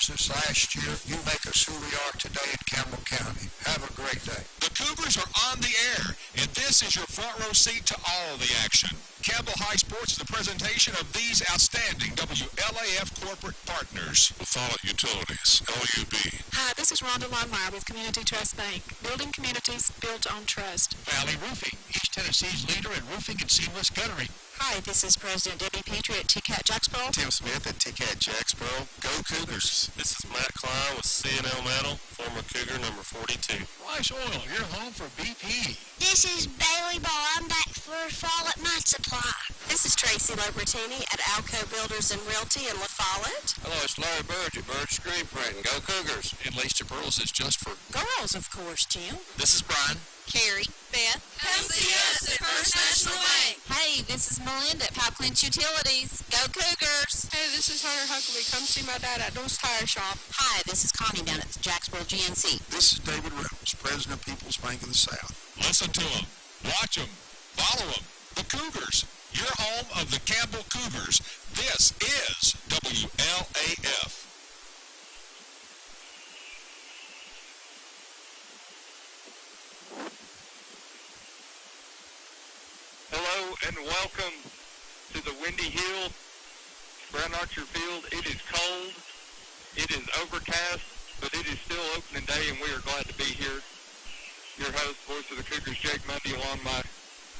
supports us last year. You make us who we are today in Campbell County. Have a great day. The Cougars are on the air, and this is your front row seat to all the action. Campbell High Sports is a presentation of these outstanding WLAF corporate partners. LaFollette Utilities, LUB. Hi, this is Rhonda Longmire with Community Trust Bank. Building communities built on trust. Valley Roofing, East Tennessee's leader in roofing and seamless guttering. Hi, this is President Debbie Petrie at TCAT Jacksboro. Tim Smith at TCAT Jacksboro. Go Cougars. This is Matt Klein with CNL Metal, former Cougar number 42. Rice Oil, your home for BP. This is Bailey Ball. I'm back for Fall at Night Supply. This is Tracy Lobertini at Alco Builders and Realty in La Follette. Hello, it's Larry Burge at Burge Screen Printing. Go Cougars. And Laced Pearls is just for Girls, of course, Jim. This is Brian. Carrie. Beth. Come see us at First National Bank. Hey, this is Melinda at Pop Clinch Utilities. Go Cougars. Hey, this is Hunter Huckley. Come see my dad at Doe's Tire Shop. Hi, this is Connie down at the Jacksboro GNC. This is David Reynolds, President of People's Bank of the South. Listen to them, watch them, follow them. The Cougars, your home of the Campbell Cougars. This is WLAF. Hello and welcome to the Windy Hill, Brown Archer Field. It is cold, it is overcast, but it is still opening day and we are glad to be here. Your host, voice of the Cougars, Jake Mundy, along my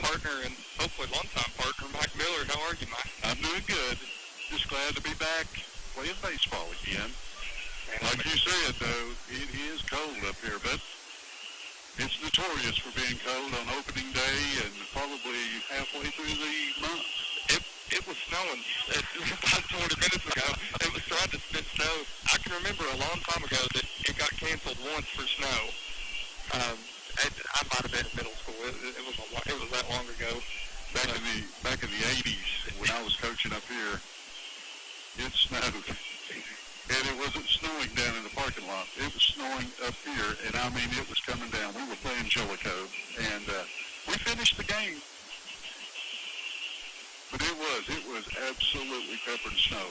partner and hopefully longtime partner, Mike Miller. How are you, Mike? I'm doing good. Just glad to be back playing baseball again. Like you said, though, it is cold up here, but it's notorious for being cold on opening day and probably halfway through the month. It was snowing about 20 minutes ago. It was trying to spit snow. I can remember a long time ago that it got canceled once for snow. I might have been in middle school. It was that long ago. Back in the 80s, when I was coaching up here, it snowed. And it wasn't snowing down in the parking lot. It was snowing up here, and I mean, it was coming down. We were playing Jellicoe, and we finished the game. But it was absolutely peppered snow.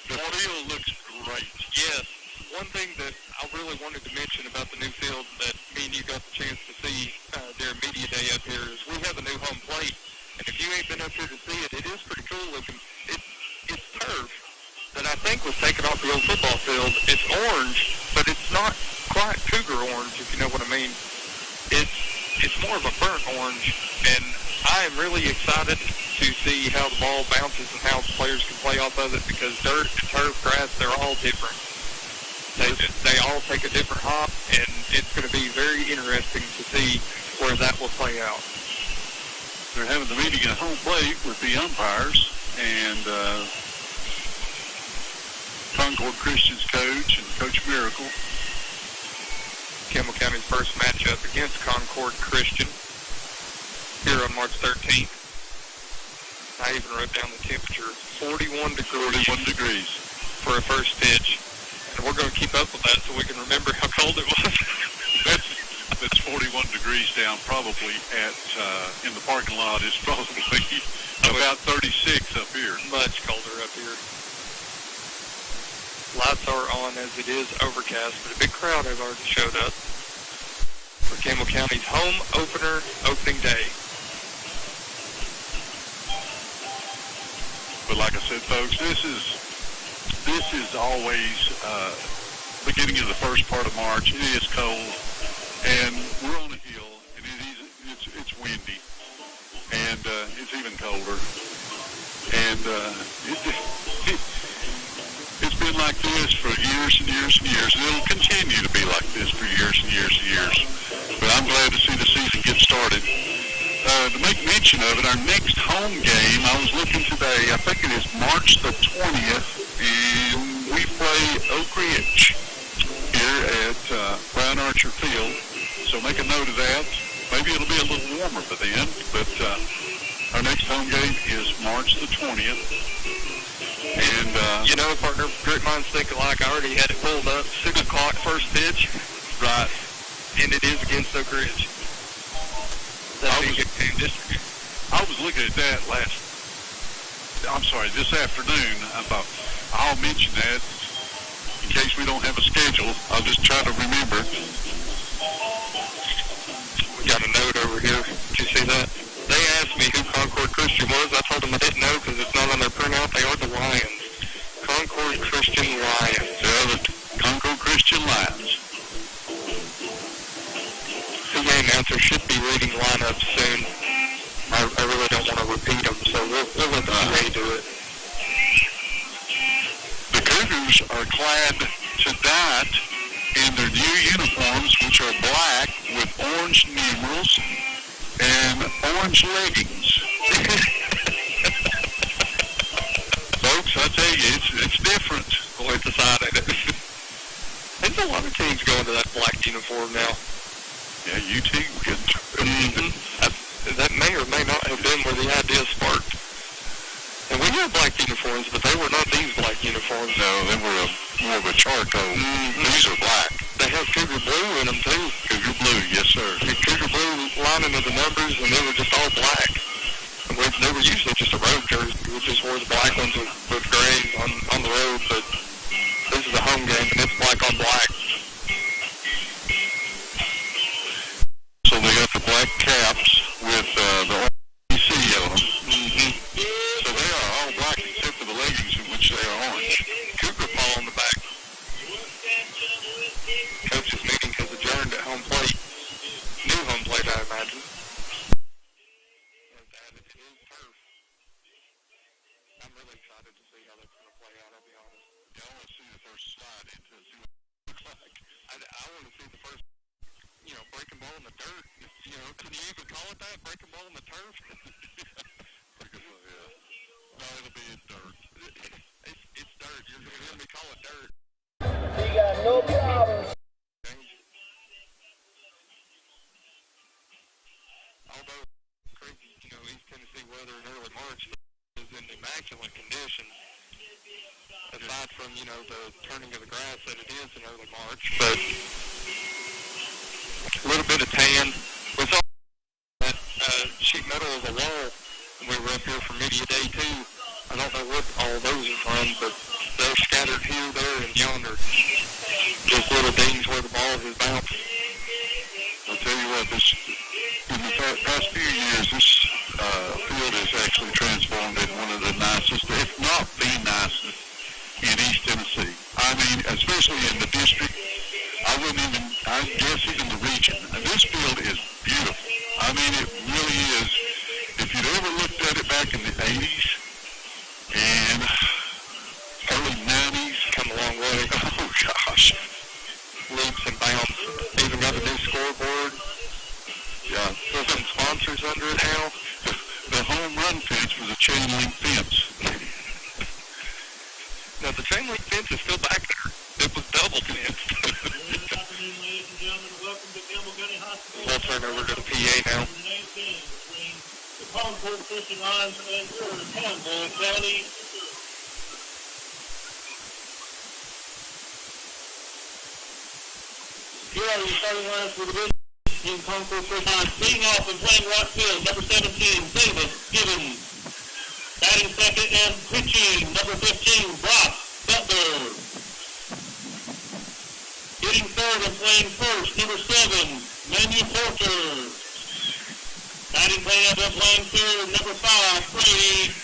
The field looks great. Yes. One thing that I really wanted to mention about the new field that me and you got the chance to see during media day up here is we have a new home plate. And if you ain't been up here to see it, it is pretty cool looking. It's turf that I think was taken off the old football field. It's orange, but it's not quite Cougar orange, if you know what I mean. It's more of a burnt orange, and I am really excited to see how the ball bounces and how players can play off of it because dirt, turf, grass, they're all different. They all take a different hop, and it's going to be very interesting to see where that will play out. They're having the meeting at home plate with the umpires, and Concord Christian's coach and Coach Miracle. Campbell County's first matchup against Concord Christian here on March 13th. I even wrote down the temperature, 41 degrees. 41 degrees. For a first pitch. And we're going to keep up with that so we can remember how cold it was. That's 41 degrees down probably at, in the parking lot. It's probably about 36 up here. Much colder up here. Lights are on as it is overcast, but a big crowd has already showed up for Campbell County's home opener, opening day. But like I said, folks, this is always beginning of the first part of March. It is cold, and we're on a hill, and it's windy, and it's even colder, and it's been like this for years and years and years, and it'll continue to be like this for years and years and years. But I'm glad to see the season get started. To make mention of it, our next home game, I was looking today, I think it is March the 20th, and we play Oak Ridge here at Brown Archer Field. So make a note of that. Maybe it'll be a little warmer by then, but our next home game is March the 20th. And you know, partner, great minds think alike. I already had it pulled up. 6 o'clock first pitch. Right. And it is against Oak Ridge. I was looking at that this afternoon. I thought, I'll mention that in case we don't have a schedule. I'll just try to remember. We got a note over here. Did you see that? They asked me who Concord Christian was. I told them I didn't know because it's not on their printout. They are the Lions. Concord Christian Lions. Yeah, the Concord Christian Lions. PA announcer should be reading lineups soon. I really don't want to repeat them, so we'll let the PA do it. The Cougars are clad tonight in their new uniforms, which are black with orange numerals and orange leggings. Folks, I tell you, it's different. Boy, it's a side of it. There's a lot of teams going to that black uniform now. Yeah, UT can. That may or may not have been where the idea sparked. And we had black uniforms, but they were not these black uniforms. No, they were more of a charcoal. These are black. They have Cougar blue in them, too. Cougar blue, yes, sir. The Cougar blue lining of the numbers, and they were just all black. And they were usually just a road jersey. We just wore the black ones with gray on the road, but this is a home game, and it's black on black. So they got the black caps with the OC on them. So they are all black except for the leggings in which they are orange. Cougar ball on the back. Coach's meeting has adjourned at home plate. New home plate, I imagine. I'm really excited to see how that's going to play out, I'll be honest. Yeah, I want to see the first slide into see what it looks like. I want to see the first, breaking ball in the dirt. Can you even call it that? Breaking ball in the turf? Yeah. No, it'll be in dirt. It's dirt. You're going to hear me call it dirt. We got no problems. Although crazy, East Tennessee weather in early March is in immaculate condition. Aside from, the turning of the grass that it is in early March. But a little bit of tan. We saw that sheet metal of a wall when we were up here for Media Day 2. I don't know what all those are from, but they're scattered here, there, and yonder. Just little dings where the ball has bounced. I'll tell you what, in the past few years, this field has actually transformed into one of the nicest, if not the nicest, in East Tennessee. I mean, especially in the district. I guess even the region. And this field is beautiful. I mean, it really is. If you'd ever looked at it back in the 80s and early 90s, come a long way. Oh, gosh. Leaps and bounds. Even got a new scoreboard. Yeah. There's some sponsors under it now. The home run fence was a chain link fence. Now, the chain link fence is still back there. It was double fenced. We'll turn over to the PA now. The Concord Christian Lions and Campbell County. Here are your starting lines for the in Concord Christian Lions. Leading off and playing right field, number 17, Davis Gibbons. Batting second and pitching, number 15, Brock Butler. Hitting third and playing first, number 7, Manu Porter. Batting cleanup and playing third, number 5, Brady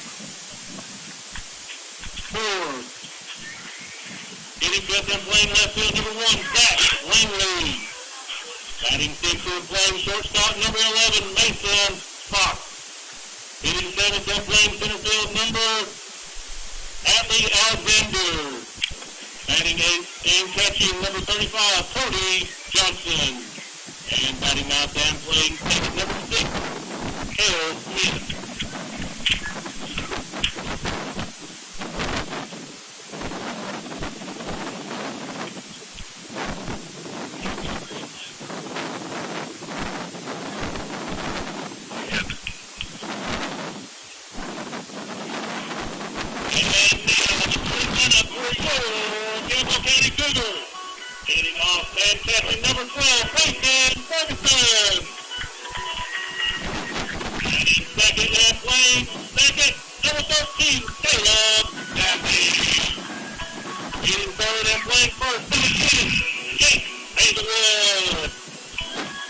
Ford. Hitting fifth and playing left field, number 1, Zach Langley. Batting sixth and playing shortstop, number 11, Mason Fox. Hitting seventh and playing center field, number Atlee Alexander. Batting eighth and catching, number 35, Cody Johnson. And batting ninth and playing second, number 6, Hale Smith. Campbell County Cougar. Hitting off and catching number 12, Peyton Ferguson. Batting second and playing second, number 13, Caleb Daffy. playing first. 17, Jake Hazelwood.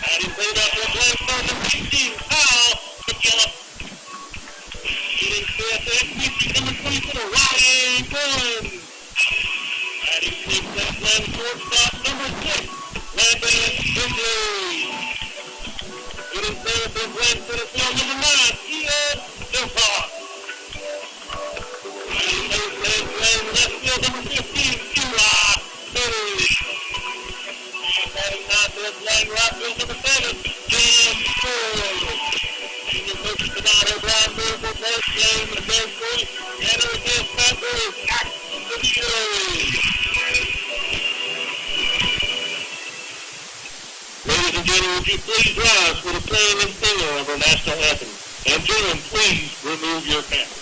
Batting cleaned up for playing third. Number 18, Kyle McKillop. Shooting fifth, execution number 24, Ryan Cohen. Batting sixth, that's playing shortstop number 6, Landon Ridley. Shooting seventh, that's playing center field number 9, Ian Silva. Batting eighth, that's playing left field number 15, Eli City. Batting ninth, that's playing right field number 7, Jim Ford. Senior coaches tonight are Brian Miracle, Mark James, and Ben Cruz, and our guest member is Axel Shirley. Ladies and gentlemen, would you please rise for the playing and singing of our national anthem? And gentlemen, please remove your caps.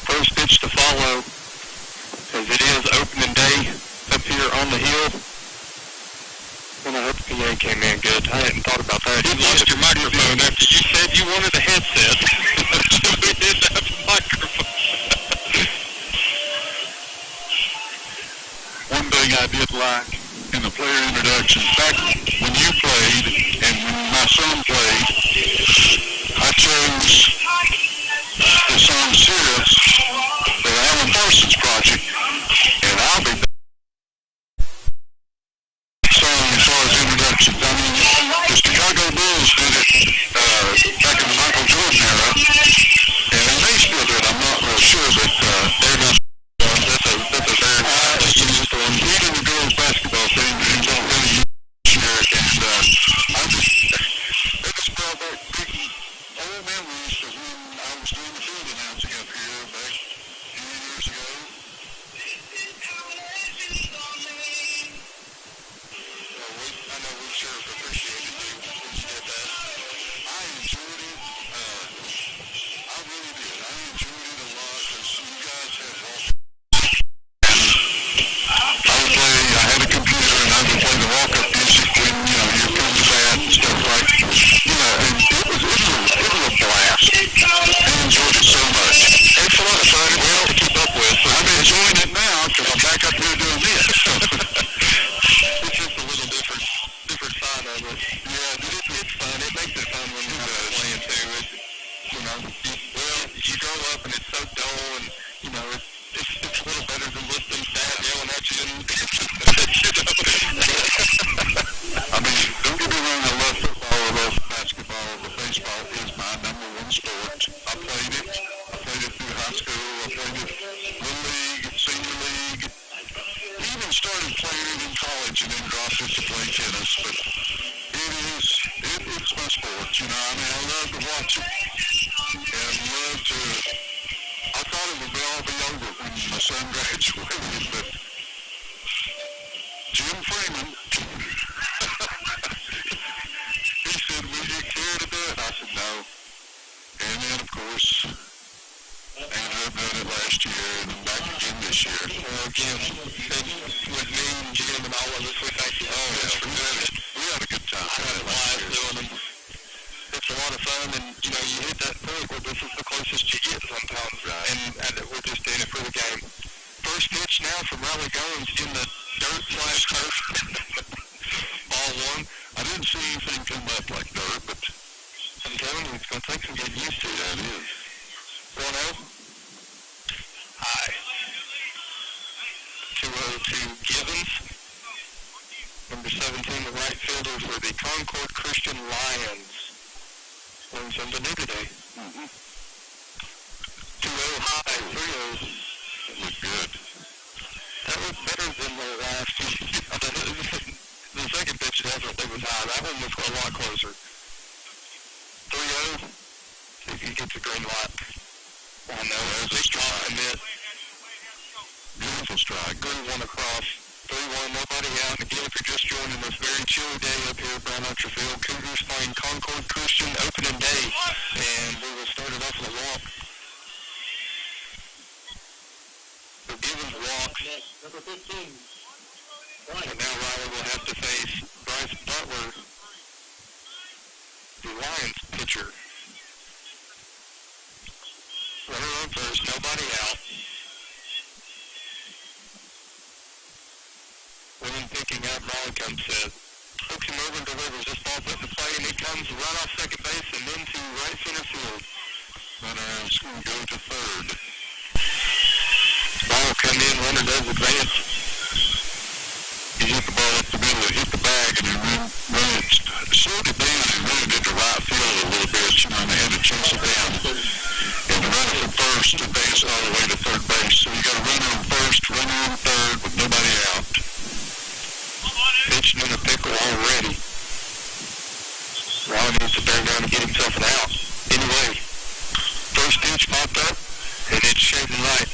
First pitch to follow, as it is opening day up here on the hill. Well, I hope the PA came in good. I hadn't thought about that. You lost your microphone after you said you wanted a headset. We didn't have a microphone. One thing I did like in the player introduction, back when you played and when my son played, I chose the song Serious, the Alan Parsons Project, and I'll be song as far as introductions. I mean, the Chicago Bulls did it back in the Michael Jordan era, and they may still do it. I'm not real sure, but they're not. That's a very nice use for them. Even the girls' basketball team don't really use it here, and that just brought back big old memories of when I was doing the field announcing up here back a few years ago. I know we sure appreciated you when you did that. I enjoyed it. I really did. I enjoyed it a lot because you guys had walked. I had a computer and I would play the walk-up music when, you're coming to bat and stuff like, and it was a blast. I enjoyed it so much. It's a lot of fun. It's hard to keep up with. But I'm enjoying it now because I'm back up here doing this. It's just a little different side of it. Yeah, it's fun. It makes it fun when you're playing too. You grow up and it's so dull and, it's a little better than listening to dad yelling at you and, I mean, don't get me wrong, I love football, I love basketball, but baseball is my number one sport. I played it through high school, I played it little league, senior league, even started playing it in college and then dropped it to play tennis, but it's my sport, I mean, I love to watch it, and love to, I thought it would all be over when my son graduated, but Jim Freeman, he said, will you care to be course. Ended up doing it last year and then back again this year. Well, again, with me and Jim and all of us, we thank you. Oh, yeah, we had a good time. I had a blast doing them. It's a lot of fun, and, you know, you hit that point where this is the closest you get sometimes. Right. And we're just in it for the game. First pitch now from Riley Goins in the dirt/turf. Ball one. I didn't see anything come up like dirt, but I'm telling you, it's going to take some getting used to. that is. 1-0. High. 2-0 to Givens. Number 17, the right fielder for the Concord Christian Lions. Learned something new today. 2-0 high. 3-0. That looked good. That was better than the last. The second pitch definitely was high. That one was a lot closer. 3-0. See if he gets a green light. Oh no, There's a big drop strike. in it. Beautiful strike. Good one across. 3-1, nobody out. Again, if you're just joining this very chilly day up here at Brown Archer Field, Cougars playing Concord Christian opening day. And we will start it off with a walk. So Givens walks. Number 15. And now Riley will have to face Bryce Butler, the Lions pitcher. Runner on first, nobody out. William picking up, Riley comes set. Hooks him over and delivers. This ball put in play, and it comes right off second base and into right center field. Runner is going to go to third. Ball come in, runner does advance. He hit the ball up the middle, it hit the bag, and he ran it, slowed it down and ran it into right field a little bit. You know, and they had to chase it down. And the runner from first advanced all the way to third base. So you got a runner on first, runner on third with nobody out. Pitching in a pickle already. Riley needs to turn down and get himself an out. Anyway, first pitch popped up, and it's shading right.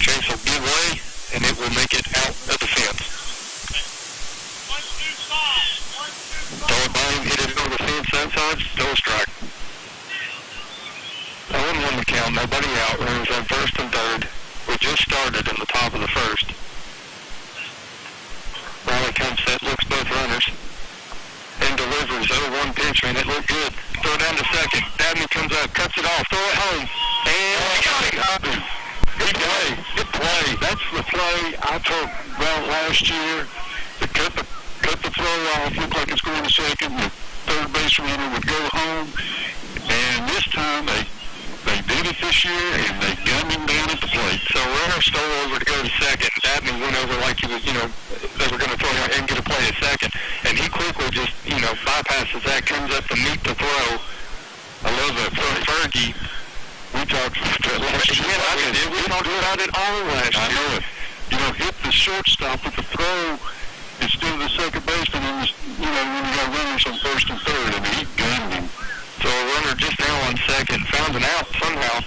Chase will give way, and it will make it out of the fence. Throw it by him, hit it over the fence outside, still a strike. 0-1 the count, nobody out. Runners on first and third. We just started in the top of the first. Riley comes set, looks both runners, and delivers. 0-1 pitch, man, it looked good. Throw down to second. Dabney comes up, cuts it off, throw it home, and we got it. Good play. Good play. That's the play I told about last year. To cut the throw off, look like it's going to second. The third base runner would go home, and this time they did it this year, and they gunned him down at the plate. So runner stole over to go to second. Dabney went over like he was, they were going to throw him and get a play at second. And he quickly just, bypasses that, comes up to meet the throw. I love that throw. Fergie, we talked last year. We talked about it all last year. I know it. Hit the shortstop with the throw instead of the second baseman, and when you got runners on first and third, and he gunned him. So a runner just now on second found an out somehow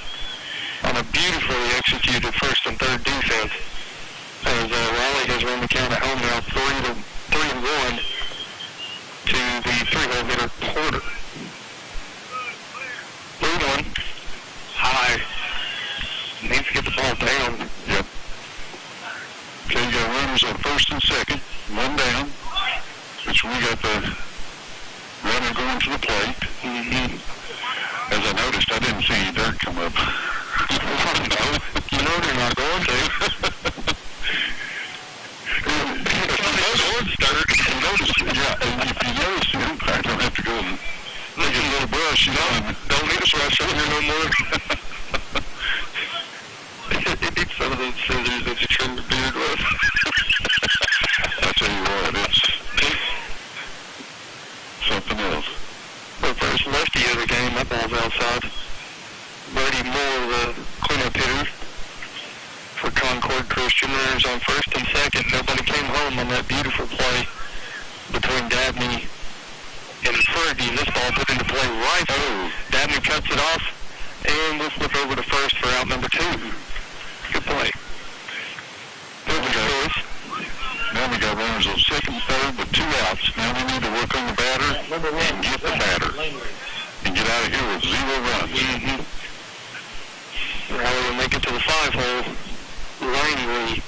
on a beautifully executed first and third defense. As Riley has run the count at home now, 3-1 to the 3-hole hitter Porter. 3-1, high. Needs to get the ball down. Yep. Okay, you got runners on first and second, one down, which we got the runner going to the plate. As I noticed, I didn't see any dirt come up. No, they're not going to. And if you notice, I don't have to go and look at a little brush. Don't need a brush over here no more. It needs some of those scissors that you trim the beard with. I tell you what, it's something else. The first lefty of the game, that ball's outside. Brady Moore, the cleanup hitter for Concord Christian. Runners on first and second. Nobody came home on that beautiful play between Dabney and Fergie. This ball put into play right. Dabney cuts it off, and we'll flip over to first for out number 2. Good play. Now we got runners on second and third with 2 outs. Now we need to work on the batter and get the batter and get out of here with 0 runs. Riley will make it to the 5-hole. Langley,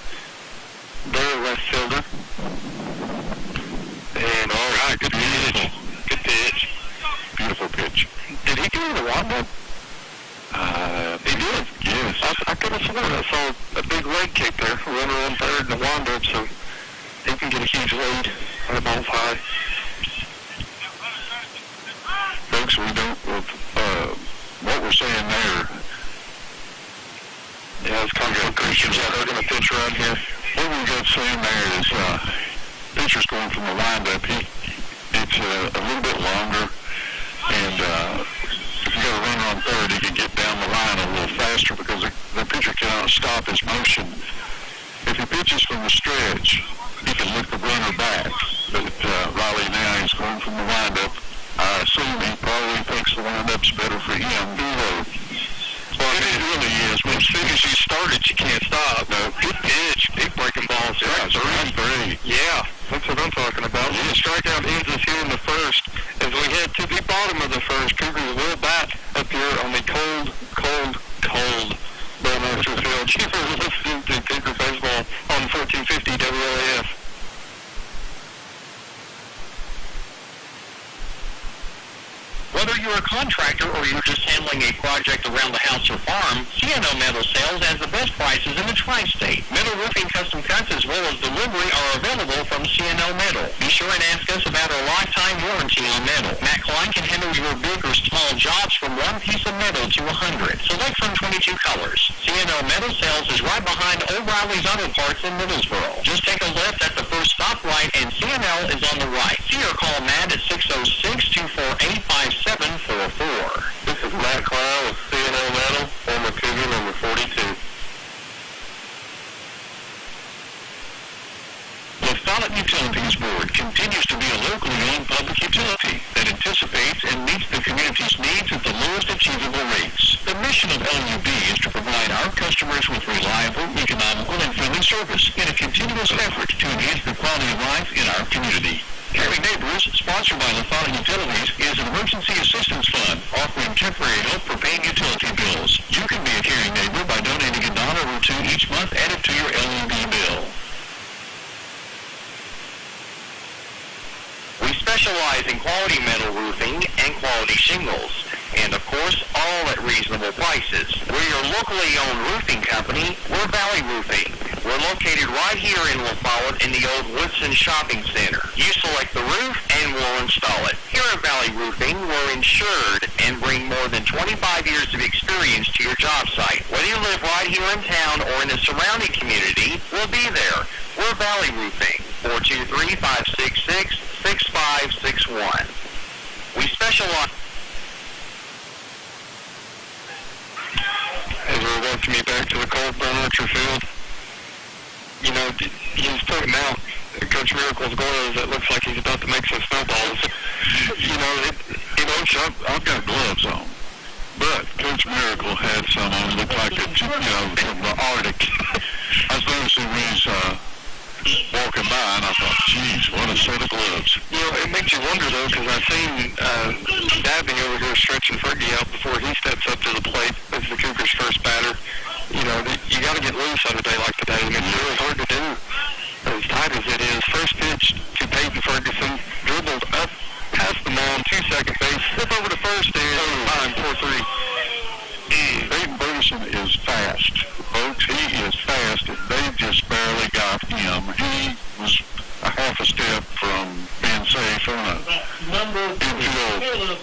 their left fielder. And all right, good pitch. Good pitch. Beautiful pitch. Did he go to the windup? He did. Yes. I could have sworn I saw a big leg kick there. Runner on third and a windup, so he can get a huge lead on the ball high. Folks, we don't, what we're saying there. Yeah, it's Concord Christians out there going to pitch around here. What we've got saying there is, pitcher's going from the windup. It's a little bit longer, and if you got a runner on third, he can get down the line a little faster because the pitcher cannot stop his motion. If he pitches from the stretch, he can lift the runner back. But Riley now is going from the windup. I assume he probably thinks the windup's better for him. Well, it really is. As soon as you start it, you can't stop. No, good pitch, big breaking balls. Strike three. Yeah, that's what I'm talking about. The strikeout ends us here in the first. As we head to the bottom of the first, Cougars will bat up here on the cold Bell Master Field. You are listening to Cougar Baseball on 1450 WLAF. Whether you're a contractor or you're just handling a project around the house or farm, C&O Metal Sales has the best prices in the tri-state. Metal roofing custom cuts as well as delivery are available from C&O Metal. Be sure and ask us about our lifetime warranty on metal. Matt Klein can handle your big or small jobs from one piece of metal to 100. Select from 22 colors. C&O Metal Sales is right behind O'Reilly's Auto Parts in Middlesboro. Just take a left at the first stoplight and C&O is on the right. See or call Matt at 606-248-5744. This is Matt Klein with C&O Metal, former Cougar number 42. LaFollette Utilities Board continues to be a locally owned public utility that anticipates and meets the community's needs at the lowest achievable rates. The mission of LUB is to provide our customers with reliable, economical, and friendly service in a continuous effort to enhance the quality of life in our community. Caring Neighbors, sponsored by LaFollette Utilities, is an emergency assistance fund offering temporary help for paying utility bills. You can be a caring neighbor by donating $1 or $2 each month added to your LUB bill. We specialize in quality metal roofing and quality shingles, and of course, all at reasonable prices. We're your locally owned roofing company. We're Valley Roofing. We're located right here in LaFollette in the old Woodson Shopping Center. You select the roof and we'll install it. Here at Valley Roofing, we're insured and bring more than 25 years of experience to your job site. Whether you live right here in town or in the surrounding community, we'll be there. We're Valley Roofing, 423-566-6561. We specialize... As we're welcoming you back to the cold Burn Archer Field, you know, he's pointing out Coach Miracle's gloves. It looks like he's about to make some snowballs. You know, I've got gloves on, but Coach Miracle had some on. Looked like it, from the Arctic. I was noticing when he's walking by, and I thought, geez, what a set of gloves. You know, it makes you wonder, though, because I've seen Dabney over here stretching Fergie out before he steps up to the plate as the Cougars' first batter. You know, you got to get loose on a day like today, and it's really hard to do as tight as it is. First pitch to Peyton Ferguson, dribbled up past the mound, 2 second base, flip over to first, and 4-3. Peyton Ferguson is fast, folks. He is fast. They just barely got him. He was a half a step from being safe on a infield.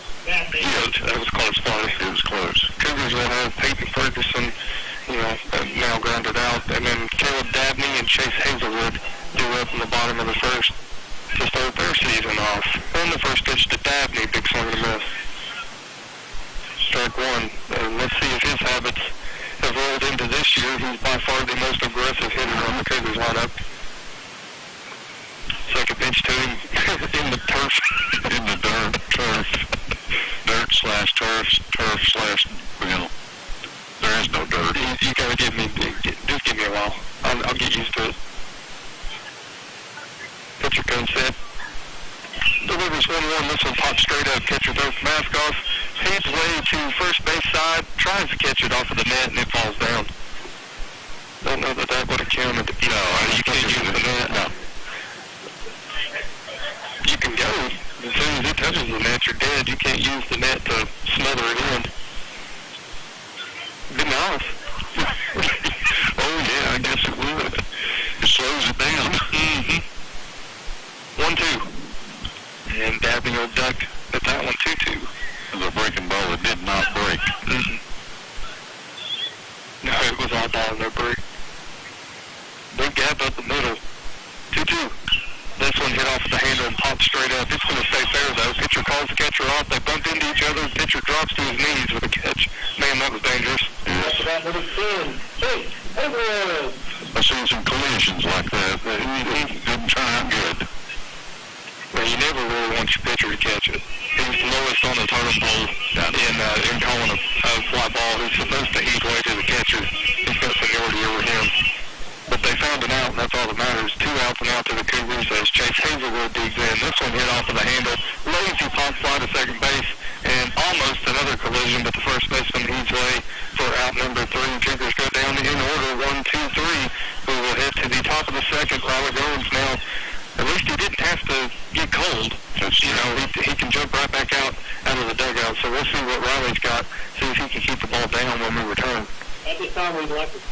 That was close, buddy. It was close. Cougars will have Peyton Ferguson, now grounded out, and then Caleb Dabney and Chase Hazelwood do up in the bottom of the first to start their season off. And the first pitch to Dabney, big swing and a miss. Strike one, and let's see if his habits have rolled into this year. He's by far the most aggressive hitter on the Cougars lineup. Second pitch to him in the turf. In the turf. Dirt/turf/turf/, there is no dirt. You gotta just give me a while. I'll get used to it. Pitcher comes set. Delivers 1-1. This one's hot straight up. Catcher throws the mask off. He's way to first base side, tries to catch it off of the net, and it falls down. Don't know that would have counted. No, you can't use the net. No. You can go. As soon as it touches the net, you're dead. You can't use the net to smother it in. Be nice. Oh, yeah, I guess it would. It slows it down. Mm-hmm. 1-2. And Dabney will duck at that one, 2-2. It was a breaking ball that did not break. Mm-hmm. No, it was all ball, no break. Big gap up the middle. 2-2. This one hit off of the handle and popped straight up. It's going to stay fair, though. Pitcher calls the catcher off. They bump into each other. Pitcher drops to his knees with a catch. Man, that was dangerous. Yes. I've seen some collisions like that. He didn't turn out good. Well, you never really want your pitcher to catch it. He's the lowest on the totem pole in calling a fly ball. He's supposed to ease way to the catcher. He's got seniority over him. But they found an out, and that's all that matters. 2 outs and out to the Cougars as Chase Hazelwood digs in. This one hit off of the handle. Lazy pop fly to second base, and almost another collision, but the first baseman heaves way for out number 3. Cougars go down in order, 1, 2, 3. We will head to the top of the second. Riley Goins now, at least he didn't have to get cold. You know, he can jump right back out of the dugout. So we'll see what Riley's got, see if he can keep the ball down when we return. At this time, we'd like to...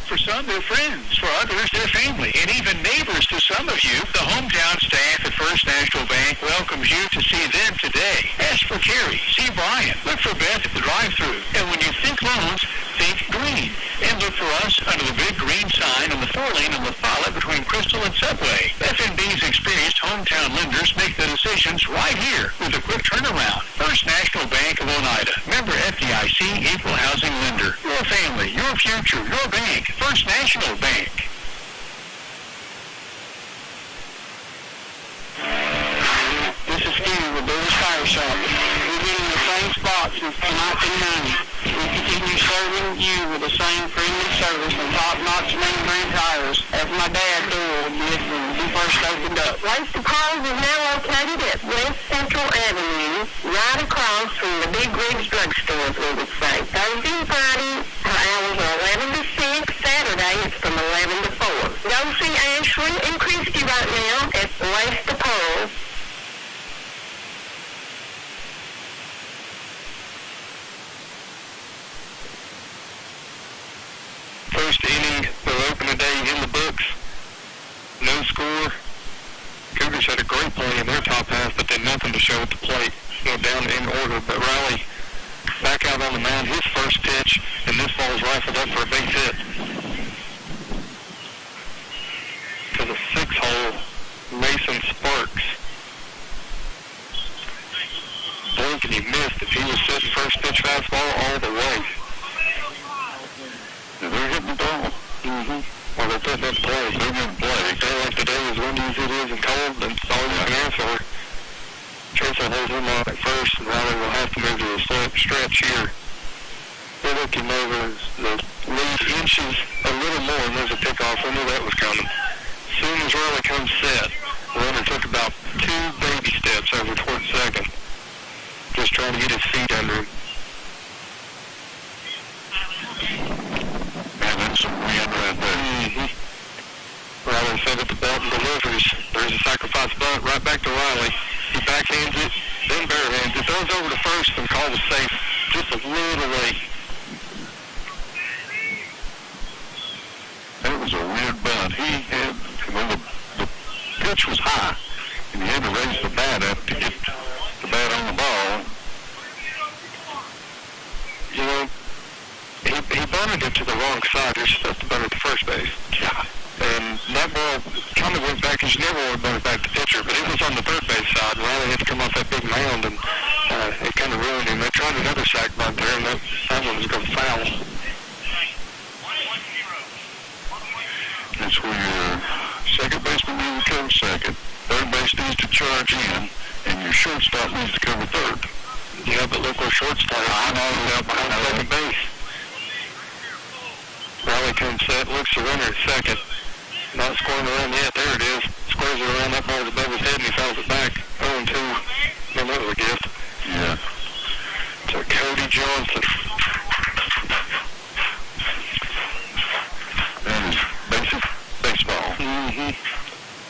For some, they're friends. For others, they're family. And even neighbors to some of you. The hometown staff at First National Bank welcomes you to see them today. Ask for Carrie. See Brian. Look for Beth at the drive-thru. And when you think loans, think green. And look for us under the big green sign on the 4-lane on La Follette between Crystal and Subway. FNB's experienced hometown lenders make the decisions right here with a quick turnaround. First National Bank of Oneida. Member FDIC, Equal Housing Lender. Your family, your future, your bank. First National Bank. This is Steve with Billy's Tire Shop. We've been in the same spot since 1990. We continue serving you with the same friendly service and top-notch name brand tires as my dad did when he first opened up. Waste Cars is now located at West Central Avenue, right across from the Big Rigs Drugstore, as we would say. Thursday and Friday, our hours are 11 to 6. Saturday, it's from 11 to 4. Go see Ashley and Christy right now at Waste Cars. First inning, their opening day in the books. No score. Cougars had a great play in their top half, but then nothing to show at the plate. Went down in order, but Riley back out on the mound, his first pitch, and this ball is rifled up for a base hit. To the 6-hole, Mason Sparks. Blink and he missed. If he was sitting first pitch fastball all the way. They're hitting the ball. Mm-hmm. Well, they're putting in play. They're going to play. They feel like the day is windy as it is and cold, and it's all you can answer. Chase will hold him on at first, and Riley will have to move to the stretch here. We're looking over the lead inches a little more, and there's a pickoff. I knew that was coming. As soon as Riley comes set, the runner took about 2 baby steps over towards second. Just trying to get his feet under him. Man, that's some wind right there. Mm-hmm. Riley set at the belt and delivers. There's a sacrifice bunt right back to Riley. He backhands it, then barehands it. Throws over to first and call was safe. Just a little late. That was a weird bunt. He had, well, the pitch was high, and he had to raise the bat up to get the bat on the ball. You know, he bunted it to the wrong side. You're supposed to bunt it to first base. Yeah. And that ball kind of went back, because you never want to bunt it back to pitcher, but it was on the third base side. Riley had to come off that big mound, and it kind of ruined him. They tried another sack bunt there, and that one was going to foul. That's where your second baseman needs to cover second, third base needs to charge in, and your shortstop needs to cover third. Yeah, but look where shortstop is. I know, he's out behind second base. Riley comes set, looks the runner at second. Not scoring the run yet. There it is. Squares it around. That ball is above his head, and he fouls it back. Johnson. That is basic baseball.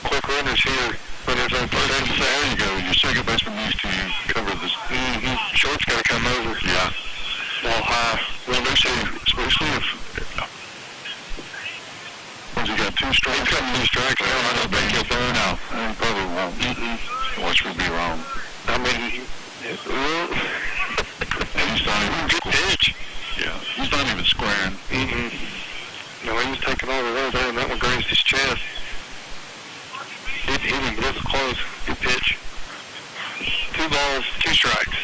Quick runners here. Runners on third and second. There you go. Your second baseman needs to cover this. Short's got to come over. Yeah. Ball high. Runners here, especially if once he got 2 strikes. He's got 2 strikes. I don't think he'll burn out. He probably won't. Watch me be wrong. I mean, He's not even good pitch. Yeah. He's not even squaring. No, he was taking all the runs there, and that one grazed his chest. Didn't hit him, but it was close. Good pitch. 2 balls, 2 strikes.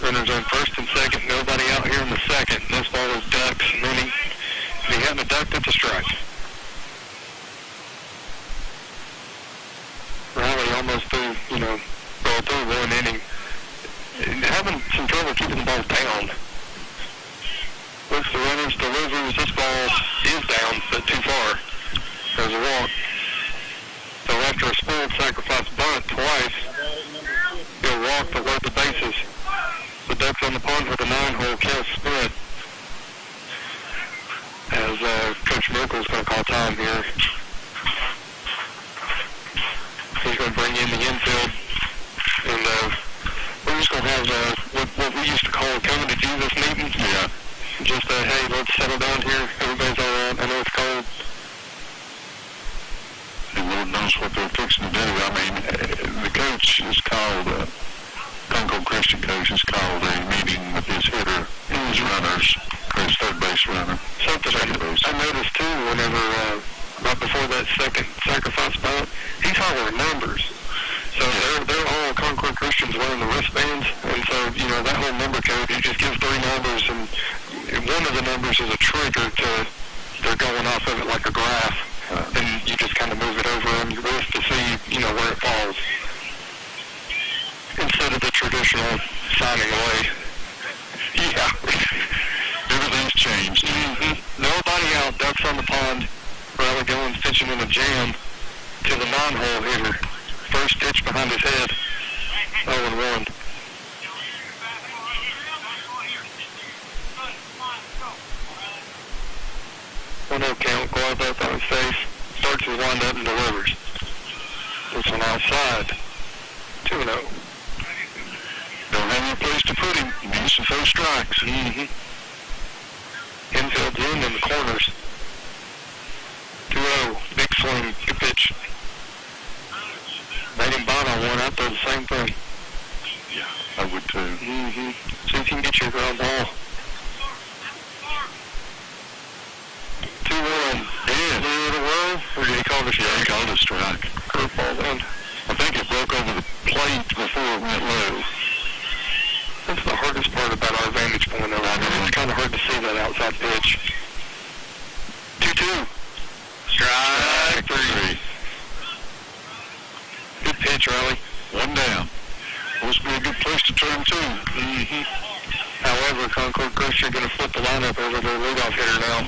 Runners on first and second. Nobody out here in the second. This ball was ducked. Meaning, if he hadn't ducked, it's a strike. Riley almost threw, rolled through 1 inning. Having some trouble keeping the ball down. Looks the runners, delivers. This ball is down, but too far. There's a walk. So after a spoiled sacrifice bunt twice, he'll walk to load the bases. The Ducks on the pond for the 9-hole kill split. As Coach Merkel's going to call time here. He's going to bring in the infield. And we're just going to have what we used to call a coming to Jesus meeting. Yeah. Just hey, let's settle down here. Everybody's all right. I know it's cold. And Lord knows what they're fixing to do. I mean, the coach has called, Concord Christian coach has called a meeting with his hitter, his runners, his third base runner. Something I noticed too, whenever, right before that second sacrifice bunt, he's hollering numbers. So they're all Concord Christians wearing the wristbands, and so, that whole number code, he just gives 3 numbers, and one of the numbers is a trigger to, they're going off of it like a graph, and you just kind of move it over on your wrist to see, where it falls. Instead of the traditional signing away. Yeah. Everything's changed. Nobody out, Ducks on the pond. Riley Goins pitching in a jam to the 9-hole hitter. First pitch behind his head. 0-1. One no count, glove up on his face. Starts his windup and delivers. This one outside. 2-0. Don't have any place to put him. He needs to throw strikes. Infield's in the corners. 2-0. Big swing. Good pitch. Made him bite on one. I'd throw the same thing. Yeah, I would too. See if you can get your ground ball. 2-1. Yeah. 3 in a row? Or did he call the strike? Yeah, he called a strike. Curveball then. I think it broke over the plate before it went low. That's the hardest part about our vantage point over there. It's kind of hard to see that outside pitch. 2-2. Strike 3. Good pitch, Riley. 1 down. Supposed to be a good place to turn to. However, Concord Christian going to flip the lineup over to their leadoff hitter now.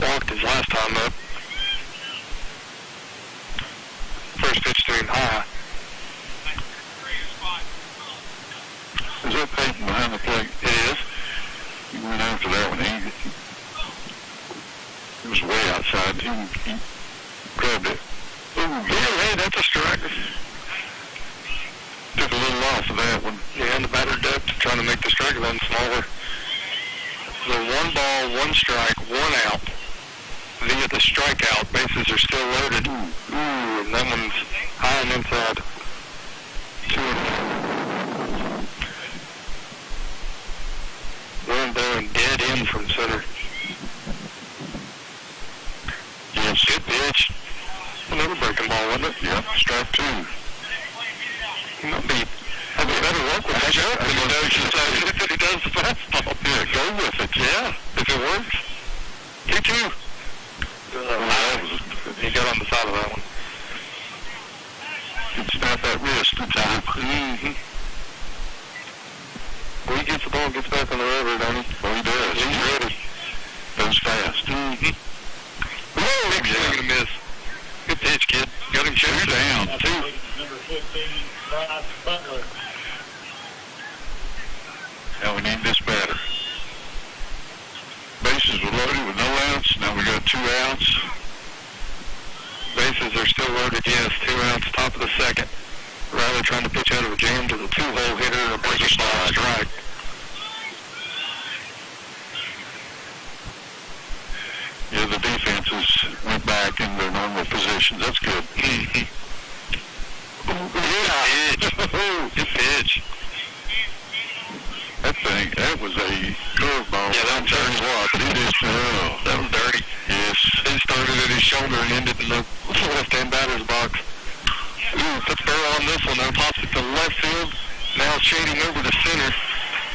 Walked his last time up. First pitch to him high. Is that Peyton behind the plate? It is. He went after that one. He was way outside. He grabbed it. Yeah, hey, that's a strike. Took a little off of that one. Yeah, and the batter ducked, trying to make the strike zone smaller. So 1 ball, 1 strike, 1 out. Via the strikeout, bases are still loaded. And that one's high and inside. 2-0. One going dead in from center. Yes. Good pitch. Another breaking ball, wasn't it? Yep, strike 2. He might be having better luck with that shot than he does the fastball. Yeah, go with it. Yeah, if it works. 2-2. He got on the side of that one. Could snap that wrist in time. When he gets the ball, gets back on the rubber, don't he? Oh, he does. He's ready. Goes fast. Whoa, big swing and a miss. Good pitch, kid. Got him 2 down. 2. Number 15, Bryce Butler. and we need this batter. Bases were loaded with no outs. Now we got 2 outs. Bases are still loaded, yes. 2 outs, top of the second. Riley trying to pitch out of a jam to the 2-hole hitter, a breaking ball strike. Yeah, the defenses went back in their normal positions. That's good. Good pitch. That was a curveball. Yeah, that turns what? That was dirty. Yes. It started at his shoulder and ended in the left-hand batter's box. Puts Burrow on this one, though. Pops it to left field. Now shading over to center.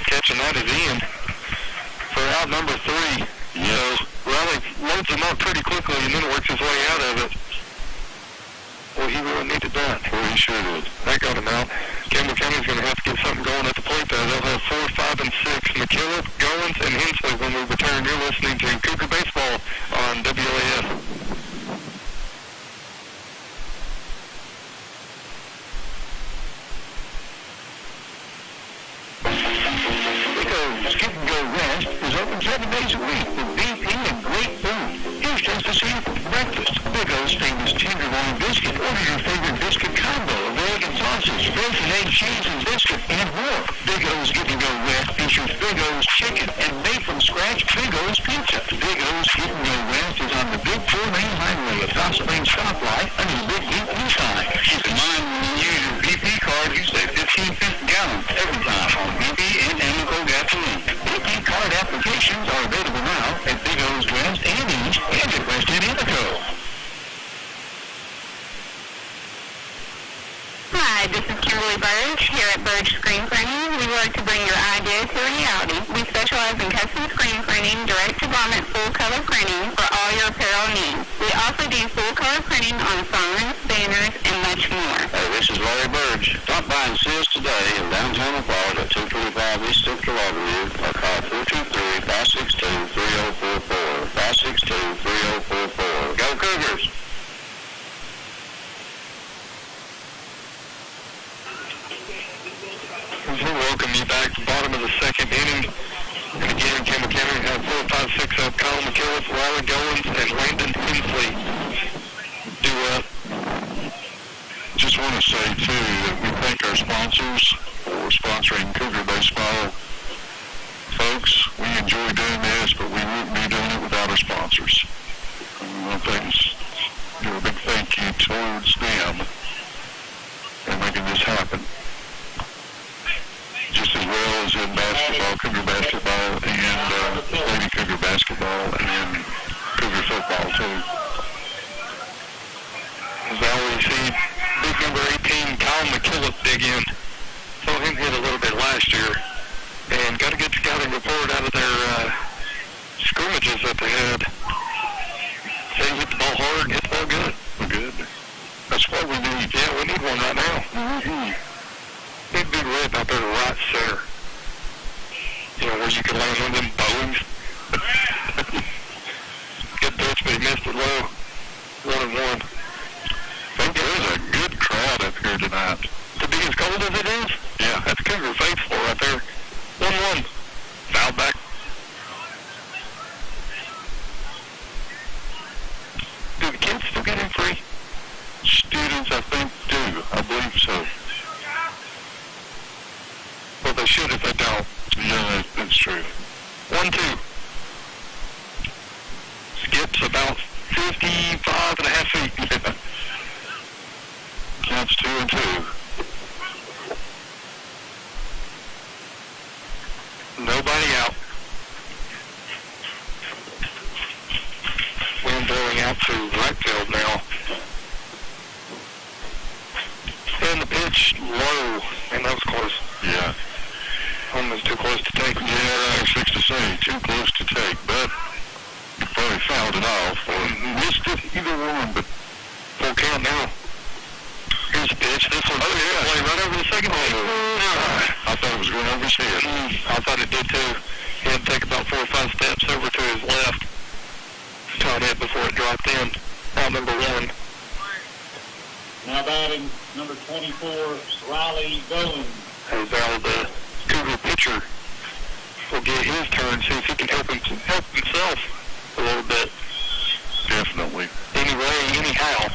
Catching that is Ian for out number 3. Yes. So Riley loads him up pretty quickly and then works his way out of it. Well, he really needed that. Well, he sure did. That got him out. Campbell County's going to have to get something going at the plate, though. They'll have 4, 5, and 6. McKillop, Goins, and Hensley when we return. You're listening to Cougar Baseball on WLAF. Skip and Go West is open 7 days a week with BP and great food. Here's just a sample. Breakfast, Big O's famous tenderloin biscuit. Order your favorite biscuit combo of egg and sausage, frozen egg, cheese, and biscuit, and more. Big O's Skip and Go West features Big O's chicken and made from scratch Big O's pizza. Big O's Skip and Go West is on the Big 4-lane highway at House Lane stoplight under the Big BP sign. Keep in mind when you use your BP card, you save 15 cents a gallon every time on BP and Amoco gasoline. BP card applications are available now at Big O's West and East and at West End Amoco. Hi, this is Kimberly Burge here at Burge Screen Printing. We work to bring your idea to reality. We specialize in custom screen printing, direct-to-garment full-color printing for all your apparel needs. We also do full-color printing on signs, banners, and much more. Hey, this is Larry Burge. Stop by and see us today in downtown McLeod at 225 East Central Avenue or call 423-562-3044. 562-3044. Go Cougars! We'll welcome you back to the bottom of the second inning. And again, Campbell County have 4, 5, 6 up. Colin McKillop, Riley Goins, and Landon Hensley do up. Just want to say, too, that we thank our sponsors for sponsoring Cougar Baseball. Folks, we enjoy doing this, but we wouldn't be doing it without our sponsors. I want to do a big thank you towards them for making this happen. Just as well as in basketball, Cougar basketball, and Lady Cougar basketball, and Cougar football, too. As I always see, big number 18, Colin McKillop, dig in. Saw him hit a little bit last year. And got to get the scouting report out of their scrimmages that they had. Say he hit the ball hard, hit the ball good. Good. That's what we need. Yeah, we need one right now. Mm-hmm. Big rip out there to right center. You know, where you can land one of them Boeings. Good pitch, but he missed it low. 1-1. Folks, there's a good crowd up here tonight. To be as cold as it is? Yeah. That's Cougar faithful right there. 1-1. Foul back. Do the kids still get in free? Students, I think, do. I believe so. Well, they should if they don't. Yeah, that's true. 1-2. Skips about 55.5 feet. Counts 2-2. Nobody out. Wind blowing out to right field now. And the pitch low. And that was close. Yeah. Almost too close to take. Yeah, I was fixed to say, too close to take, but you probably fouled it off or missed it, either one, but full count now. Here's the pitch. This one, play right over the second base. I thought it was going over his head. I thought it did too. He had to take about 4 or 5 steps over to his left. Caught it before it dropped in. Out number 1. Now batting number 24, Riley Goins. As Al, the Cougar pitcher, will get his turn, see if he can help himself a little bit. Definitely. Anyway, anyhow,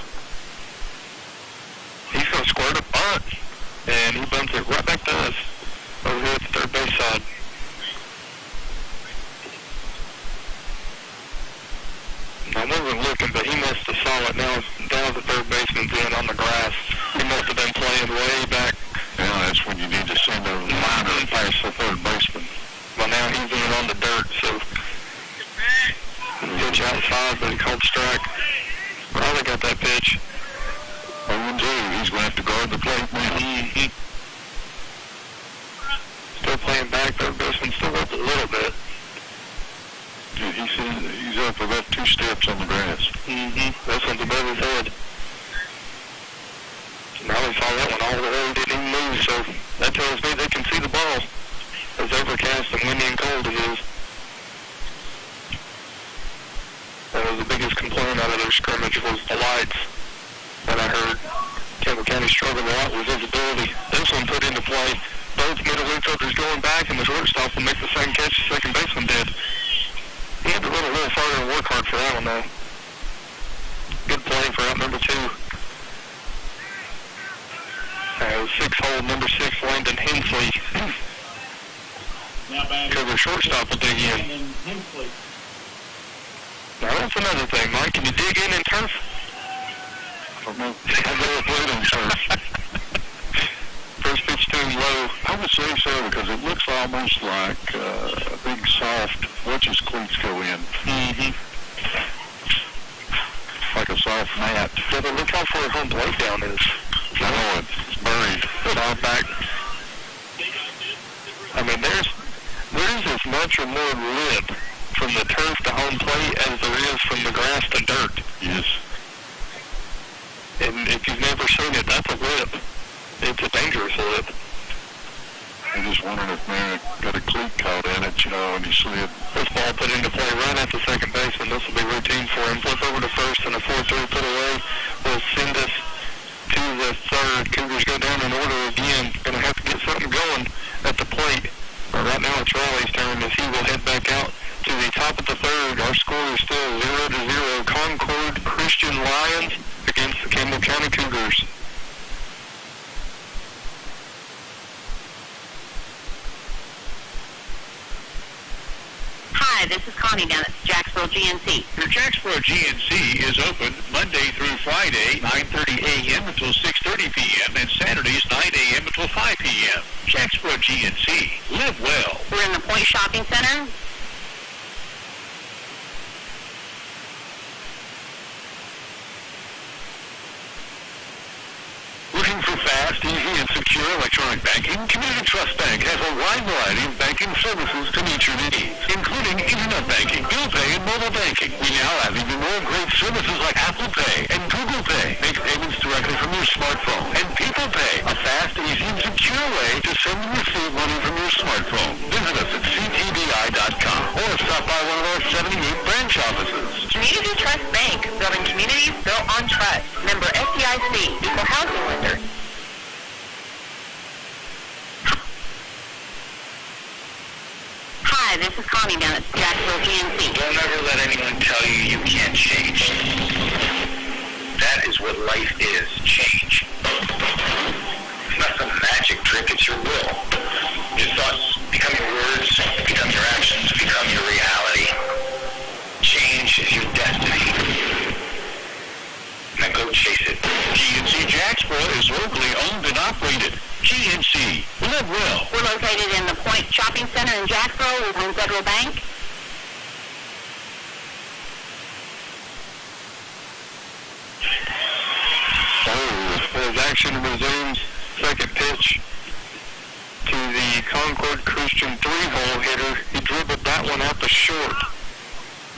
he's going to squirt a bunt, and he bunts it right back to us over here at the third base side. I wasn't looking, but he must have saw it now the third baseman's in on the grass. He must have been playing way back. Yeah, that's when you need to send a liner past the third baseman. Well, now he's in on the dirt, so pitch outside, but he called strike. Riley got that pitch. 0-2, he's going to have to guard the plate now. Mm-hmm. Still playing back, third baseman still up a little bit. Yeah, he's up about 2 steps on the grass. Mm-hmm. This one's above his head. Riley saw that one all the way, didn't even move, so that tells me they can see the ball. As overcast and windy and cold it is. That was the biggest complaint out of their scrimmage was the lights that I heard. Campbell County struggled a lot with visibility. This one put into play. Both middle infielders going back, and the shortstop will make the same catch the second baseman did. He had to run a little farther and work hard for that one, though. Good play for out number 2. 6-hole, number 6, Landon Hensley. Cougar shortstop will dig in. Now that's another thing, Mike. Can you dig in turf? I don't know. I've never played on turf. First pitch to him low. I would say so because it looks almost like a big soft, watch his cleats go in. Mm-hmm. Like a soft mat. Yeah, but look how far home plate down is. I know it's buried. Far back. I mean, there's as much or more lip from the turf to home plate as there is from the grass to dirt. Yes. And if you've never seen it, that's a lip. It's a dangerous lip. I'm just wondering if man got a cleat caught in it, and he slid. This ball put into play right at the second baseman. This will be routine for him. Flip over to first, and a 4-3 put away will send us to the third. Cougars go down in order again. Going to have to get something going at the plate. But right now it's Riley's turn as he will head back out to the top of the third. Our score is still 0-0. Concord Christian Lions against the Campbell County Cougars. Hi, this is Connie down at Jacksboro GNC. Your Jacksboro GNC is open Monday through Friday, 9:30 a.m. until 6:30 p.m. and Saturdays, 9 a.m. until 5 p.m. Jacksboro GNC. Live well. We're in the Point Shopping Center. Looking for fast, easy, and secure electronic banking? Community Trust Bank has a wide variety of banking services to meet your needs, including internet banking, bill pay, and mobile banking. We now have even more great services like Apple Pay and Google Pay. Make payments directly from your smartphone. And People Pay, a fast, easy, and secure way to send and receive money from your smartphone. Visit us at ctbi.com or stop by one of our 78 branch offices. Community Trust Bank, building communities built on trust. Member FDIC, equal housing lender. Hi, this is Connie down at Jacksboro GNC. Don't ever let anyone tell you you can't change. That is what life is, change. It's not some magic trick, it's your will. Your thoughts become your words, become your actions, become your reality. Change is your destiny. Now go chase it. GNC Jacksboro is locally owned and operated. GNC. Live well. We're located in the Point Shopping Center in Jacksboro with Home Federal Bank. As action resumes, second pitch to the Concord Christian 3-hole hitter. He dribbled that one out to short.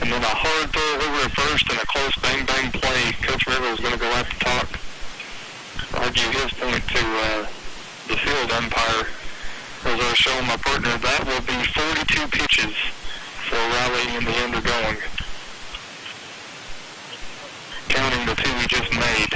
And then a hard throw over to first and a close bang-bang play. Coach Riddle is going to go out to talk. Argue his point to the field umpire. As I was showing my partner, that will be 42 pitches for Riley in the undergoing. Counting the 2 he just made.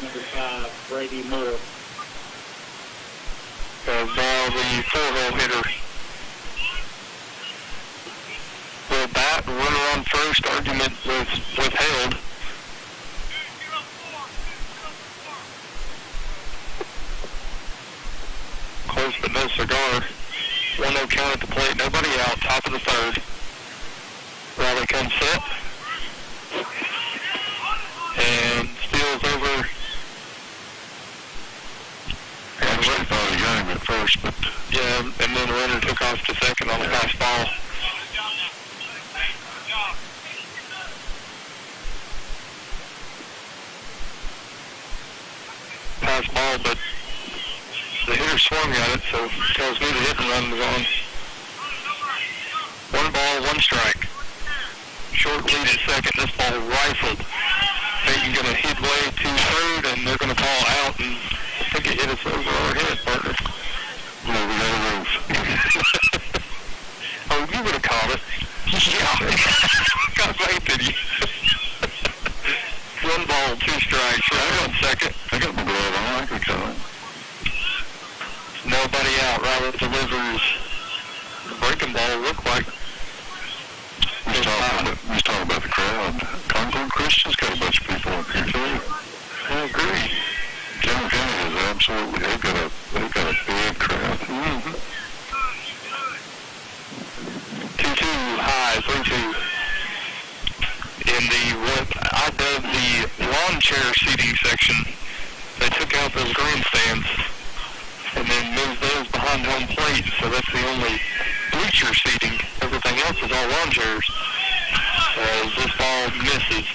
number 5, Brady Moore. Ball, the 4-hole hitter. Will bat, runner on first, argument was withheld. Close but no cigar. 1-0 count at the plate, nobody out, top of the third. Riley comes set. And steals over. I actually thought he got him at first, but... Yeah, and then the runner took off to second on the pass ball. Pass ball, but the hitter swung at it, so tells me the hit and run was on. 1 ball, 1 strike. Short lead at second. This ball rifled. Peyton going to hit way to third, and they're going to call out, and I think it hit us over our head, partner. No, we got a roof. Oh, you would have caught it. Yeah. Got faith in you. 1 ball, 2 strikes. Right on second. I got my glove on. I could call it. Nobody out. Riley delivers the breaking ball, looked like. We was talking about the crowd. Concord Christian's got a bunch of people up here too. I agree. Campbell County is absolutely, they've got a big crowd. 2-2 high, 3-2. In what I dub the lawn chair seating section, they took out those grandstands and then moved those behind home plate, so that's the only bleacher seating. Everything else is all lawn chairs. As this ball misses,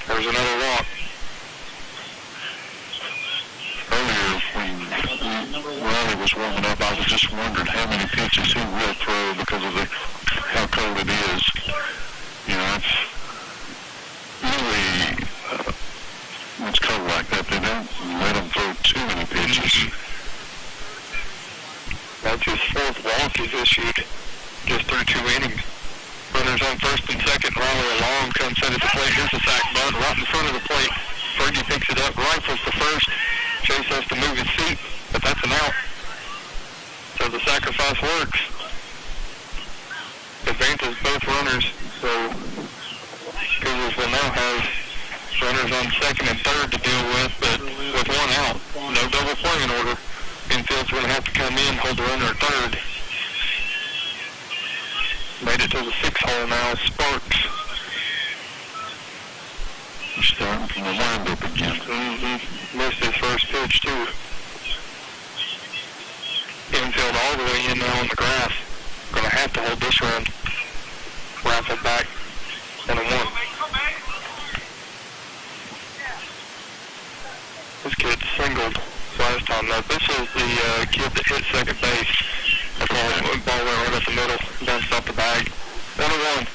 there's another walk. Earlier, when Riley was warming up, I was just wondering how many pitches he will throw because of how cold it is. You know, it's really, when it's cold like that, they don't let them throw too many pitches. That's his 4th walk he's issued, just through 2 innings. Runners on first and second. Riley along comes set at the plate. Here's the sack bunt right in front of the plate. Fergie picks it up, rifles to first. Chase has to move his seat, but that's an out. So the sacrifice works. Advances both runners, so Cougars will now have runners on second and third to deal with, but with 1 out. No double play in order. Infield's going to have to come in, hold the runner at third. Made it to the 6th hole now, Sparks. He's starting from the windup again. Missed his first pitch, too. Infield all the way in now on the grass. Going to have to hold this run. Rifle back, 1-1. This kid singled last time. Now, this is the kid that hit second base. The ball went right up the middle, bounced off the bag. 1-1.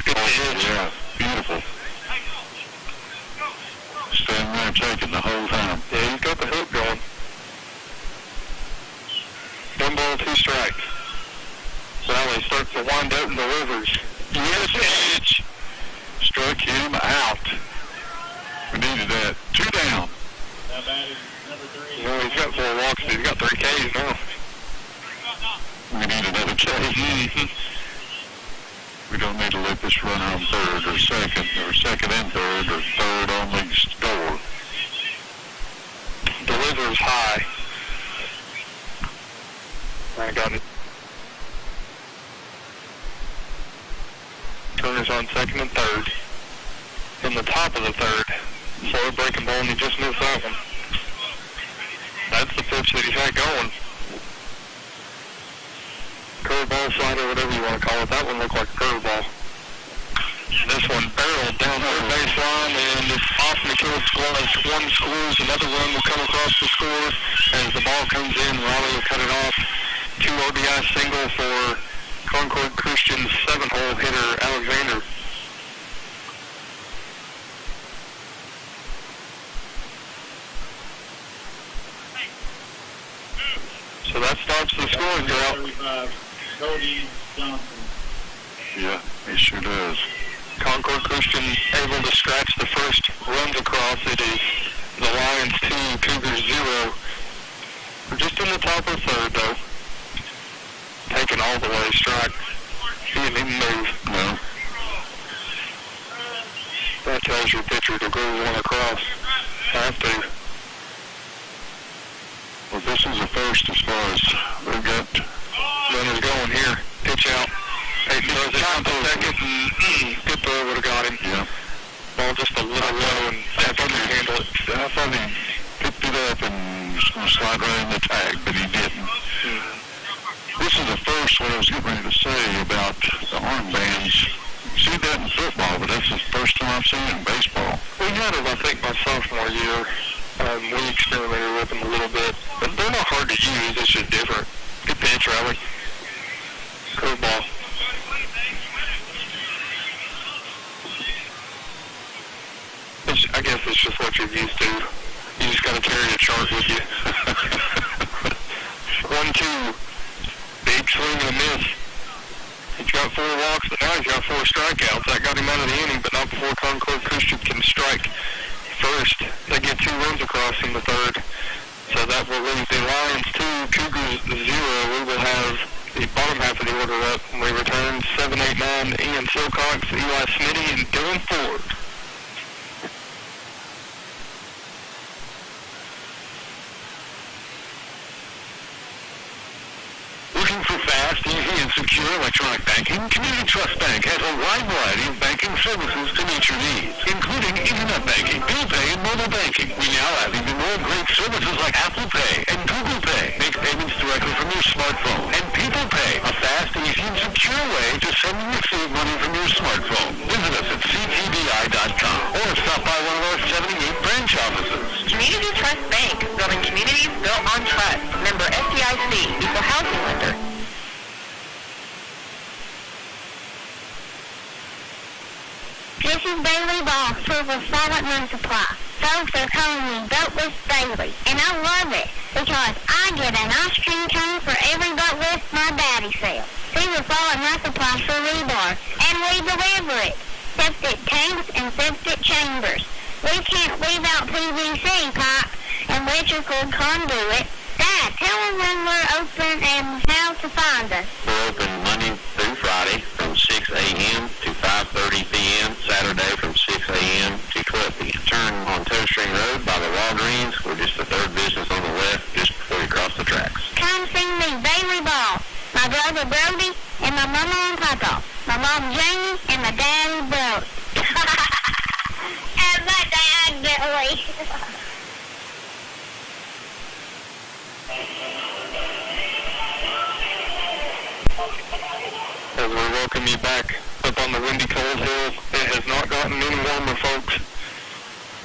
Good pitch. Yeah, beautiful. Standing there taking the whole time. Yeah, he's got the hook going. 1 ball, 2 strikes. Riley starts to wind up and delivers. Yes, pitch. Struck him out. We needed that. 2 down. That batted number 3. Well, he's got 4 walks, but he's got 3 Ks now. We need another K. We don't need to let this runner on third or second and third or third only score. Delivers high. I got it. Turner's on second and third. In the top of the third. Slow breaking ball, and he just missed that one. That's the pitch that he's had going. Curveball, slider, whatever you want to call it. That one looked like a curveball. This one barreled down third baseline, and it's off McKillop's gloves. 1 scores, another run will come across the score. As the ball comes in, Riley will cut it off. 2 RBI single for Concord Christian's 7-hole hitter, Alexander. So that stops the scoring drought. Cody Johnson. Yeah, he sure does. Concord Christian able to scratch the first runs across. It is The Lions 2, Cougars 0. We're just in the top of the third, though. Taking all the way, strike. He didn't even move. No. That tells your pitcher to go one across. Have to. Well, this is the first as far as we've got runners going here. Pitch out. Hey, throws it out to second, and good throw would have got him. Yeah. Ball just a little low, and that's how they handle it. I thought he picked it up and slide right in the tag, but he didn't. This is the first one I was getting ready to say about the armbands. You see that in football, but that's the first time I've seen it in baseball. We had it, I think, my sophomore year. We experimented with them a little bit. But they're not hard to use. It's just different. Good pitch, Riley. Curveball. I guess it's just what you're used to. You just got to carry a chart with you. 1-2. Big swing and a miss. He's got 4 walks, but now he's got 4 strikeouts. That got him out of the inning, but not before Concord Christian can strike first. They get 2 runs across in the third. So that will leave the Lions 2, Cougars 0. We will have the bottom half of the order up when we return. 7, 8, 9, Ian Silcox, Eli Smitty, and Dylan Ford. Looking for fast, easy, and secure electronic banking? Community Trust Bank has a wide variety of banking services to meet your needs, including internet banking, bill pay, and mobile banking. We now have even more great services like Apple Pay and Google Pay. Make payments directly from your smartphone. And People Pay, a fast, easy, and secure way to send and receive money from your smartphone. Visit us at ctbi.com or stop by one of our 78 branch offices. Community Trust Bank, building communities built on trust. Member FDIC, equal housing lender. This is Bailey Ball, Silver Solid Run Supply. Folks are calling me Boatless Bailey, and I love it because I get an ice cream cone for every boat lift my daddy sells. Silver Solid Run Supply for rebar, and we deliver it. Septic tanks and septic chambers. We can't leave out PVC pipe and electrical conduit. Dad, tell them when we're open and how to find us. We're open Monday through Friday from 6 a.m. to 5:30 p.m. Saturday from 6 a.m. to 12 p.m. Turn on Toe String Road by the Walgreens. We're just the third business on the left just before you cross the tracks. Come see me, Bailey Ball, my brother Brody, and my mama and papa, my mom Jamie, and my daddy Bill. And my dad Billy. As we welcome you back up on the windy cold hill, it has not gotten any warmer, folks.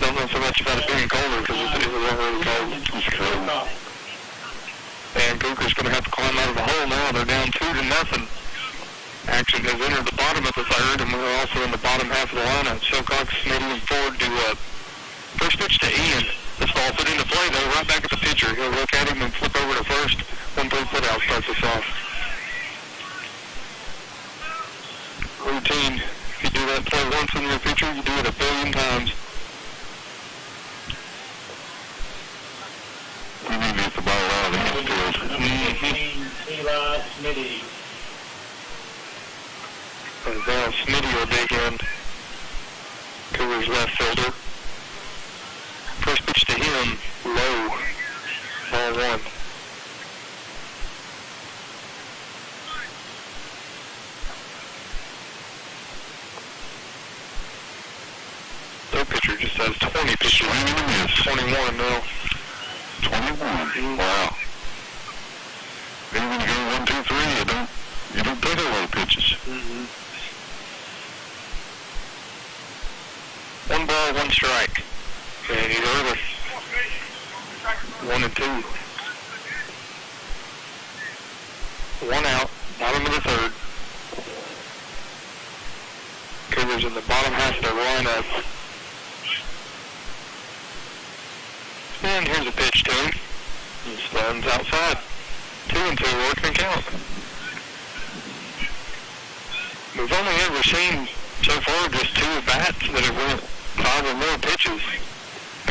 Don't know so much about it being colder because it was already cold. It's cold. And Cougar's going to have to climb out of the hole now. They're down 2-0. Action has entered the bottom of the third, and we're also in the bottom half of the lineup. Silcox, Smitty, and Ford do up. First pitch to Ian. This ball put into play, though, right back at the pitcher. He'll look at him and flip over to first. 1-3 foot out starts us off. Routine. If you do that play once in your pitcher, you do it 1 billion times. We need to get the ball out of the infield. Eli Smitty. And now Smitty will dig in. Cougar's left fielder. First pitch to him, low. Ball 1. Their pitcher just has 20 pitches. 21 now. 21? Wow. Maybe when you go 1, 2, 3, you don't take a lot of pitches. 1 ball, 1 strike. And he's early. 1 and 2. 1 out, bottom of the third. Cougars in the bottom half of their lineup. And here's a pitch to him. He slams outside. 2-2, working count. We've only ever seen so far just 2 bats that have went 5 or more pitches.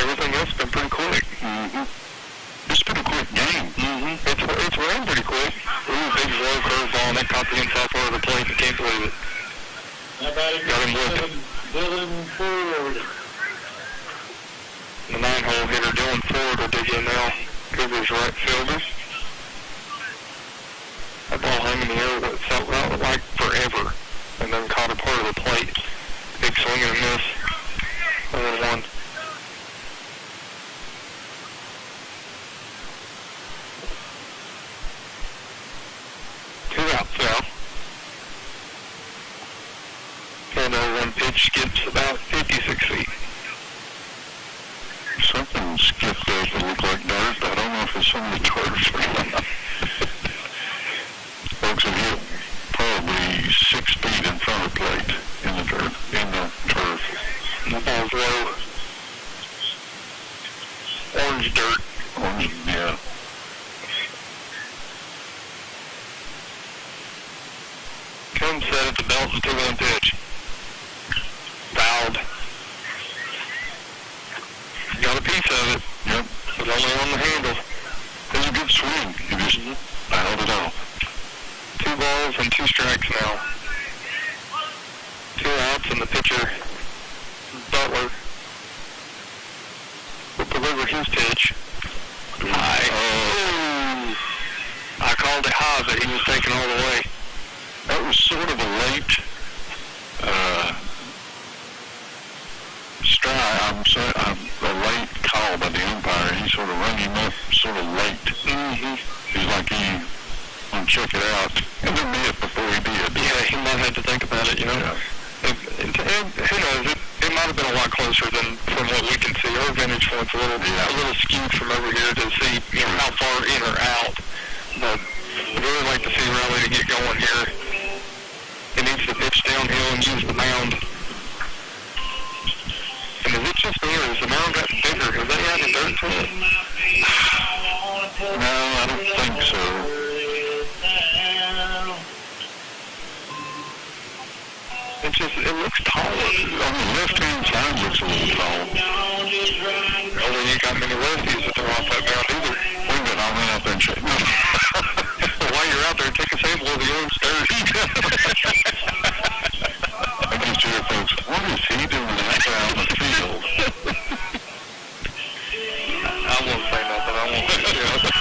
everything else has been pretty quick. It's been a quick game. It's ran pretty quick. Ooh, big low curveball, and that caught the inside part of the plate. I can't believe it. Got him looking. Dylan Ford. The 9-hole hitter, Dylan Ford, will dig in now. Cougar's right fielder. That ball hung in the air what felt like forever, and then caught a part of the plate. Big swing and a miss. 1-1. Two outs now. And 0-1 pitch skips about 56 feet. Something skipped there that looked like dirt. I don't know if it's on the turf or not. Folks have hit probably 6 feet in front of the plate in the dirt, in the turf. And the ball's low. Orange dirt. Orange, yeah. Comes set at the belt, 2-1 pitch. Fouled. Got a piece of it. Yep. But only on the handle. It was a good swing. He just fouled it off. 2 balls and 2 strikes now. 2 outs, and the pitcher, Butler, will deliver his pitch. High. Oh. I called it high, but he was taken all the way. That was sort of a late strike. A late call by the umpire. He sort of rung him up sort of late. He's like he want to check it out. And then be it before he did. Yeah, he might have to think about it, you know. Yeah. And who knows? It might have been a lot closer than from what we can see. Our vantage point's a little skewed from over here to see how far in or out. But I'd really like to see Riley to get going here. He needs to pitch downhill and use the mound. And is it just me, or has the mound gotten bigger? Have they added dirt to it? No, I don't think so. It looks taller. On the left-hand side, it looks a little tall. Although you ain't got many lefties that throw off that mound either. I'll run out there and check. While you're out there, take a sample of the orange dirt. I get you, folks. What is he doing out there on the field? I won't say nothing. I won't say nothing.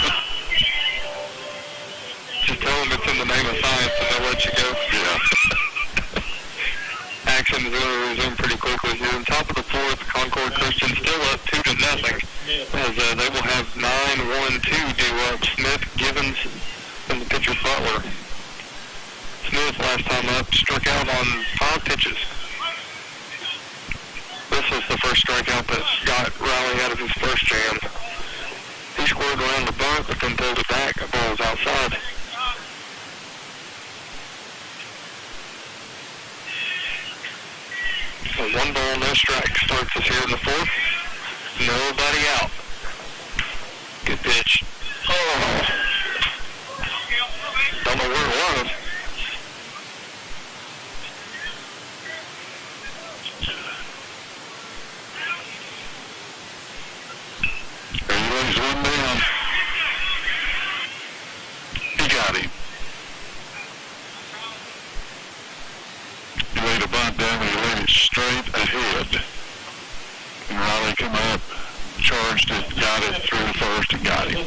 Just tell them it's in the name of science and they'll let you go. Yeah. Action is going to resume pretty quickly here. On top of the 4th, Concord Christian still up 2-0. As they will have 9-1-2 due up. Smith, Givens, and the pitcher Butler. Smith, last time up, struck out on 5 pitches. This was the first strikeout that got Riley out of his first jam. He squared around the bunt, but then pulled it back. The ball was outside. So 1 ball, no strike starts us here in the 4th. Nobody out. Good pitch. Oh. Don't know where it was. Everybody's 1 down. He got him. He laid a bunt down and he laid it straight ahead. And Riley come up, charged it, got it through the first and got him.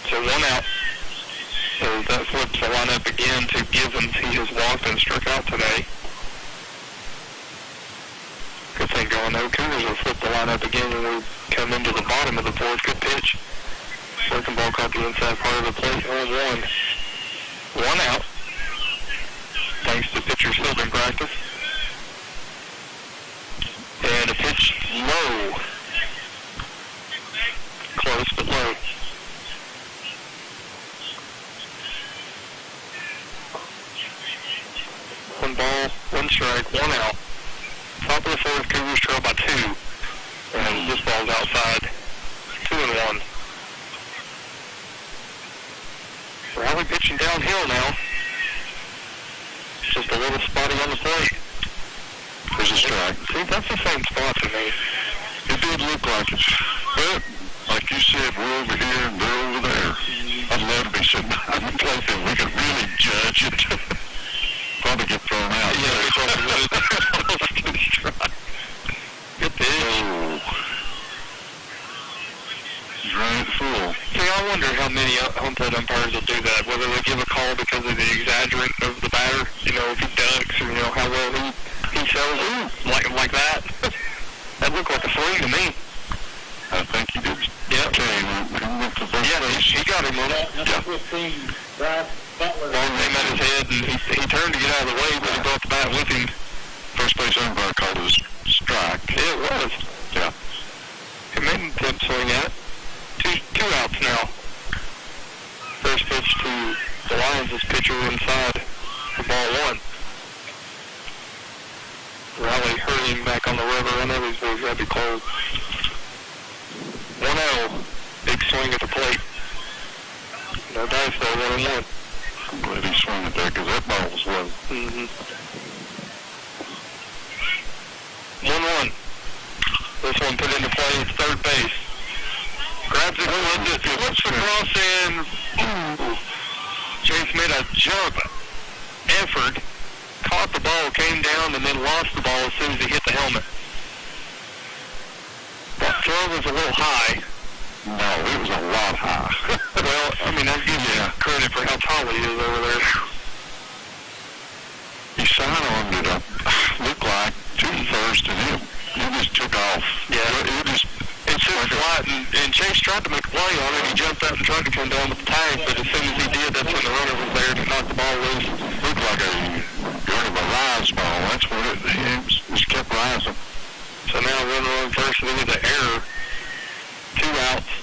So 1 out. So that flips the lineup again to Givens. He has walked and struck out today. Good thing going though. Cougars will flip the lineup again when we come into the bottom of the 4th. Good pitch. Working ball caught the inside part of the plate. 0-1. 1 out. Thanks to pitcher's fielding practice. And a pitch low. Close but low. One ball, 1 strike, 1 out. Top of the 4th, Cougars trail by 2. And this ball's outside. 2-1. Riley pitching downhill now. Just a little spotty on the plate. There's a strike. See, that's the same spot to me. It did look like it. But, like you said, we're over here and they're over there. I'd love to be sitting behind the place and we could really judge it. Probably get thrown out. Yeah, we probably would. Good pitch. Oh. Right full. See, I wonder how many home plate umpires will do that. Whether they give a call because of the exaggerant of the batter, you know, if he ducks, or, you know, how well he sells it, like that. That looked like a swing to me. I think he did. Yeah. Okay, yeah, he got him on it. Number 15, Bryce Butler. Ball came at his head, and he turned to get out of the way, but he brought the bat with him. First base umpire called it a strike. Yeah, it was. Yeah. He made an attempt swing at it. Two outs now. First pitch to the Lions' pitcher inside for ball one. Riley hurrying back on the river. I know these boys gotta be cold. 1-0. Big swing at the plate. No dice though, 1-1. I'm glad he swung it there because that ball was low. 1-1. This one put into play at third base. Grabs it, flips across and Chase made a jump effort, caught the ball, came down, and then lost the ball as soon as he hit the helmet. That throw was a little high. No, it was a lot high. Well, I mean, I'll give you credit for how tall he is over there. He sidearmed it up, looked like, to first, and it just took off. Yeah. It took flight, and Chase tried to make a play on it. He jumped up and tried to come down with the tag, but as soon as he did, that's when the runner was there to knock the ball loose. Looked like a rise ball. That's what it just kept rising. So now runner on first, and then with the error. 2 outs.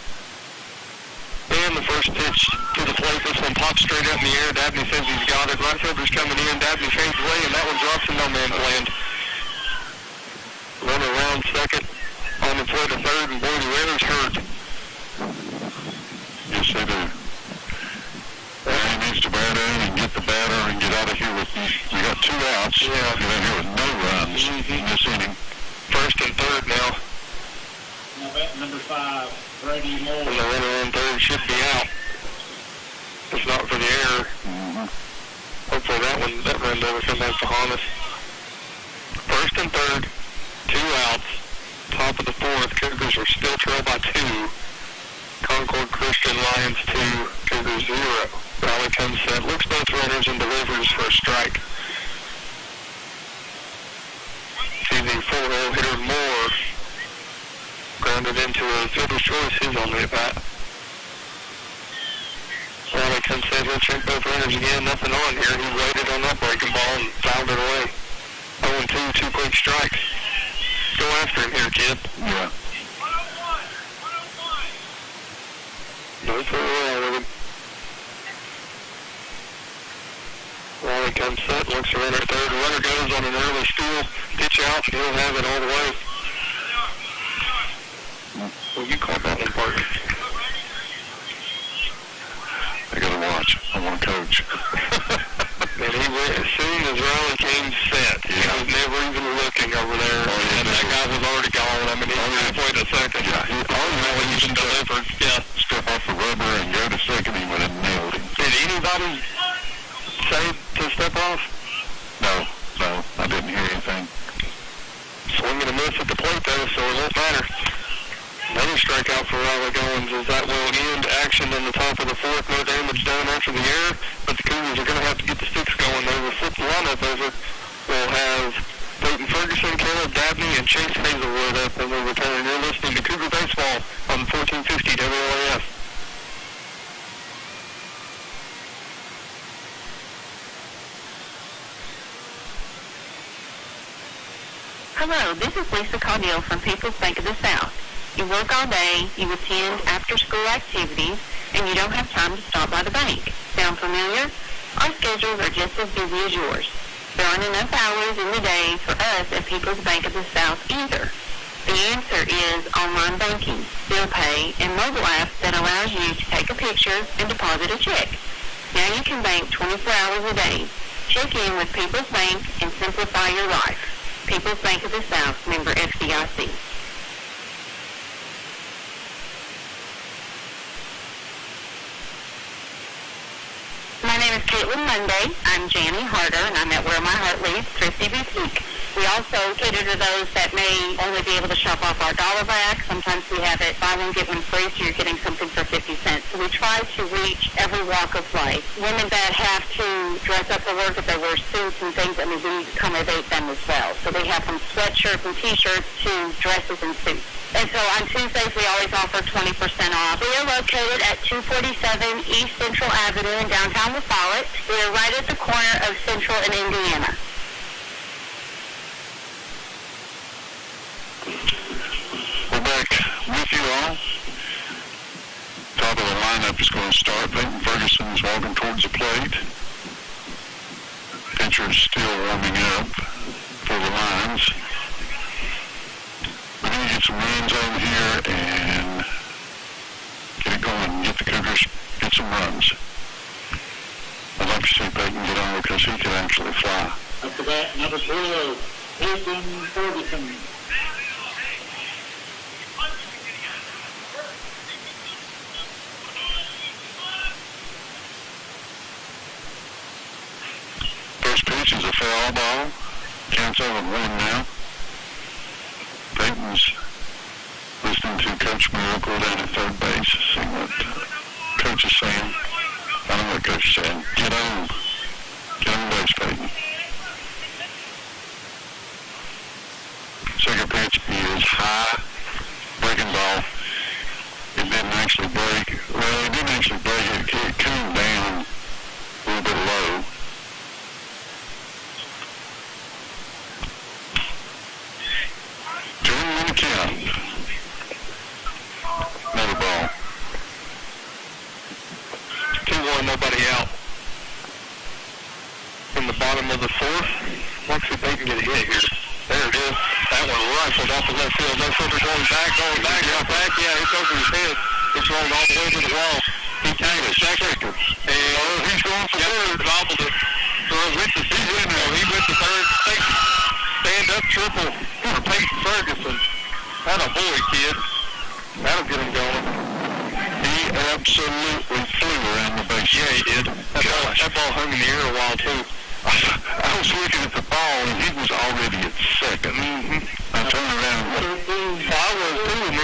And the first pitch to the plate. This one pops straight up in the air. Dabney says he's got it. Right fielder's coming in. Dabney fades away, and that one drops in no man's land. Runner around second. On its way to third, and Brody Ware's hurt. Yes, they do. And he needs to bat in and get the batter and get out of here with you got 2 outs. Yeah. Get out here with no runs in this inning. First and third now. Now batting number 5, Brady Moore. And the runner on third should be out. If not for the error. Hopefully that run doesn't come back to haunt us. First and third, 2 outs. Top of the fourth, Cougars are still trailed by 2. Concord Christian Lions 2, Cougars 0. Riley comes set, looks both runners and delivers for a strike. See the full-hole hitter Moore grounded into a fielder's choice. He's on the at-bat. Riley comes set, he'll check both runners again. Nothing on here. He waited on that breaking ball and fouled it away. 0-2, 2 quick strikes. Go after him here, kid. Yeah. No further away with him. Riley comes set, looks to runner at third. The runner goes on an early steal, pitch out, and he'll have it all the way. Well, you call that one, partner. I gotta watch. I want to coach. And he went as soon as Riley came set. He was never even looking over there. And that guy was already gone. I mean, he was halfway to second. Yeah, Riley even delivered. Yeah. Step off the rubber and go to second. He went and nailed him. Did anybody say to step off? No, I didn't hear anything. Swing and a miss at the plate, though, so it won't matter. Another strikeout for Riley Goins as that will end action in the top of the fourth. No damage done after the error, but the Cougars are going to have to get the sticks going. They will flip the lineup over. We'll have Peyton Ferguson, Caleb Dabney, and Chase Hazelwood up when we return. You're listening to Cougar Baseball on 1450 WLAF. Hello, this is Lisa Caudill from People's Bank of the South. You work all day, you attend after-school activities, and you don't have time to stop by the bank. Sound familiar? Our schedules are just as busy as yours. There aren't enough hours in the day for us at People's Bank of the South either. The answer is online banking, bill pay, and mobile apps that allows you to take a picture and deposit a check. Now you can bank 24 hours a day. Check in with People's Bank and simplify your life. People's Bank of the South, member FDIC. name is Caitlin Monday. I'm Janny Harder, and I'm at Where My Heart Leads, Thrifty Boutique. We also cater to those that may only be able to shop off our dollar bag. Sometimes we have it buy one, get one free, so you're getting something for 50 cents. So we try to reach every walk of life. Women that have to dress up for work, if they wear suits and things, we accommodate them as well. So we have from sweatshirts and T-shirts to dresses and suits. And so on Tuesdays, we always offer 20% off. We are located at 247 East Central Avenue in downtown La Follette. We are right at the corner of Central and Indiana. We're back with you all. Top of the lineup is going to start. Peyton Ferguson is walking towards the plate. Pitcher is still warming up for the Lions. We're going to get some runs over here and get it going. Get the Cougars, get some runs. I'd like to see Peyton get on because he can actually fly. Up to bat, number 12, Peyton Ferguson. First pitch is a foul ball. Counts over 1 now. Peyton's listening to Coach Miracle down at third base, seeing what Coach is saying. I don't know what Coach is saying. Get on base, Peyton. Second pitch is high, breaking ball. It didn't actually break. Well, it didn't actually break. It came down a little bit low. 2-1 count. Another ball. 2-1, nobody out. In the bottom of the fourth. Let's see if they can get a hit here. There it is. That one rifled off the left field. Left fielder going back. Yeah, it's over his head. It's rolled all the way to the wall. He tagged it. Second. And he's going for third. Bobbled it. So he went to third. Stand up triple for Peyton Ferguson. That a boy, kid. That'll get him going. He absolutely flew around the base. Yeah, he did. That ball hung in the air a while, too. I was looking at the ball, and he was already at second. I turned around. I was, too, and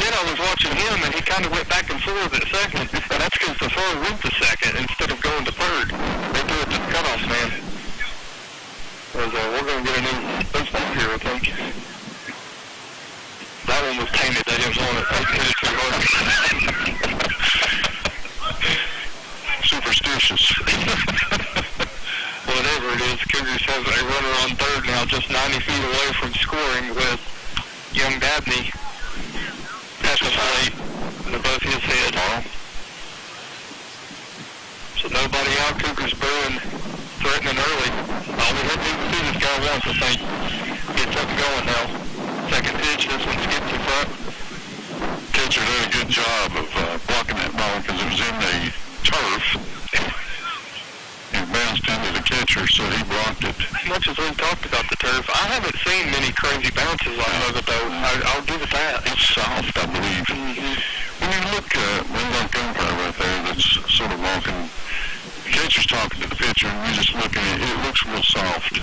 then I was watching him, and he kind of went back and forth at second. And that's because the throw went to second instead of going to third. They do it to the cutoff man. We're going to get a new baseball here, I think. That one was tainted. They didn't want it. They hit it too hard. Superstitious. Whatever it is, Cougars have a runner on third now, just 90 feet away from scoring with young Dabney. That's a plate above his head. So nobody out. Cougars booing, threatening early. All we have to do is this guy once, I think. Gets up and going now. Second pitch, this one skipped to front. Catcher did a good job of blocking that ball because it was in the turf. It bounced into the catcher, so he blocked it. As much as we've talked about the turf, I haven't seen many crazy bounces like that, though. I'll give it that. It's soft, I believe. When you look at that umpire right there that's sort of walking, the catcher's talking to the pitcher, and we're just looking at it. It looks real soft.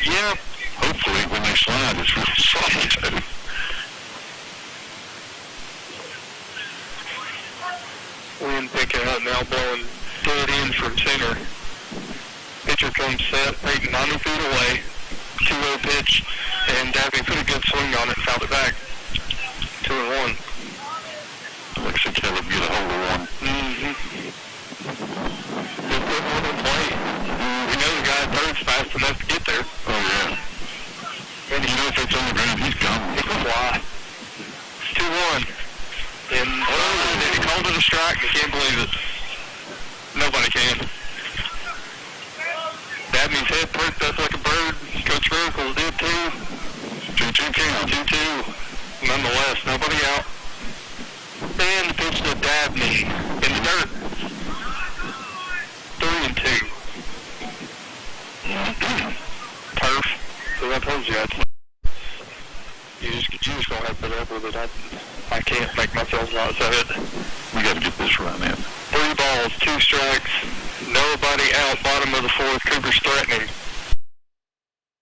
Yeah. Hopefully, when they slide, it's real soft, too. Wind picking up now, blowing dead in from center. Pitcher comes set, 90 feet away. 2-0 pitch, and Dabney put a good swing on it and fouled it back. 2-1. Looks like Caleb get a hold of one. Just put one in play. We know the guy at third's fast enough to get there. Oh, yeah. And you know if it's on the ground, he's gone. He can fly. It's 2-1. And he called it a strike. I can't believe it. Nobody can. Dabney's head perked up like a bird. Coach Miracles did too. 2-2 count. 2-2. Nonetheless, nobody out. And the pitch to Dabney in the dirt. 3-2. Turf. So I told you you just gonna have to put up with it. I can't make myself lots of it. We got to get this run in. 3 balls, 2 strikes. Nobody out, bottom of the fourth. Cougars threatening.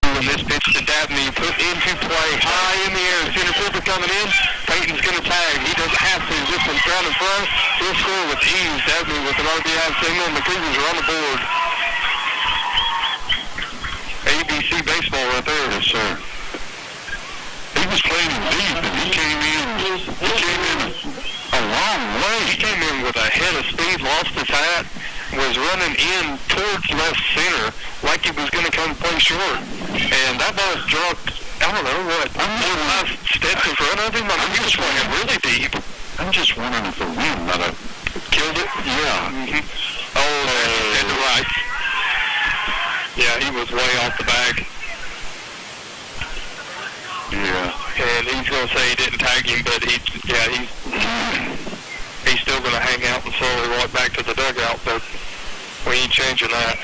And this pitch to Dabney, put into play, high in the air. Center fielder coming in. Peyton's going to tag. He doesn't have to. This one's down in front. He'll score with ease. Dabney with an RBI single, and the Cougars are on the board. ABC baseball right there. Yes, sir. He was playing deep, and he came in a long way. He came in with a head of speed, lost his hat, was running in towards left center like he was going to come play short. And that ball dropped, I don't know what, 5 steps in front of him. I mean, he was playing really deep. I'm just wondering if the wind might have killed it. Yeah. Mm-hmm. Oh, and the right. Yeah, he was way off the bag. Yeah. And he's going to say he didn't tag him, but he's still going to hang out and slowly walk back to the dugout, but we ain't changing that.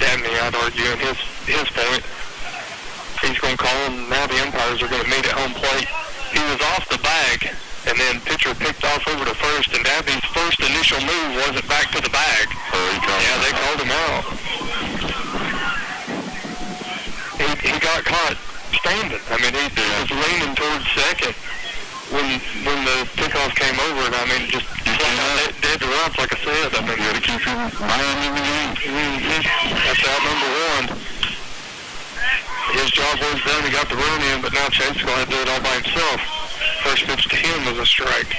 Dabney, I'd argue, in his point, he's going to call him. Now the umpires are going to meet at home plate. He was off the bag, and then pitcher picked off over to first, and Dabney's first initial move wasn't back to the bag. Yeah, they called him out. He got caught standing. I mean, he was leaning towards second when the pickoff came over, and I mean, just dead to rights, like I said. I mean, you got to keep your mind in the game. That's out number one. His job was done. He got the run in, but now Chase is going to do it all by himself. First pitch to him was a strike.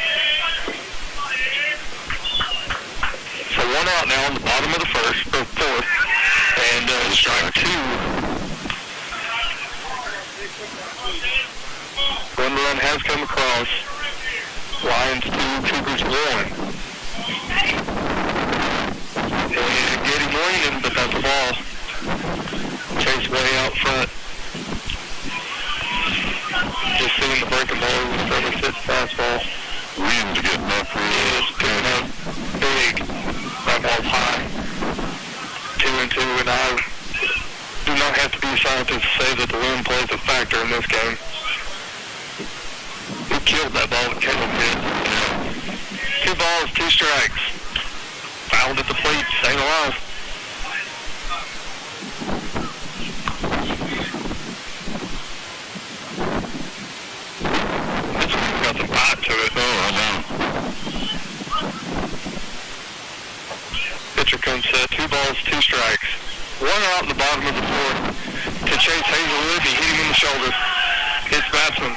So one out now on the bottom of the fourth, and strike two. One run has come across. Lions 2, Cougars 1. And getting leaning, but that's a ball. Chase way out front. Just seeing the breaking ball in front of his fastball. Wind's getting up for you. It's picking up big. That ball's high. 2-2, and I do not have to be a scientist to say that the wind plays a factor in this game. He killed that ball that Caleb did. 2 balls, 2 strikes. Fouled at the plate, staying alive. This one's got some bite to it. Oh, I know. Pitcher comes set, 2 balls, 2 strikes. 1 out in the bottom of the fourth to Chase Hazelwood. He hit him in the shoulder. Hits batsman.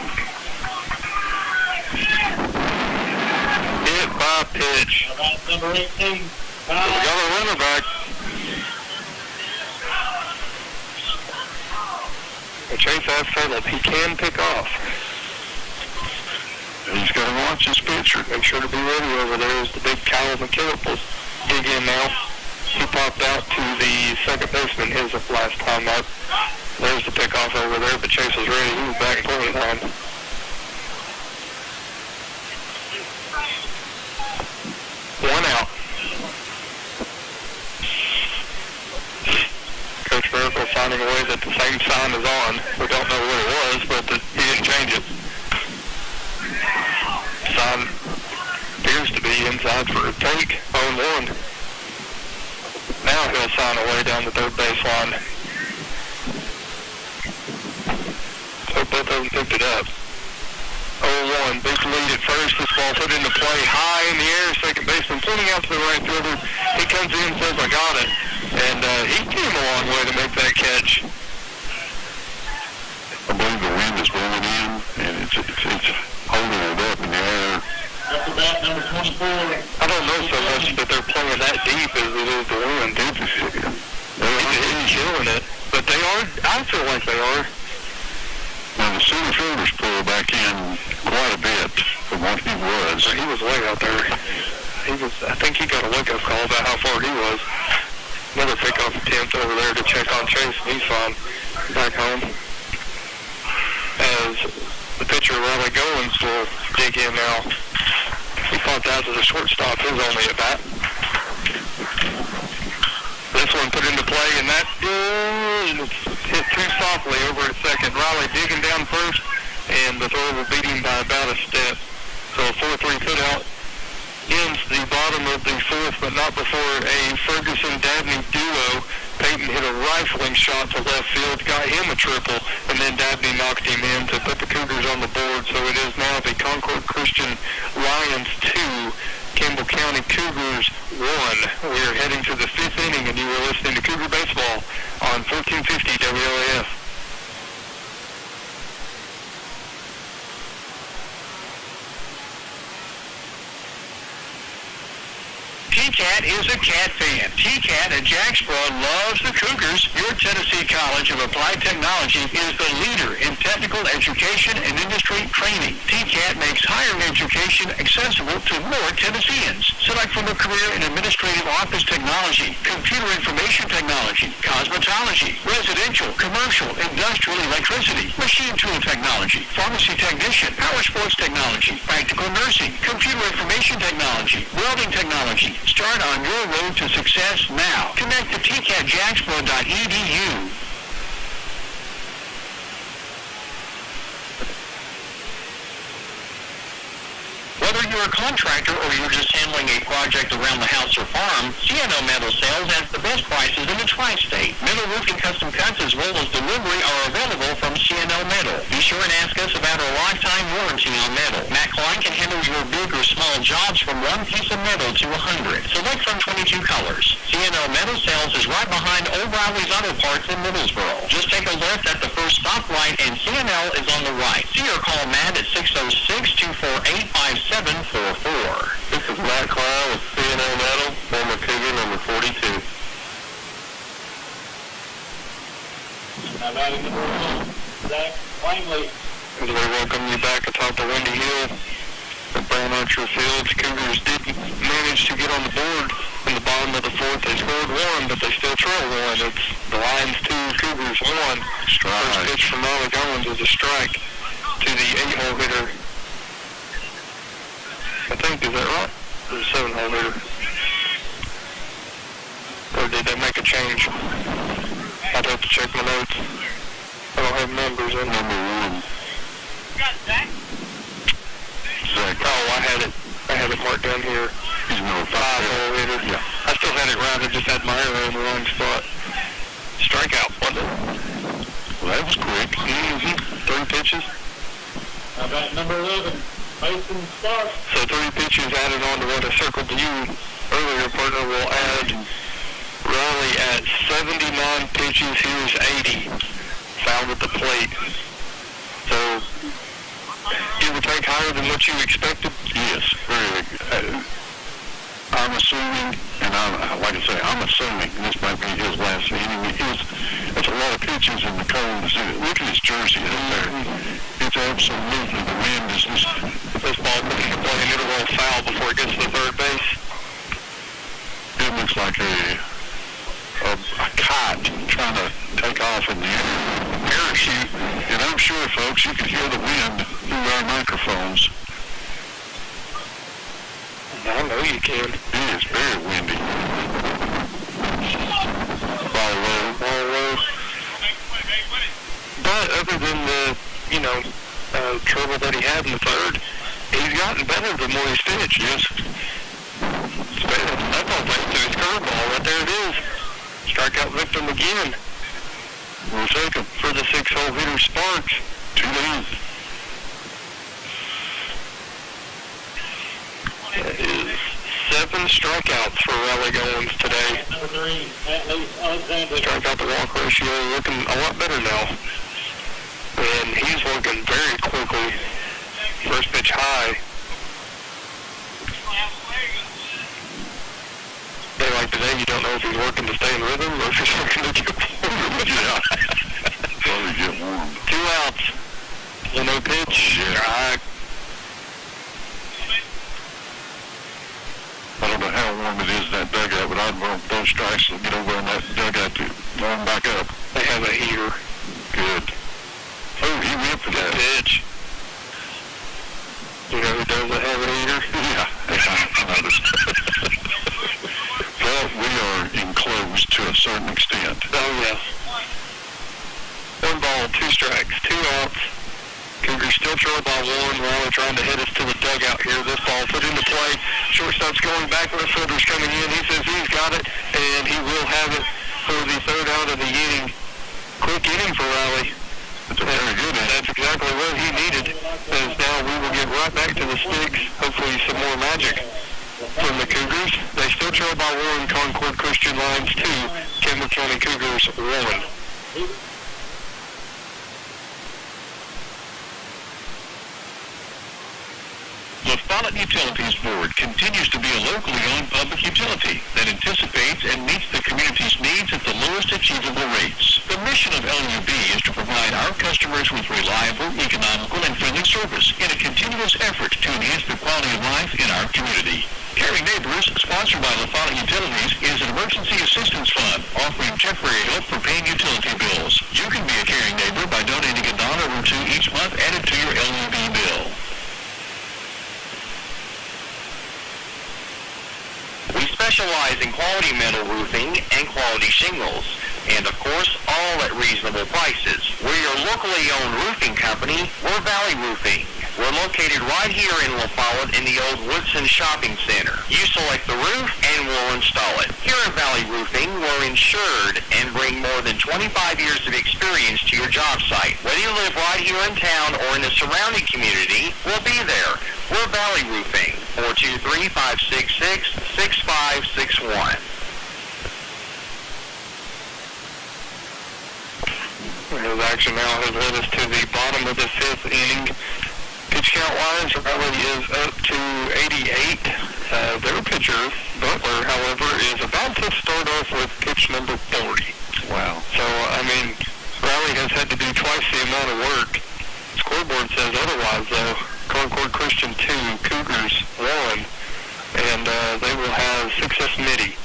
Hit by pitch. Number 18. We got a runner back. And Chase has settled. He can pick off. He's got to watch his pitcher. Make sure to be ready over there as the big Kyle McKillop will dig in now. He popped out to the second baseman his last time up. There's the pickoff over there, but Chase was ready. He was back in point line. One out. Coach Miracle signing away that the same sign is on. We don't know what it was, but he didn't change it. Sign appears to be inside for a take. 0-1. Now he'll sign away down the third baseline. Hope both of them picked it up. 0-1, big lead at first. This ball put into play high in the air. Second baseman pointing out to the right fielder. He comes in and says, I got it. And he came a long way to make that catch. I believe the wind is blowing in, and it's holding it up in the air. Up to bat, number 24. I don't know so much that they're playing that deep as it is the wind. He's killing it. But they are, I feel like they are. Now the center fielders pull back in quite a bit from what he was. He was way out there. I think he got a wake-up call about how far he was. Another pickoff attempt over there to check on Chase, and he's fine. Back home. As the pitcher, Riley Goins, will dig in now. He popped out to the shortstop, his only at bat. This one put into play, and that hit too softly over at second. Riley digging down first, and the throw will beat him by about a step. So a 4-3 put out. ends the bottom of the fourth, but not before a Ferguson-Dabney duo. Peyton hit a rifling shot to left field, got him a triple, and then Dabney knocked him in to put the Cougars on the board. So it is now the Concord Christian Lions 2, Campbell County Cougars 1. We are heading to the fifth inning, and you are listening to Cougar Baseball on 1450 WLAF. T-Cat is a Cat fan. T-Cat at Jacksboro loves the Cougars. Your Tennessee College of Applied Technology is the leader in technical education and industry training. T-Cat makes higher education accessible to more Tennesseans. Select from a career in administrative office technology, computer information technology, cosmetology, residential, commercial, industrial electricity, machine tool technology, pharmacy technician, power sports technology, practical nursing, computer information technology, welding technology. Start on your road to success now. Connect to tcatjacksboro.edu. Whether you're a contractor or you're just handling a project around the house or farm, C&O Metal Sales has the best prices in the tri-state. Metal roofing custom cuts as well as delivery are available from C&O Metal. Be sure and ask us about our lifetime warranty on metal. Matt Klein can handle your big or small jobs from one piece of metal to 100. Select from 22 colors. C&O Metal Sales is right behind Old Riley's Auto Parts in Middlesboro. Just take a left at the first stoplight and C&L is on the right. See or call Matt at 606-248-5744. This is Matt Klein with C&O Metal, former Cougar number 42. Now batting number 1, Zach Langley. As we welcome you back atop the Windy Hill at Brown Archer Fields, Cougars did manage to get on the board in the bottom of the fourth. They scored 1, but they still trail 1. It's the Lions 2, Cougars 1. First pitch from Riley Goins was a strike to the 8-hole hitter. I think, is that right? Or the 7-hole hitter? Or did they make a change? I'd have to check my notes. I don't have numbers in number 1. Zach. Oh, I had it marked down here. He's no 5-hole hitter. Yeah. I still had it right. I just had my arrow in the wrong spot. Strikeout, wasn't it? Well, that was quick. 3 pitches. How about number 11, Mason Stark? So 3 pitches added on to what I circled to you earlier. Partner will add Riley at 79 pitches. Here's 80. Fouled at the plate. So, give or take higher than what you expected? Yes, very. I'm assuming, and like I say, I'm assuming this might be his last inning. It's a lot of pitches in the cold. Look at his jersey up there. It's absolutely, the wind is just, this ball can play an interval foul before it gets to the third base. It looks like a kite trying to take off in the air. Parachute. And I'm sure, folks, you can hear the wind through our microphones. I know you can. It is very windy. Ball low. But other than the, trouble that he had in the third, he's gotten better the more he's pitched. Yes. That ball plays to his curveball. Right there it is. Strikeout victim again. We'll take him for the 6-hole hitter Sparks. 2 down. That is 7 strikeouts for Riley Goins today. Number 3, Alexander. Strikeout to walk ratio looking a lot better now. And he's working very quickly. First pitch high. Day like today, you don't know if he's working to stay in rhythm or if he's working to get warm. Yeah. Probably get warm. 2 outs. No pitch. Yeah. I don't know how warm it is in that dugout, but I'd want those strikes to get over in that dugout to warm back up. They have a heater. Good. Oh, he went for that pitch. You know who doesn't have a heater? Yeah, I noticed. Well, we are enclosed to a certain extent. Oh, yes. 1 ball, 2 strikes, 2 outs. Cougars still trail by one. Riley trying to hit us to the dugout here. This ball put into play. Shortstop's going back. Left fielder's coming in. He says he's got it, and he will have it for the third out of the inning. Quick inning for Riley. That's very good. That's exactly what he needed. As now we will get right back to the sticks. Hopefully some more magic from the Cougars. They still trail by one. Concord Christian Lions 2. Campbell County Cougars 1. The Follett Utilities Board continues to be a locally owned public utility that anticipates and meets the community's needs at the lowest achievable rates. The mission of LUB is to provide our customers with reliable, economical, and friendly service in a continuous effort to enhance the quality of life in our community. Caring Neighbors, sponsored by the Follett Utilities, is an emergency assistance fund offering temporary help for paying utility bills. You can be a caring neighbor by donating $1 or $2 each month added to your LUB bill. We specialize in quality metal roofing and quality shingles, and of course, all at reasonable prices. We're your locally owned roofing company, we're Valley Roofing. We're located right here in La Follette in the old Woodson Shopping Center. You select the roof and we'll install it. Here at Valley Roofing, we're insured and bring more than 25 years of experience to your job site. Whether you live right here in town or in the surrounding community, we'll be there. We're Valley Roofing, 423-566-6561. His action now has led us to the bottom of the fifth inning. Pitch count-wise, Riley is up to 88. Their pitcher, Butler, however, is about to start off with pitch number 40. Wow. So, I mean, Riley has had to do twice the amount of work. Scoreboard says otherwise, though. Concord Christian 2, Cougars 1, and they will have Success Mitty.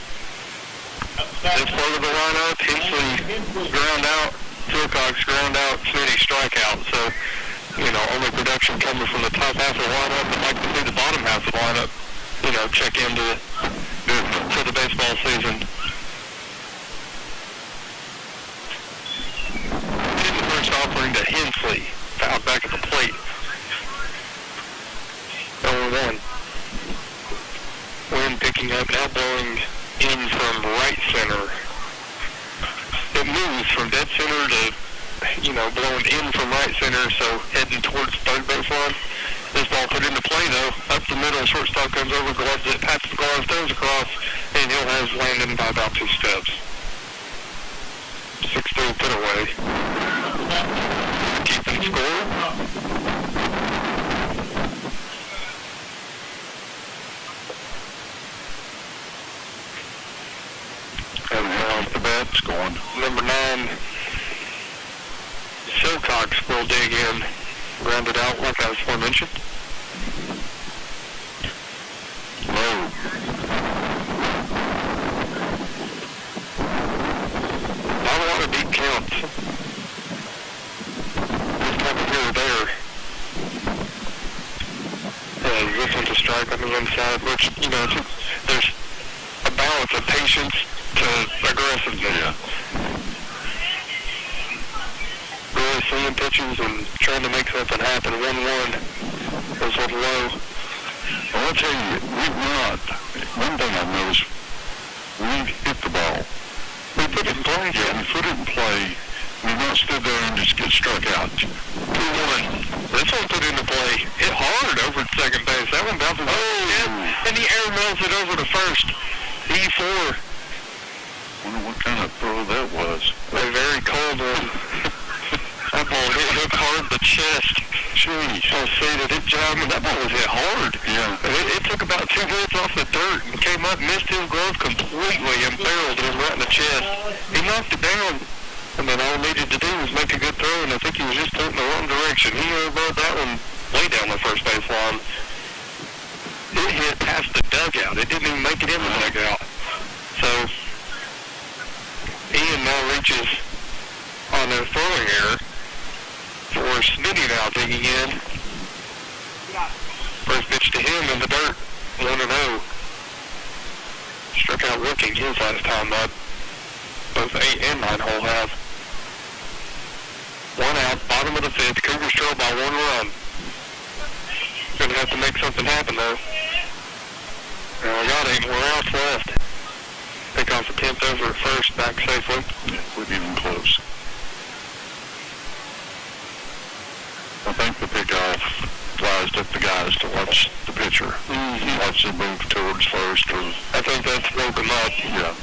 This part of the lineup, Hensley ground out, Silcox ground out, Smitty strikeout. So, you know, only production coming from the top half of the lineup. I'd like to see the bottom half of the lineup, you know, check into for the baseball season. In the first offering to Hensley, out back at the plate. 0-1. Wind picking up, now blowing in from right center. It moves from dead center to, you know, blowing in from right center, so heading towards third base line. This ball put into play, though. Up the middle, shortstop comes over, gloves it, pats the glove, throws across, and he'll have landing by about 2 steps. 6-3 put away. Keeping score. And now the bat's going. Number 9, Silcox will dig in. Grounded out, like I was mentioned. Low. Not a lot of deep counts. This time of here or there. This one's a strike on the inside, which, you know, there's a balance of patience to aggressiveness. Yeah. Really seeing pitches and trying to make something happen. 1-1 is with low. Well, I'll tell you, we've not. One thing I've noticed, we've hit the ball. We put it in play. Yeah, we put it in play. We've not stood there and just get struck out. 2-1. This one put into play. Hit hard over at second base. That one bounces off and the air melts it over to first. E4. Wonder what kind of throw that was. A very cold one. That ball hit hook hard the chest. Jeez. I see that it jive. I mean, that ball was hit hard. Yeah. It took about 2 hits off the dirt and came up, missed his glove completely and barreled it right in the chest. He knocked it down. And then all he needed to do was make a good throw, and I think he was just pointing the wrong direction. He airballed that one way down the first base line. It hit past the dugout. It didn't even make it in the dugout. So, Ian now reaches on a throwing error for Smitty now digging in. First pitch to him in the dirt, 1-0. Struck out looking his last time up. Both 8 and 9 hole have. 1 out, bottom of the 5th. Cougars trail by 1 run. going to have to make something happen, though. Now, we got 8 more outs left. Pick off the 10th over at first, back safely. Yeah, wasn't even close. I think the pickoff wised up the guys to watch the pitcher. Mm-hmm. Watch them move towards first. Or, I think that's woke him up. yeah,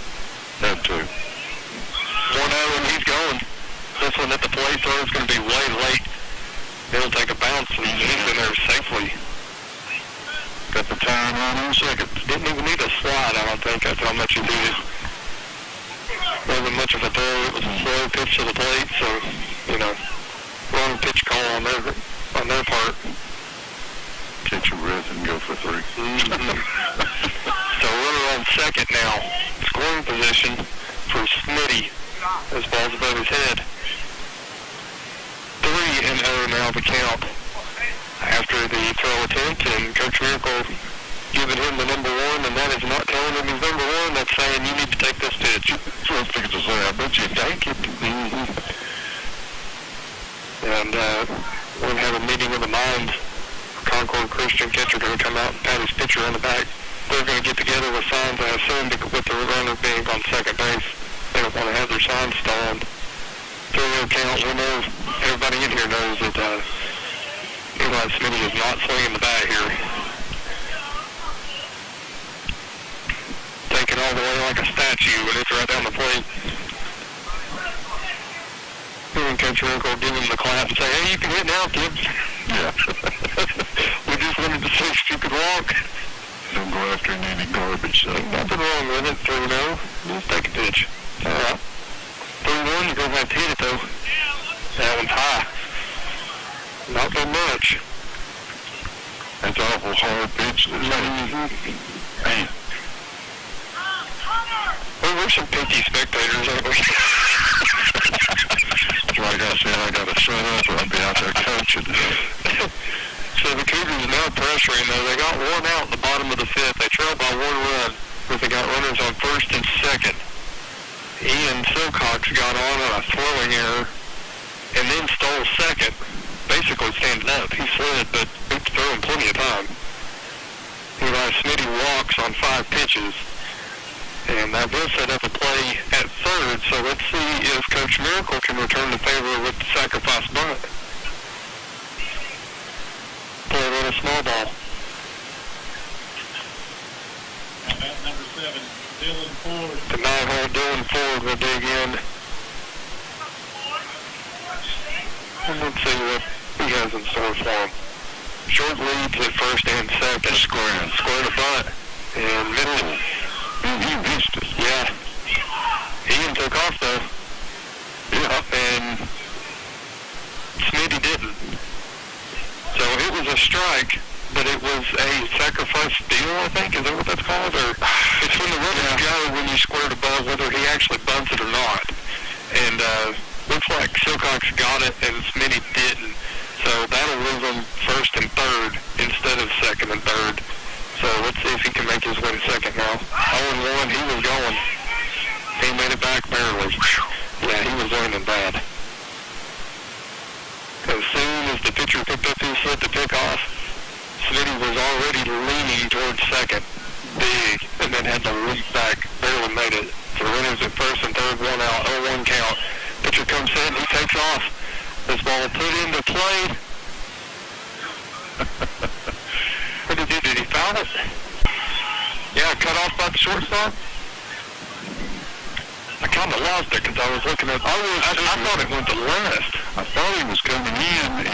had to. 1-0 and he's going. This one at the plate throw is going to be way late. He'll take a bounce and he's in there safely. Got the time on in second. Didn't even need a slide, I don't think. That's how much he needed. Wasn't much of a throw. It was a slow pitch to the plate, so, wrong pitch call on their part. Catch your breath and go for 3. Mm-hmm. So runner on second now. Scoring position for Smitty. This ball's above his head. 3-0 now the count. After the throw attempt, and Coach Miracle giving him the number 1, and that is not telling him he's number 1. That's saying you need to take this pitch. So I was thinking to say, I bet you take it. Mm-hmm. And we're going to have a meeting of the minds. Concord Christian catcher going to come out and pat his pitcher on the back. They're going to get together with signs, I assume, with the runner being on second base. They don't want to have their signs stolen. 3-0 count. We know, everybody in here knows that Eli Smitty is not swinging the bat here. Taking all the way like a statue, and it's right down the plate. And Coach Miracle give him the clap and say, hey, you can hit now, kid. Yeah. We just wanted to see if you could walk. Don't go after any garbage, so. Nothing wrong with it, 3-0. Just take a pitch. All right. 3-1, you're going to have to hit it, though. That one's high. Not so much. That's awful hard pitch. Man. Well, we're some picky spectators, aren't we? Like I said, I got to shut up or I'll be out there coaching. So the Cougars now pressuring, though. They got 1 out in the bottom of the 5th. They trailed by 1 run, but they got runners on first and second. Ian Silcox got on a throwing error and then stole second. Basically standing up. He slid, but it's throwing plenty of time. Eli Smitty walks on 5 pitches. And that will set up a play at third, so let's see if Coach Miracle can return the favor with the sacrifice bunt. Play with a small ball. Number 7, Dylan Ford. The 9-hole Dylan Ford will dig in. And let's see what he has in store for him. Short leads at first and second. Square to bunt. And middle. He missed it. Yeah. Ian took off, though. Yeah. And Smitty didn't. So it was a strike, but it was a sacrifice steal, I think. Is that what that's called? Or it's when the runners go when you square the ball, whether he actually bunts it or not. And looks like Silcox got it and Smitty didn't. So that'll leave him first and third instead of second and third. So let's see if he can make his way to second now. 0-1, he was going. He made it back barely. Yeah, he was learning bad. As soon as the pitcher picked up his foot to pick off, Smitty was already leaning towards second. Big, and then had to leap back. Barely made it. So runners at first and third, 1 out, 0-1 count. Pitcher comes in, he takes off. This ball put into play. What did he do? Did he foul it? Yeah, cut off by the shortstop. I kind of lost it because I was looking at. I thought it went to left. I thought he was coming in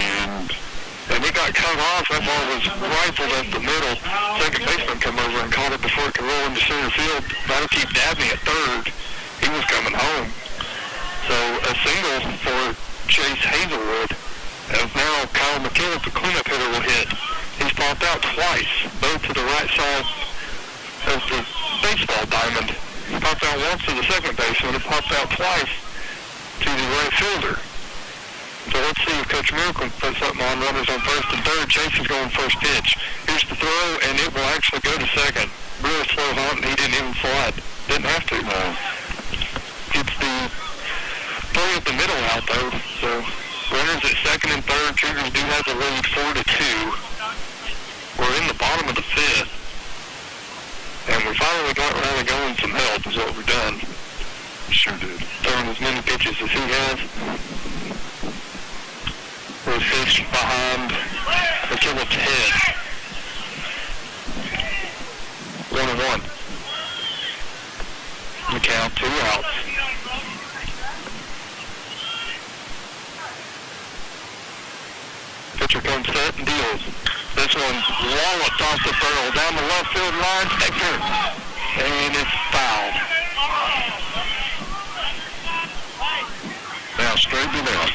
and it got cut off. That ball was rifled up the middle. Second baseman come over and caught it before it could roll into center field. That'll keep Dabney at third. He was coming home. So a single for Chase Hazelwood. As now Kyle McKillop, the cleanup hitter, will hit. He's popped out twice, both to the right side of the baseball diamond. He popped out once to the second baseman and popped out twice to the right fielder. So let's see if Coach Miracle puts something on. Runners on first and third. Chase is going first pitch. Here's the throw, and it will actually go to second. Really slow hunt, and he didn't even slide. Didn't have to. Gets the play at the middle out, though. So runners at second and third. Cougars do have the lead 4-2. finally got around to going some help is what we've done. Sure did. Throwing as many pitches as he has. With fish behind McKillips' head. 1-1. The count, 2 outs. Pitcher comes set and deals. This one wallops off the barrel down the left field line. Hector. And it's fouled. Now straighten it out.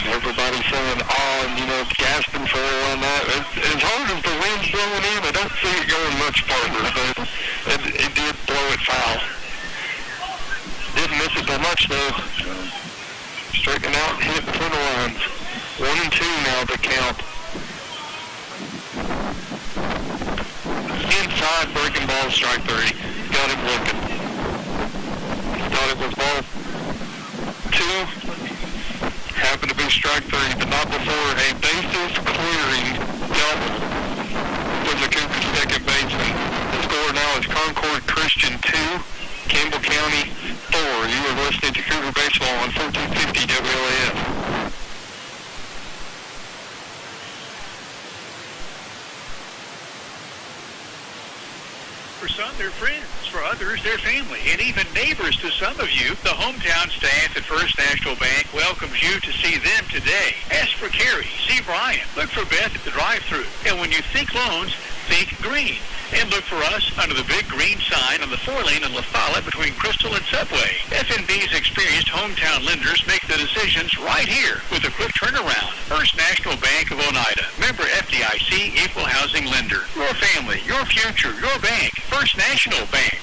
Everybody saying, gasping for air on that. As hard as the wind's blowing in, I don't see it going much farther, but it did blow it foul. Didn't miss it by much, though. Straightening out and hit between the lines. 1-2 now the count. Inside, breaking ball, strike 3. Got him looking. Thought it was ball 2. Happened to be strike 3, but not before a bases clearing double was the Cougar's second baseman. The score now is Concord Christian 2, Campbell County 4. You are listening to Cougar Baseball on 1450 WLAF. For some, they're friends. For others, they're family. And even neighbors to some of you. The hometown staff at First National Bank welcomes you to see them today. Ask for Carrie. See Brian. Look for Beth at the drive-thru. And when you think loans, think green. And look for us under the big green sign on the 4-lane in La Follette between Crystal and Subway. FNB's experienced hometown lenders make the decisions right here with a quick turnaround. First National Bank of Oneida. Member FDIC, equal housing lender. Your family, your future, your bank. First National Bank.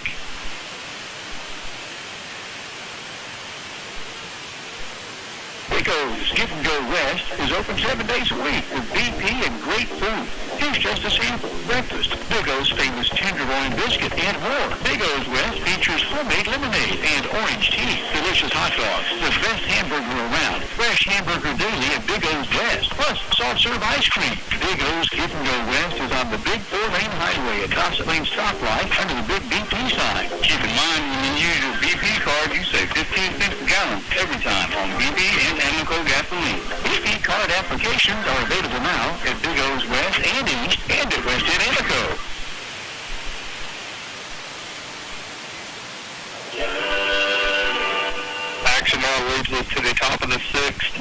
Waco's Give and Go West is open 7 days a week with BP and great food. Here's just a sample. Breakfast, Big O's famous tenderloin biscuit, and more. Big O's West features homemade lemonade and orange tea, delicious hot dogs, the best hamburger around, fresh hamburger daily at Big O's West, plus soft serve ice cream. Big O's Give and Go West is on the big 4-lane highway at Cossett Lane stoplight under the big BP sign. Keep in mind when you use your BP card, you save 15 cents a gallon every time on BP and Amoco gasoline. BP card applications are available now at Big O's West and East and at West End Amoco. Action now leads us to the top of the 6th.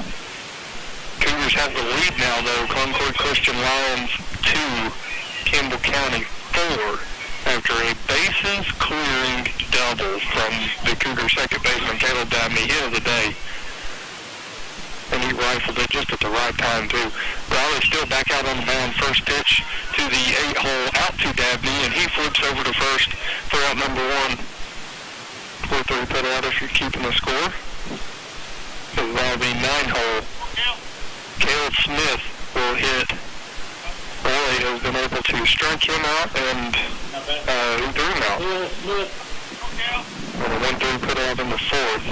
Cougars have the lead now, though. Concord Christian Lions 2, Campbell County 4, after a bases clearing double from the Cougar second baseman Caleb Dabney, hit of the day. And he rifled it just at the right time, too. Riley's still back out on the mound. First pitch to the 8-hole out to Dabney, and he flips over to first for out number 1. 4-3 put out if you're keeping the score. So now the 9-hole. Caleb Smith will hit. Riley has been able to strike him out and he threw him out. And a 1-3 put out in the 4th.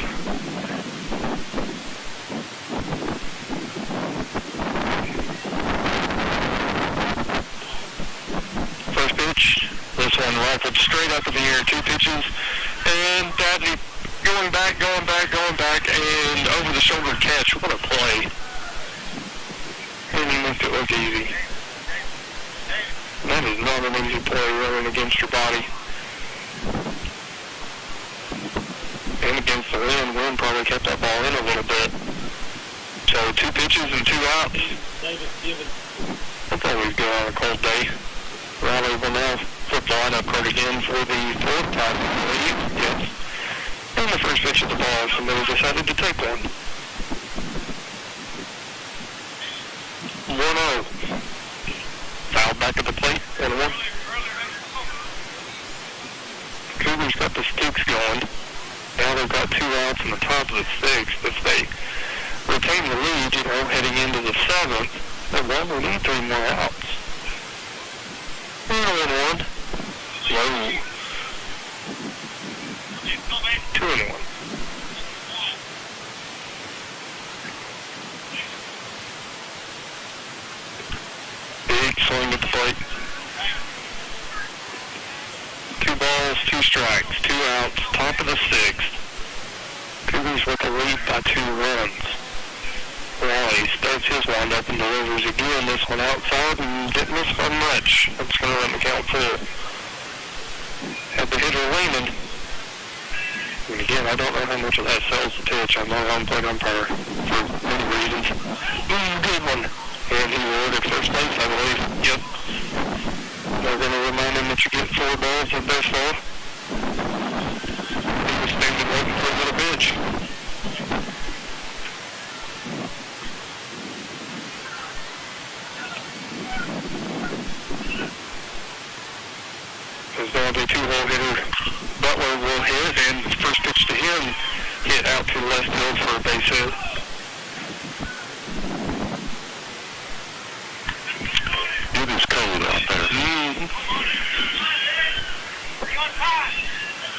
First pitch, this one rifled straight up in the air, 2 pitches, and Dabney going back, and over the shoulder catch. What a play. And he makes it look easy. That is not an easy play running against your body. And against the wind. Wind probably kept that ball in a little bit. So 2 pitches and 2 outs. That's always good on a cold day. Riley will now flip the lineup card again for the 4th time, I believe. Yes. And the first pitch of the ball, somebody decided to take one. 1-0. Foul back at the plate, and 1. Cougars got the sticks going. Now they've got 2 outs in the top of the 6th. If they retain the lead, heading into the 7th, they will only need 3 more outs. 1-1. Low. 2-1. Big swing at the plate. balls, 2 strikes, 2 outs, top of the 6th. Cougars with the lead by 2 runs. Riley starts his windup and delivers again. This one outside and didn't miss by much. I'm just going to run the count full. Had the hitter leaning. And again, I don't know how much of that sells the pitch. I'm not home plate umpire for many reasons. Good one. And he will at first base, I believe. Yep. They're going to remind him that you get 4 balls in baseball. He was standing waiting for a little pitch. There's going to be 2-hole hitter. Butler will hit, and the first pitch to him hit out to left field for a base hit. It is cold out there.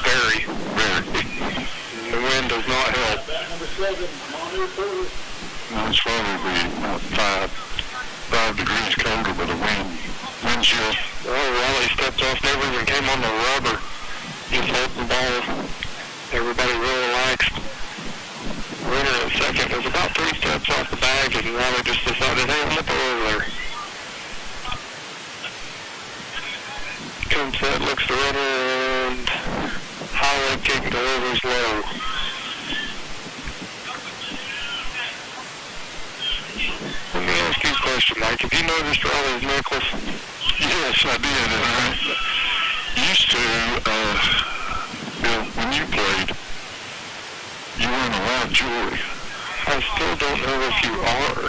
Very. The wind does not help. No, it's probably about 5 degrees colder with a wind chill. Riley stepped off, never even came on the rubber. Just held the ball. Everybody real relaxed. Runner at second was about 3 steps off the bag, and Riley just decided, hey, I'm going to throw over there. Comes set, looks the runner, and high leg kick delivers low. Let me ask you a question, Mike. Have you noticed Riley's knuckles? Yes, I did. And I used to, when you played, you were in a lot of jewelry. I still don't know if you are.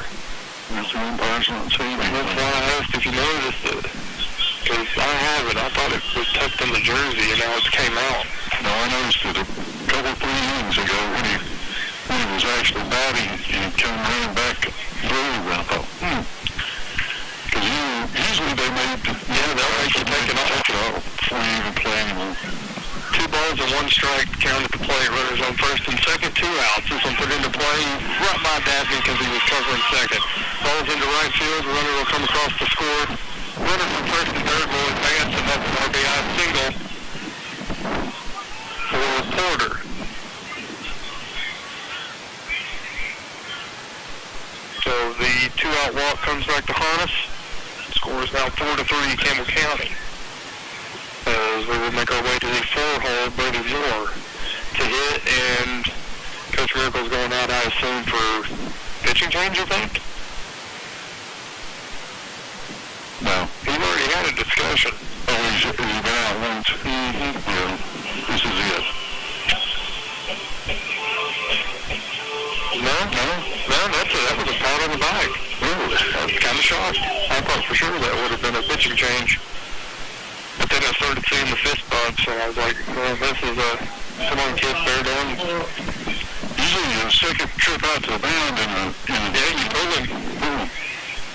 That's the umpires not saying anything. That's why I asked if you noticed it. Because I haven't. I thought it was tucked in the jersey, and now it came out. No, I noticed it a couple, 3 innings ago when he was actually batting, he came running back through. I thought, because usually they made, they'll make you take it off before you even play anymore. 2 balls and 1 strike, count at the plate. Runners on first and second, 2 outs. This one put into play right by Dabney because he was covering second. Balls into right field. The runner will come across the score. Runner from first and third will advance, and that's an RBI single for Porter. So the 2-out walk comes back to harness. Score is now 4-3 Campbell County. As we will make our way to the 4-hole, Brady Moore to hit, and Coach Miracle's going out, I assume, for pitching change, you think? No. He's already had a discussion. Oh, he's been out once. Yeah, this is it. No, that was a pat on the back. Really? I was kind of shocked. I thought for sure that would have been a pitching change. But then I started seeing the fist bumps, and I was like, well, this is a, come on, kid, bear down. Usually a second trip out to the mound yeah, you pull him.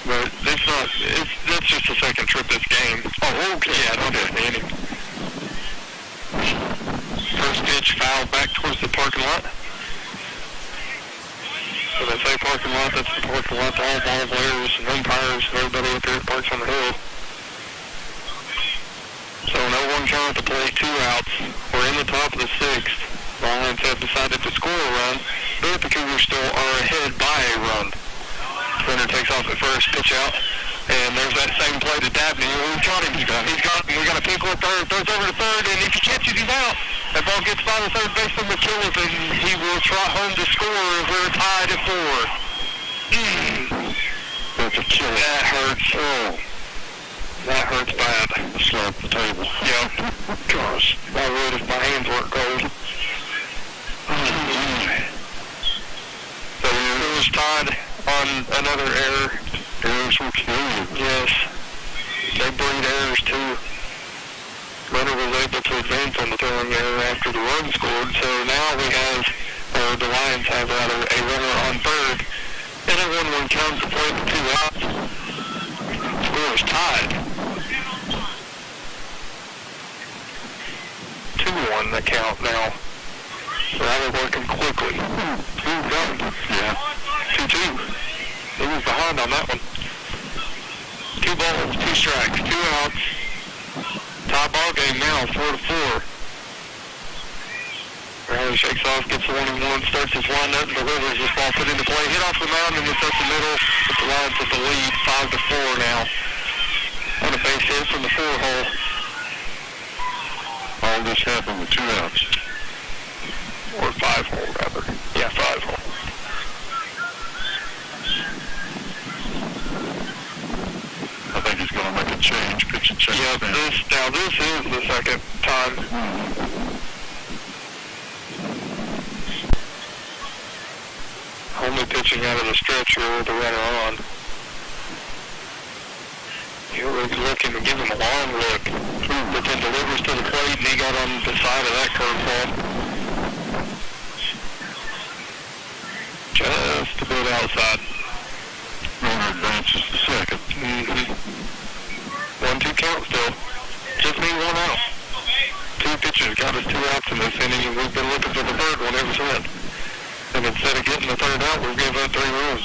But it's not, that's just the second trip this game. Oh, okay. Yeah, I don't have to hit him. First pitch fouled back towards the parking lot. When I say parking lot, that's the parking lot to all ball players and umpires and everybody up there that parks on the hill. So an 0-1 count at the plate, 2 outs. We're in the top of the 6th. The Lions have decided to score a run, but the Cougars still are ahead by a run. Runner takes off at first, pitch out, and there's that same play to Dabney. We've got him. He's got him. We got a pickle at third. Throws over to third, and if he catches, he's out. That ball gets by the third baseman McKillop, and he will trot home to score. We're tied at 4. That's a kill. That hurts. Oh. That hurts bad. Slap the table. Yeah. Gosh. I would if my hands weren't cold. So it was tied on another error. Errors will kill you. Yes. They breed errors too. Runner was able to advance on the throwing error after the run scored. So now we have, or the Lions have rather, a runner on third. And a 1-1 counts to play with 2 outs. Score is tied. 2-1 the count now. Rather working quickly. Yeah. 2-2. He was behind on that one. 2 balls, 2 strikes, 2 outs. Tie ball ball game now, 4-4. Riley shakes off, gets the 1-1, starts his windup, delivers this ball put into play. Hit off the mound and it's up the middle. But the Lions with the lead, 5-4 now. On a base hit from the 4-hole. All this happened with 2 outs. Or 5-hole, rather. Yeah, 5-hole. I think he's going to make a change, pitch and change. Yeah, this is the second time. Only pitching out of the stretch here with the runner on. Here we're looking to give him a long look, but then delivers to the plate, and he got on the side of that curveball. Just a bit outside. Runner advances to second. 1-2 count still. Just need 1 out. 2 pitchers got us 2 outs in this inning, and we've been looking for the third one ever since. And instead of getting the third out, we've given up 3 runs.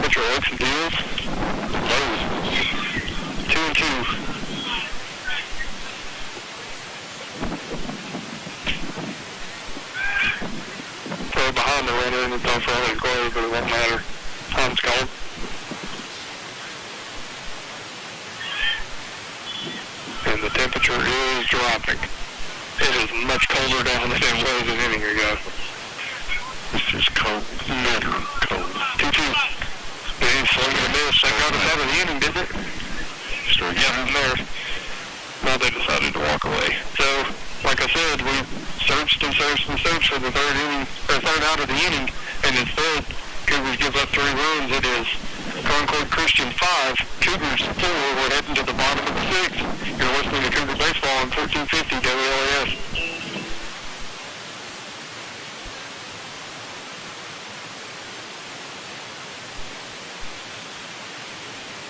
Pitcher looks and deals. Lows. 2-2. Throw behind the runner and it's off for the close, but it won't matter. Time's called. And the temperature is dropping. It is much colder down than it was an inning ago. It's just cold. Bitter cold. 2-2. They swing and a miss. They got us out of the inning, didn't it? Straight Yeah, there. Now they decided to walk away. So, like I said, we searched and searched and searched for the third out of the inning, and instead, Cougars give up 3 runs. It is Concord Christian 5, Cougars 4. We're heading to the bottom of the 6th. You're listening to Cougar Baseball on 1350 WLAS.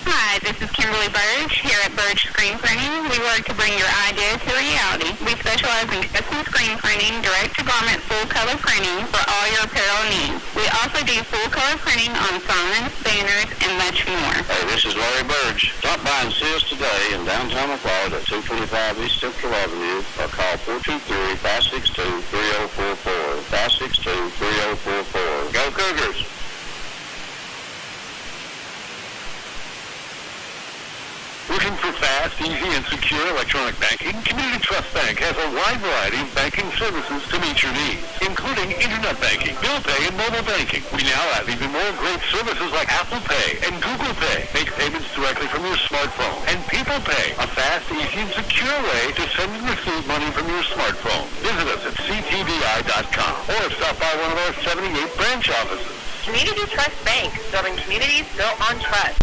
Hi, this is Kimberly Burge here at Burge Screen Printing. We work to bring your ideas to reality. We specialize in custom screen printing, direct-to-garment full-color printing for all your apparel needs. We also do full-color printing on signs, banners, and much more. Hey, this is Larry Burge. Stop by and see us today in downtown McLeod at 225 East Central Avenue or call 423-562-3044. 562-3044. Go Cougars! Looking for fast, easy, and secure electronic banking? Community Trust Bank has a wide variety of banking services to meet your needs, including internet banking, bill pay, and mobile banking. We now have even more great services like Apple Pay and Google Pay. Make payments directly from your smartphone. And People Pay, a fast, easy, and secure way to send and receive money from your smartphone. Visit us at ctbi.com or stop by one of our 78 branch offices. Community Trust Bank, serving communities built on trust.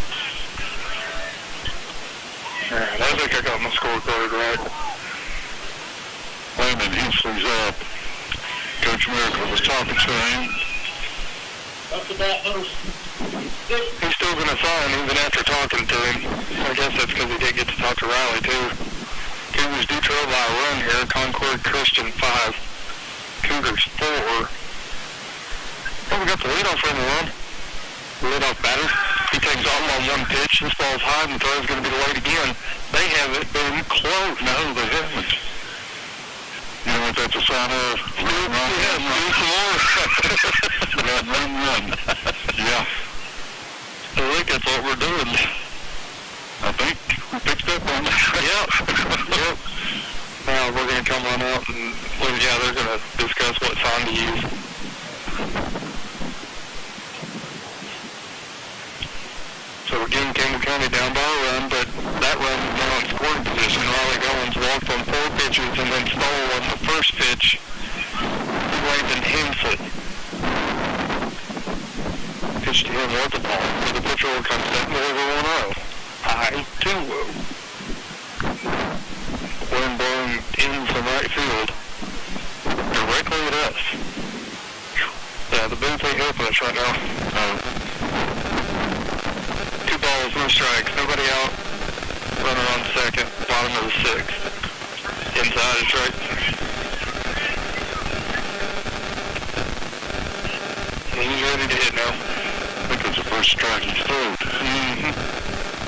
I think I got my scorecard right. Landon Hensley's up. Coach Miracle was talking to him. That's about number 6. He's still going to sign even after talking to him. I guess that's because he did get to talk to Riley, too. Cougars do trail by a run here. Concord Christian 5. Cougars 4. Oh, we got the leadoff runner on. Leadoff batter. He takes off on 1 pitch. This ball's high and the throw's going to be delayed again. They haven't been close. No, they haven't. You know what that's a sign of? Run. Yeah. I think that's what we're doing. I think we picked up on that. Yep. Now we're going to come on out and, they're going to discuss what sign to use. So again, Campbell County down by a run, but that run is now in scoring position. Riley Goins walked on 4 pitches and then stole on the first pitch. Landon Hensley. Pitch to him with the ball. So the pitcher will come set and deliver 1-0. High 2-0. Wind blowing in from right field. Directly at us. Yeah, the booth ain't helping us right now. 2 balls, no strikes, nobody out. Runner on second, bottom of the 6th. Inside is right. He's ready to hit now. I think it's the first strike he's thrown.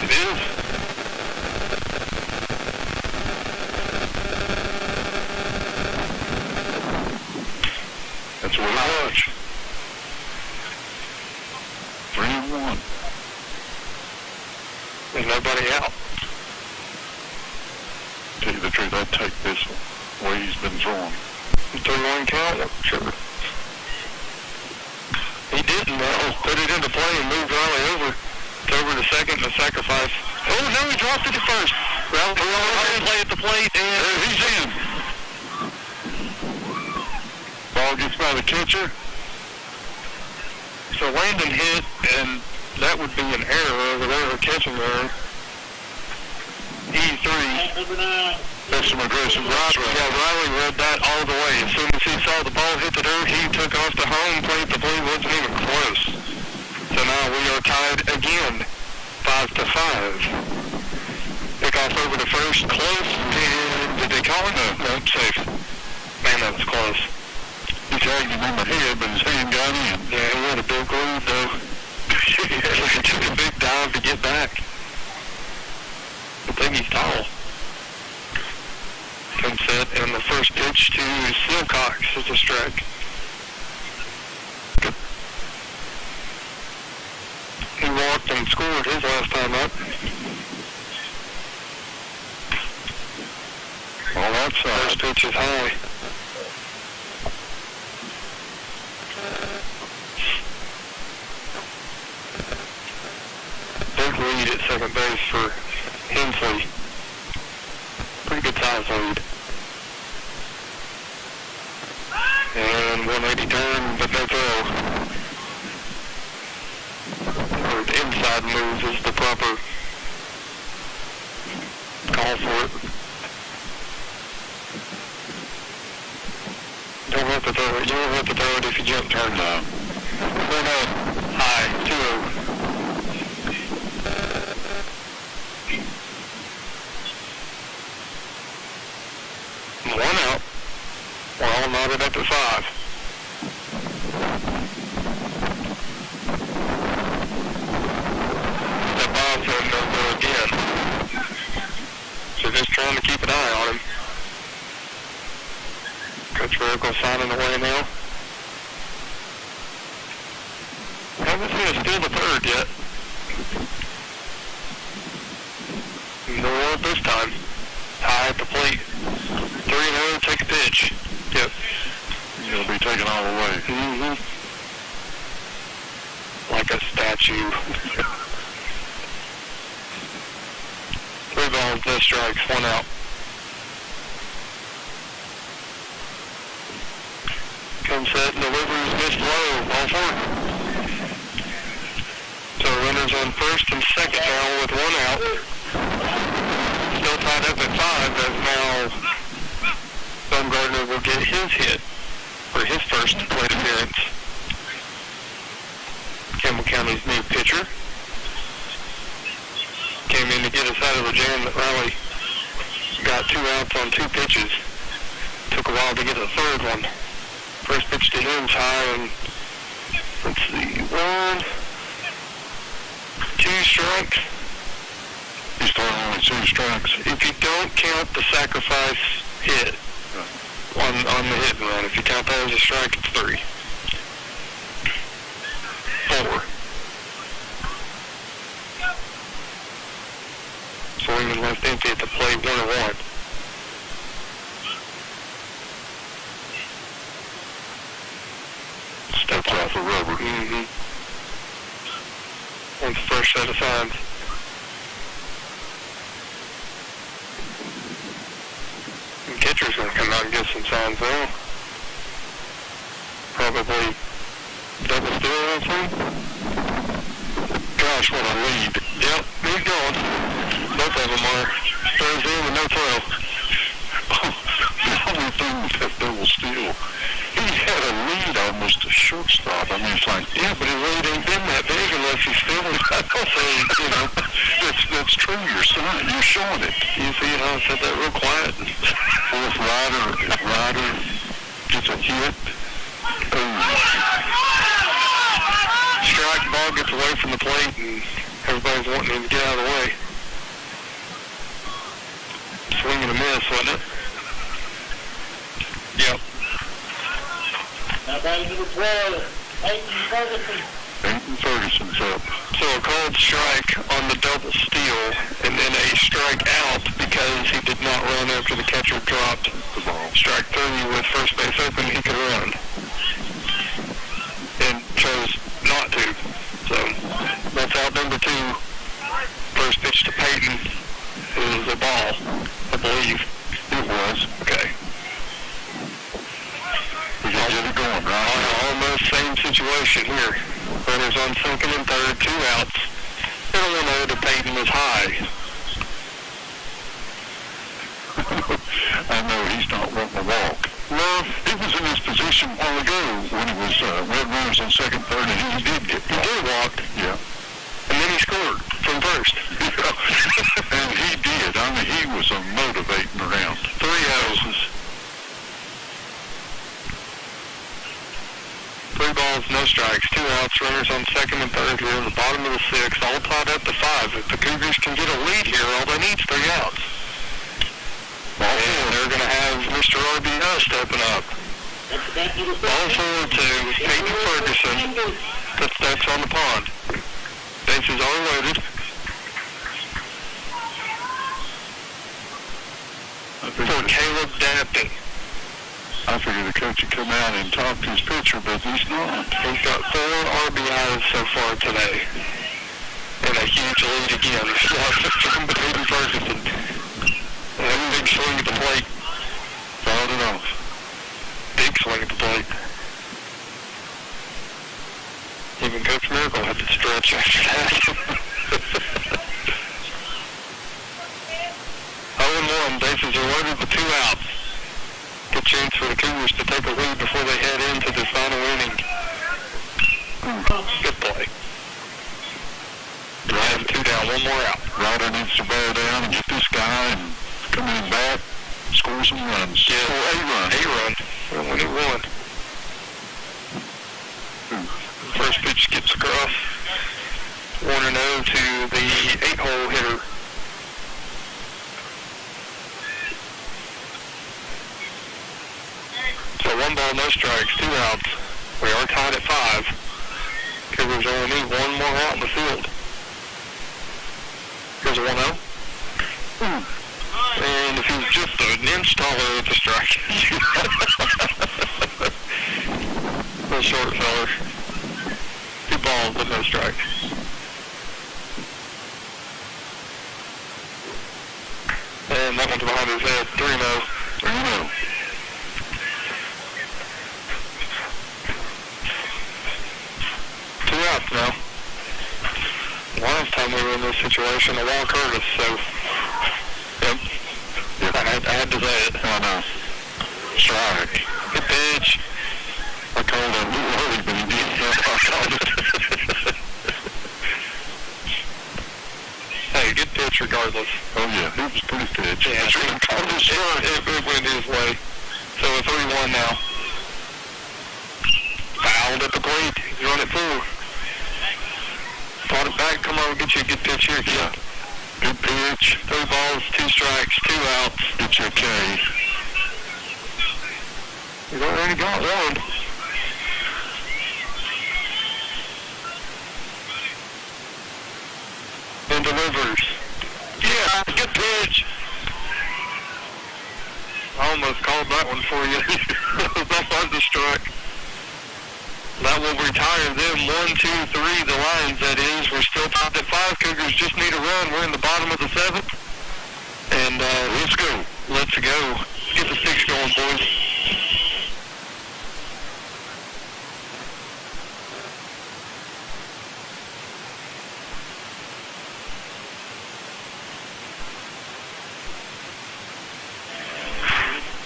It is. what it was. 3-1. There's nobody out. Tell you the truth, I'd take this way he's been throwing. 3-1 count? Sure. He didn't, though. Put it into play and moved Riley over. It's over to second and a sacrifice. Oh, no, he dropped it to first. Riley play at the plate, and he's in. Ball gets by the catcher. So Landon hit, and that would be an error over there, a catching error. E3. That's some aggressive right. Yeah, Riley read that all the way. As soon as he saw the ball hit the dirt, he took off to home plate. The play wasn't even close. So now we are tied again, 5-5. Pick off over to first, close, and did they call it? No, safe. Man, that was close. He tagged him in the head, but his hand got in. Yeah, he had a big lead, though. It took a big dive to get back. I think he's tall. Comes set, and the first pitch to Silcox is a strike. He walked and scored his last time up. All outside. First pitch is high. Big lead at second base for Hensley. Pretty good size lead. And 180 turn, but no throw. Or the inside move is the proper call for it. Don't have to throw it. You don't have to throw it if you jump turn down. 1-0. High. 2-0. One out. We're all knotted up at 5. That bomb said no go again. So just trying to keep an eye on him. Coach Miracle signing away now. Haven't seen us steal the third yet. No this time. High at the plate. 3-0, take a pitch. Yep. He'll be taken all the way. Mm-hmm. Like a statue. 3 balls, no strikes, 1 out. Comes set and delivers, missed low, ball 4. So runners on first and second now with 1 out. Still tied up at 5 as now Baumgartner will get his hit for his first plate appearance. Campbell County's new pitcher came in to get us out of the jam that Riley got 2 outs on 2 pitches. Took a while to get a third one. First pitch to him's high, and let's see, 1, 2 strikes. He's throwing only 2 strikes. If you don't count the sacrifice hit on the hit and run, if you count that as a strike, it's 3. 4. Swinging left empty at the plate, 1-1. Steps off the rubber. Mm-hmm. One's the first set of signs. And catcher's going to come out and give some signs though. Probably double steal or something. Gosh, what a lead. Yep, he's going. Both of them are. Throws in with no throw. The only thing with that double steal, he had a lead almost to shortstop. I mean, it's like, yeah, but his lead ain't been that big unless he's stealing. I don't say, you know, that's true. You're showing it. You see how I said that real quiet? Fourth rider gets a hit. Strike, ball gets away from the plate, and everybody's wanting him to get out of the way. Swing and a miss, wasn't it? Yep. Now batting number 12, Peyton Ferguson. Peyton Ferguson's up. So a called strike on the double steal, and then a strike out because he did not run after the catcher dropped the ball. Strike 3 with first base open, he could run. And chose not to. So that's out number 2. First pitch to Peyton. It was a ball, I believe. It was. Okay. We got to get it going, right? Almost same situation here. Runners on second and third, 2 outs. And 1-0 to Peyton was high. I know he's not wanting to walk. No, he was in this position a while ago when it was red runners on second, third, and he did get walked. He did walk. Yeah. And then he scored from first. And he did. I mean, he was motivating around. 3 outs. 3 balls, no strikes, 2 outs, runners on second and third here in the bottom of the 6th, all tied up to 5. If the Cougars can get a lead here, all they need is 3 outs. And they're going to have Mr. RBI stepping up. Ball 4-2 with Peyton Ferguson. Footsteps on the pond. Bases are loaded. For Caleb Dampton. I figured the coach would come out and talk to his pitcher, but he's not. He's got 4 RBIs so far today. And a huge lead again from Peyton Ferguson. And a big swing at the plate. Fouled it off. Big swing at the plate. Even Coach Miracle had to stretch after that. 0-1, bases are loaded with 2 outs. Good chance for the Cougars to take a lead before they head into the final inning. Good play. Drive 2 down, 1 more out. Ryder needs to bear down and get this guy and come in back, score some runs. Yeah, score 8 runs. 8 runs. Well, when he won. First pitch gets across. 1-0 to the 8-hole hitter. So 1 ball, no strikes, 2 outs. We are tied at 5. Cougars only need 1 more out in the field. Here's a 1-0. And if he's just an inch taller, it's a strike. Little short feller. 2 balls, but no strikes. And that one's behind his head. 3-0. 3-0. Now, last time we were in this situation, I walked Curtis, so yep. I had to say it. I know. Strike. Good pitch. I called him a little early, but he did. I called it. Hey, good pitch regardless. Oh, yeah. It was a pretty pitch. Yeah, it went his way. So a 3-1 now. Fouled at the plate. He's run it full. Brought it back. Come on, get you a good pitch here. Yeah. Good pitch. 3 balls, 2 strikes, 2 outs. It's okay. He's already got 1. And delivers. Yeah, good pitch. I almost called that one for you. That was a strike. That will retire them 1, 2, 3, the Lions, that is. We're still tied at 5. Cougars just need a run. We're in the bottom of the 7th. And let's go. Let's go. Get the 6 going, boys.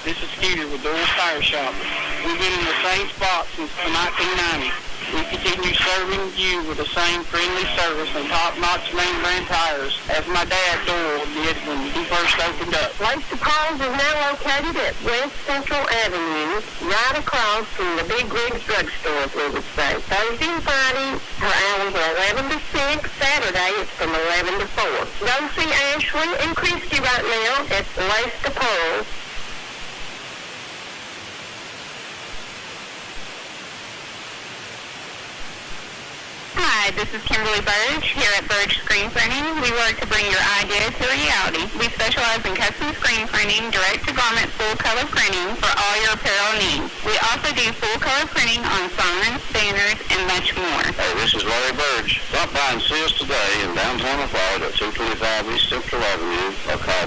This is Skeeter with the Old Tire Shop. We've been in the same spot since 1990. We continue serving you with the same friendly service and top-notch name brand tires as my dad Doyle did when he first opened up. Place to Paul's is now located at West Central Avenue, right across from the Big Rigs drugstore, we would say. Thursday and Friday, her hours are 11 to 6. Saturday, it's from 11 to 4. Go see Ashley and Christy right now at Place to Paul's. Hi, this is Kimberly Burge here at Burge Screen Printing. We work to bring your ideas to reality. We specialize in custom screen printing, direct-to-garment full-color printing for all your apparel needs. We also do full-color printing on signs, banners, and much more. Hey, this is Larry Burge. Stop by and see us today in downtown McLeod at 225 East Central Avenue or call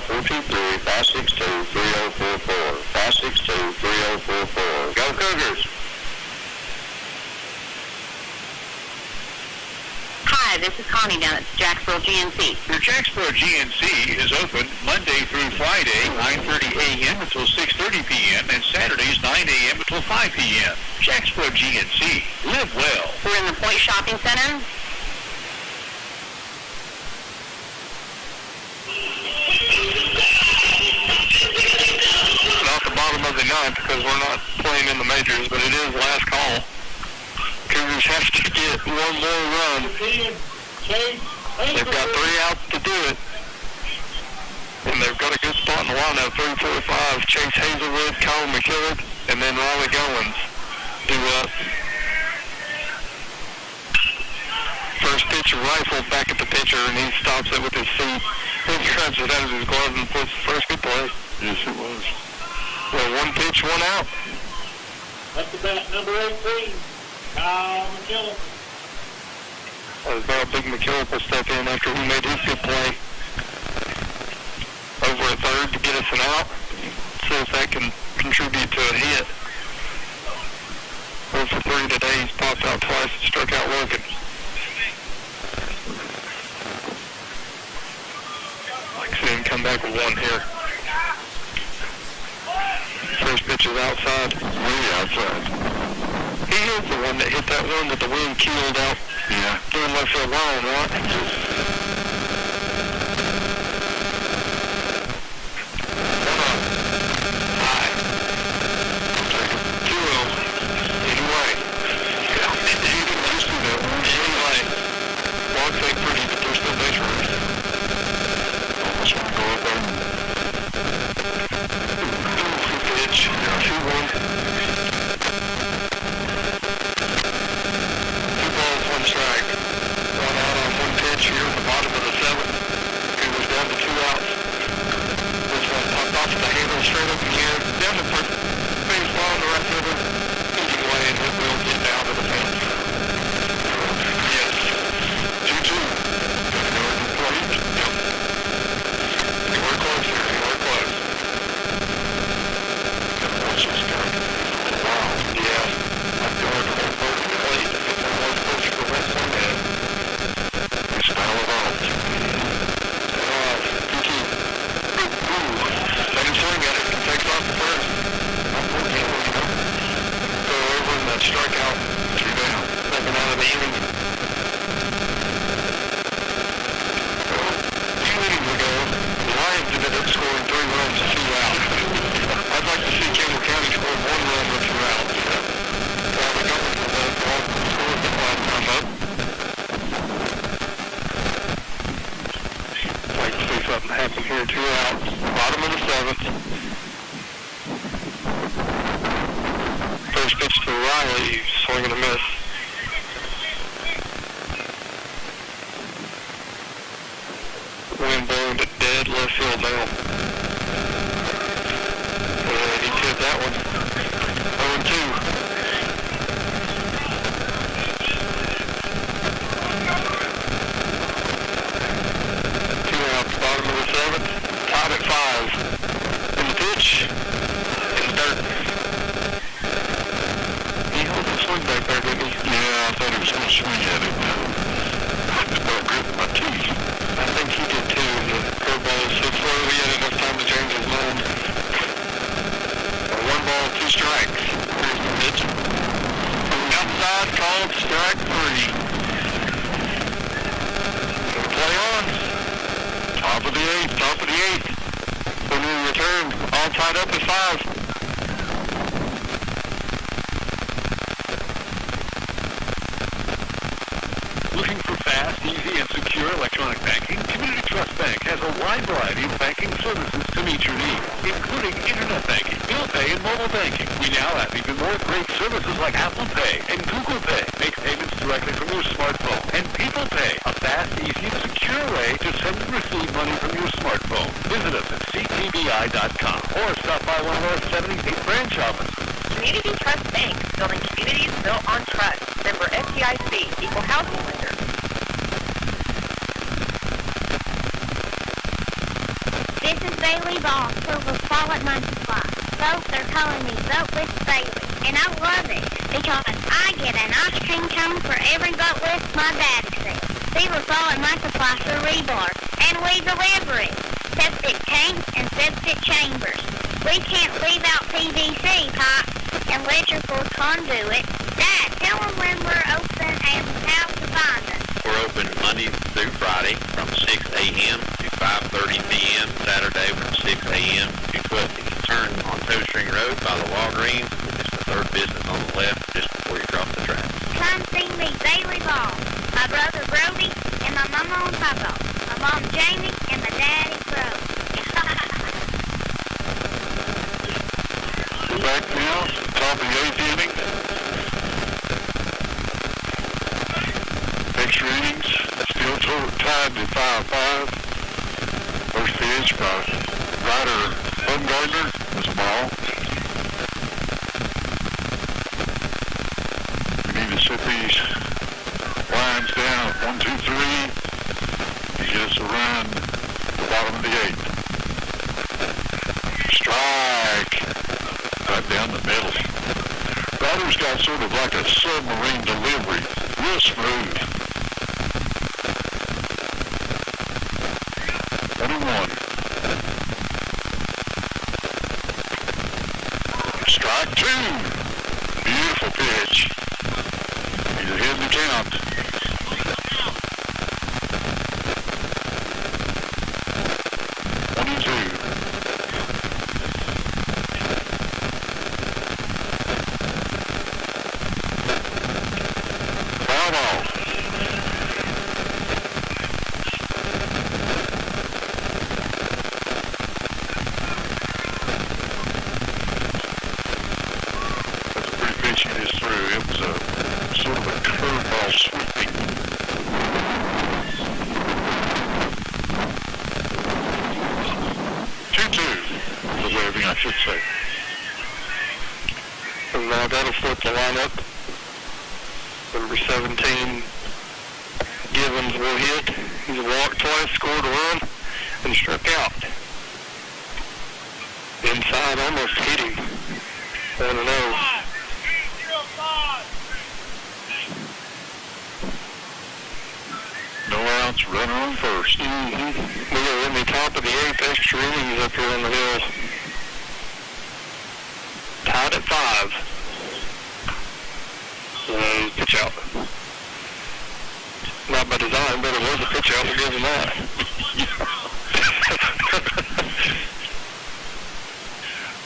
423-562-3044. 562-3044. Go Cougars! Hi, this is Connie down at Jacksboro GNC. Your Jacksboro GNC is open Monday through Friday, 9:30 a.m. until 6:30 p.m. and Saturdays, 9 a.m. until 5 p.m. Jacksboro GNC. Live well. We're in the Point Shopping Center. Not the bottom of the ninth because we're not playing in the majors, but it is last call. Cougars have to get one more run. They've got 3 outs to do it. And they've got a good spot in the lineup. 3, 4, 5. Chase Hazelwood, Kyle McKillop, and then Riley Goins do up. First pitch rifled back at the pitcher, and he stops it with his feet. He scratches it out of his glove and puts the first good play. Yes, it was. Well, 1 pitch, 1 out. That's the bat, number 18. Kyle McKillop. Now Big McKillop will step in after he made his good play over at third to get us an out. See if that can contribute to a hit. 1 for 3 today. He's popped out twice and struck out Logan. Like I see him come back with 1 here. First pitch is outside. Way outside. He is the one that hit that one that the wind keeled out. Yeah. Doing left field line, right? High. 2-0. Anyway. Yeah. You can just do that one. Anyway. Walks ain't pretty, but they're still base runners. Almost want to go up there. Pitch. 2-1. Strike. 1 out on 1 pitch here at the bottom of the 7th. Cougars down to 2 outs. This one popped off the handle straight up in the air. Down to first base ball in the right fielder. Easy way, and it will get down to the fence. Yes. 2-2. Gonna go to the plate. Yep. You were close here. You were close. Gonna watch this guy. Wow. Yeah. I'm going to hold both the plate. Style of out. Let him swing at it. He takes off the first. Go over and then strike out. 2 down. Second out of the inning. Well, 2 innings ago, the Lions ended up scoring 3 runs to 2 outs. I'd like to see Campbell County score 1 run with 2 outs. While the government scored the last time up. Something happened here, 2 outs. Bottom of the 7th. First pitch to Riley, swing and a miss. Wind blowing to dead left field now. And he hit that one. 0-2. Bottom of the 7th, tied at 5. In the pitch, in the dirt. He held the swing back there, didn't he? Yeah, I thought he was going to swing at it. I just about gripped my teeth. I think he did too. The curveball is so slow, he had enough time to change his mind. 1 ball, 2 strikes. Here's the pitch. Outside, called strike 3. Play on. Top of the 8th. When we return, all tied up at 5. Looking for fast, easy, and secure electronic banking? Community Trust Bank has a wide variety of banking services to meet meet your needs, including internet banking, bill pay, and mobile banking. We now have even more great services like Apple Pay and Google Pay. Make payments directly from your smartphone. And People Pay, a fast, easy, and secure way to send and receive money from your smartphone. Visit us at ctbi.com or stop by one of our 78 branch offices. Community Trust Bank, building communities built on trust. Member FDIC, equal housing lender. This is Bailey Ball, Silver Fall at my supply. Folks are calling me Vote with Bailey, and I love it because I get an ice cream cone for every vote with my daddy says. Silver Fall at my supply for rebar, and we deliver it. Septic tanks and septic chambers. We can't leave out PVC pipes and electrical conduit. Dad, tell them when we're open and how to find us. We're open Monday through Friday from 6 a.m. to 5:30 p.m. Saturday from 6 a.m. to 12 p.m. Turn on Toe String Road by the Walgreens. It's the third business on the left just before you cross the track. Come see me, Bailey Ball, my brother Brody, and my mama and papa, my mom Jamie, and my daddy Brody. We're back now, top of the 8th inning. Extra innings, still tied to 5-5. First pitch by Ryder Bumgardner was a ball. We need to set these lines down. 1, 2, 3. He gets a run at the bottom of the 8th. Strike. Right down the middle. Ryder's got sort of like a submarine delivery. Real smooth. 1-1. Strike 2. Beautiful pitch. He's ahead in the count. 1-2. Foul ball. He just threw. It was a sort of a curveball sweeping. 2-2 was everything I should say. And that'll flip the lineup. Number 17, Givens will hit. He's walked twice, scored a run, and struck out. Inside, almost hit him. 1-0. No outs, runner on first. We are in the top of the 8th, extra innings up here on the hill. Tied at 5. And pitch out. Not by design, but it was a pitch out. We'll give him that.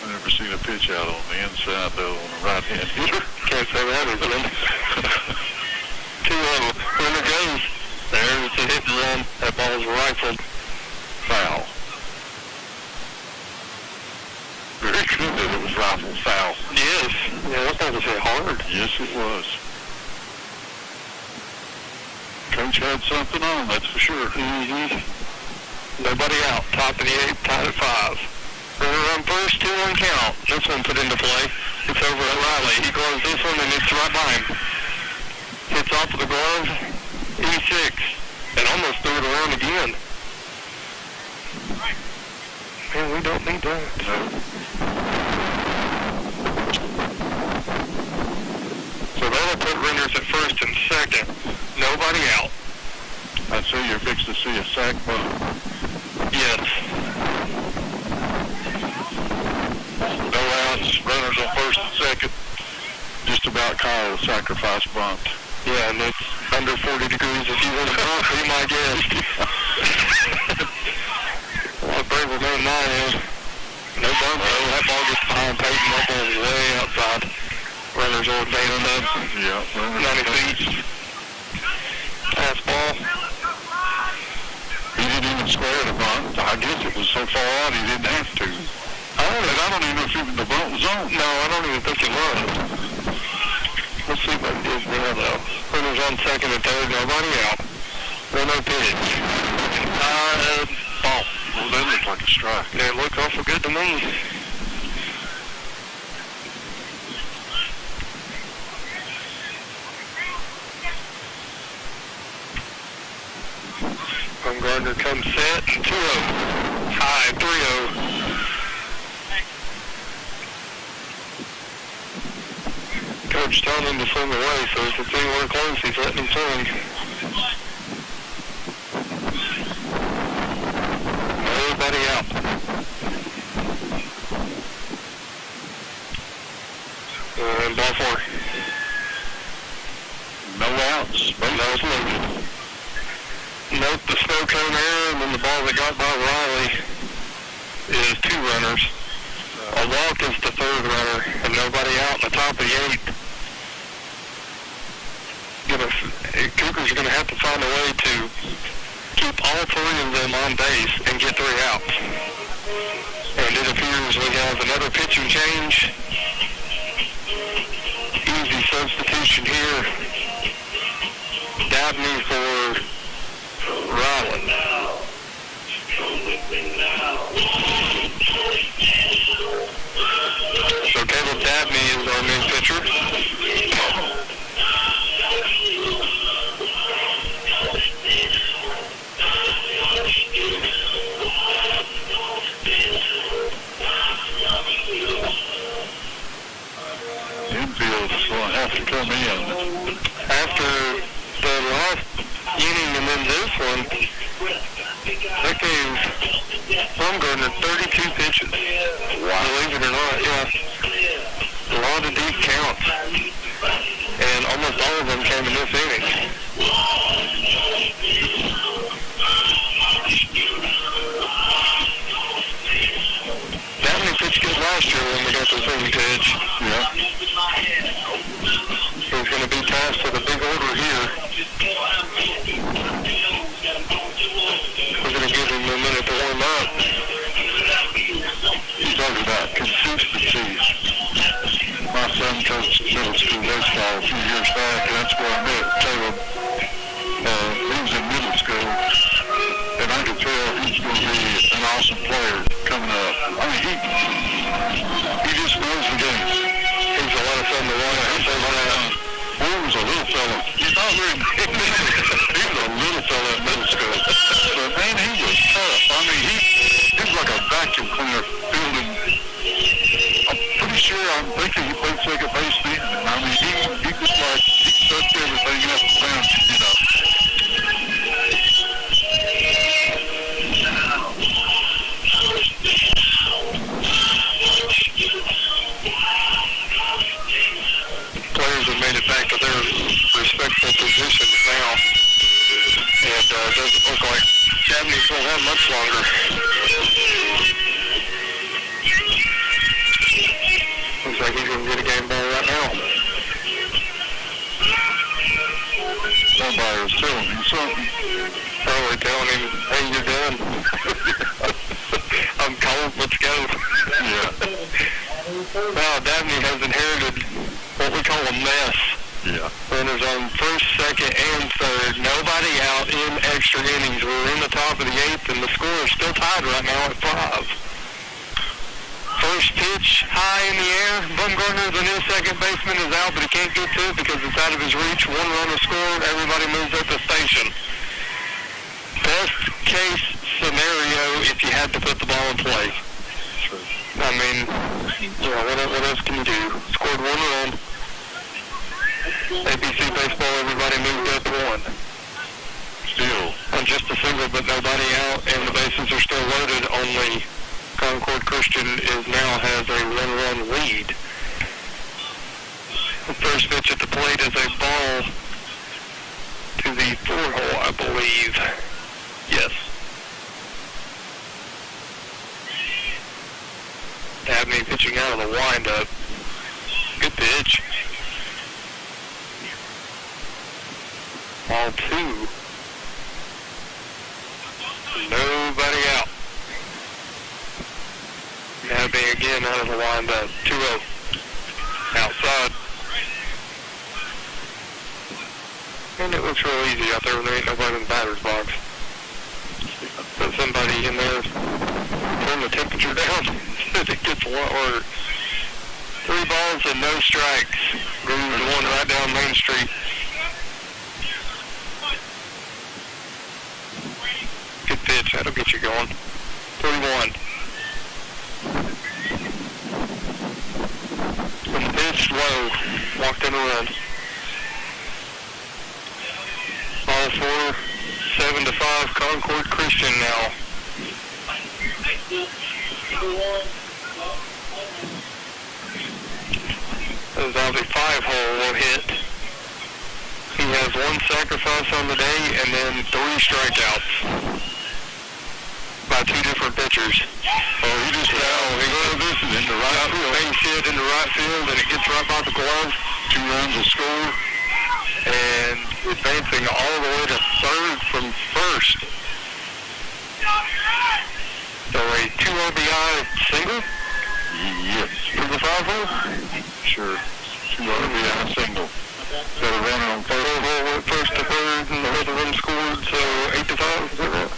I've never seen a pitch out on the inside, though, on the right-hand hitter. Can't say that, isn't it? 2-0. Runner goes. There's a hit and run. That ball's rifled. Foul. Very good that it was rifled foul. Yes. Yeah, that ball was hit hard. Yes, it was. Coach had something on, that's for sure. Nobody out. Top of the 8th, tied at 5. Runner on first, 2-1 count. This one put into play. It's over at Riley. He gloves this one and it's right by him. Hits off of the glove. E6. And almost threw it around again. Man, we don't need that. No. So that'll put runners at first and second. Nobody out. I'd say you're fixed to see a sack bunt. Yes. No outs, runners on first and second. Just about call a sacrifice bunt. Yeah, and it's under 40 degrees. If you want to bump, be my guest. What Braver Man 9 is. No bump, though. That ball gets behind Peyton. That ball is way outside. Runners are bailing up. Yeah, 90 feet. Fastball. Beat it in the square the bunt. I guess it was so far out he didn't have to. I don't even know if even the bunt was on. No, I don't even think it was. Let's see what it is now, though. Runners on second and third, nobody out. 1-0 pitch. Ball. Well, that looked like a strike. Yeah, it looked awful good to me. Gardner comes set, 2-0. High, 3-0. Coach telling him to swing away, so if it's anywhere close, he's letting him swing. Everybody out. And ball 4. No outs. No slow. Note the snow cone error, and then the ball that got by Riley is 2 runners. A walk is the 3rd runner, and nobody out in the top of the 8th. Cougars are going to have to find a way to keep all 3 of them on base and get 3 outs. And it appears we have another pitching change. Easy substitution here. Dabney for Ryland. So Caleb Dabney is our new pitcher. Infield is going to have to come in. After the last inning and then this one, that gave Baumgartner 32 pitches. Wow. Believe it or not, yeah. A lot of deep counts. And almost all of them came in this inning. Dabney pitched good last year when we got the swing pitch. Yeah. He's going to be tasked with a big order here. We're going to give him a minute to warm up. You talk about consistency. My son coached middle school baseball a few years back, and that's where I met Caleb. He was in middle school, and I could tell he's going to be an awesome player coming up. I mean, he just knows the game. He's a lot of fun to watch. He was a little fella. He's not very big. He was a little fella in middle school. But man, he was tough. I mean, he was like a vacuum cleaner fielding. I'm pretty sure, I'm thinking he played second base then. I mean, he just like, he touched everything up and down, you know. Players have made it back to their respectful positions now. And it doesn't look like Dabney's will have much longer. Looks like he's going to get a game ball right now. Somebody was telling me something. Probably telling him, hey, you're done. I'm cold, let's go. Yeah. Now, Dabney has inherited what we call a mess. Yeah. Runners on first, second, and third. Nobody out in extra innings. We're in the top of the 8th, and the score is still tied right now at 5. First pitch, high in the air. Baumgartner, the new second baseman, is out, but he can't get to it because it's out of his reach. 1 runner scored. Everybody moves at the station. Best case scenario if you had to put the ball in play. I mean, you know, what else can you do? Scored 1 run. ABC baseball, everybody moved up 1. Still. On just a single, but nobody out, and the bases are still loaded. Only Concord Christian now has a 1-run lead. The first pitch at the plate is a ball to the 4-hole, I believe. Yes. Dabney pitching out of the windup. Good pitch. Ball 2. No Nobody out. Abney again out of the windup. 2-0. Outside. And it looks real easy out there when there ain't nobody in the batter's box. Put somebody in there, turn the temperature down, it gets a lot harder. 3 balls and no strikes. Groove's one right down Main Street. Good pitch, that'll get you going. 3-1. The pitch low, walked in a run. All four, 7-5, Concord Christian now. That was Ozzy 5-hole will hit. He has 1 sacrifice on the day and then 3 strikeouts by 2 different pitchers. Oh, he just this is in the right field. Base hit in the right field and it gets right by the glove. 2 runs will score. And advancing all the way to third from first. So a 2 RBI single? Yes. For the 5-hole? Sure. 2 RBI single. So the runner on third hole went first to third and the other one scored, so 8-5, is that right?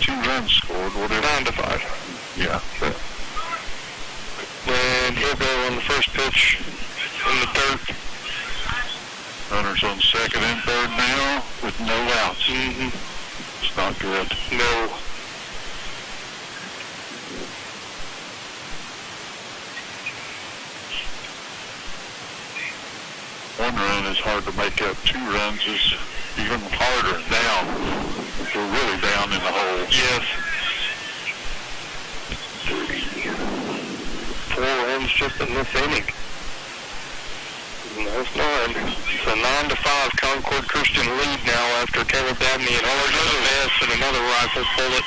2 runs scored, whatever. 9-5. Yeah. And he'll go on the first pitch in the third. Runners on second and third now with no outs. It's not good. No. One run is hard to make up. 2 runs is even harder down. We're really down in the hole. Yes. 4 runs just in this inning. That's 9. It's a 9-5 Concord Christian lead now after Caleb Dabney and another miss and another rifle bullet.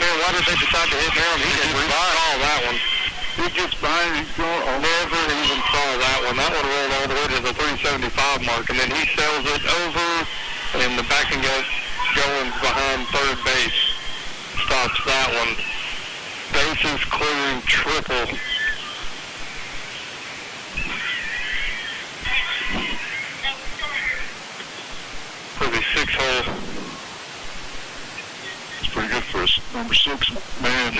Man, why did they decide to hit now? He didn't saw that one. He gets by and he's going. Never even saw that one. That one rolled all the way to the 375 mark, and then he sails it over, and the backing up going behind third base stops that one. Bases clearing triple. For the 6-hole. It's pretty good for us. Number 6 man.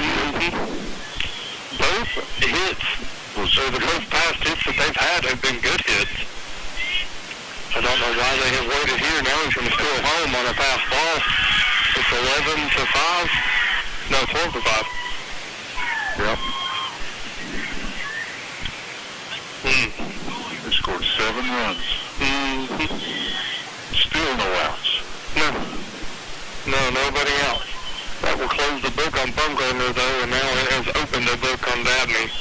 Both hits, so the both past hits that they've had have been good hits. I don't know why they have waited here. Now he's going to steal home on a pass ball. It's 11-5. No, 12-5. Yep. They scored 7 runs. Still no outs. No, nobody out. That will close the book on Bumgarner, though, and now it has opened the book on Dabney.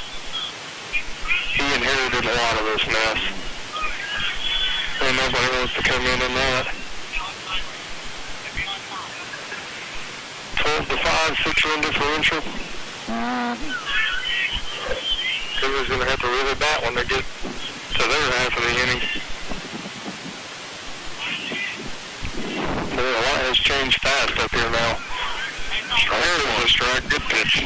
He inherited a lot of this mess. And nobody wants to come in on that. 12-5, 6-run differential. Cougar's going to have to really bat when they get to their half of the inning. Boy, a lot has changed fast up here now. There's a strike, good pitch.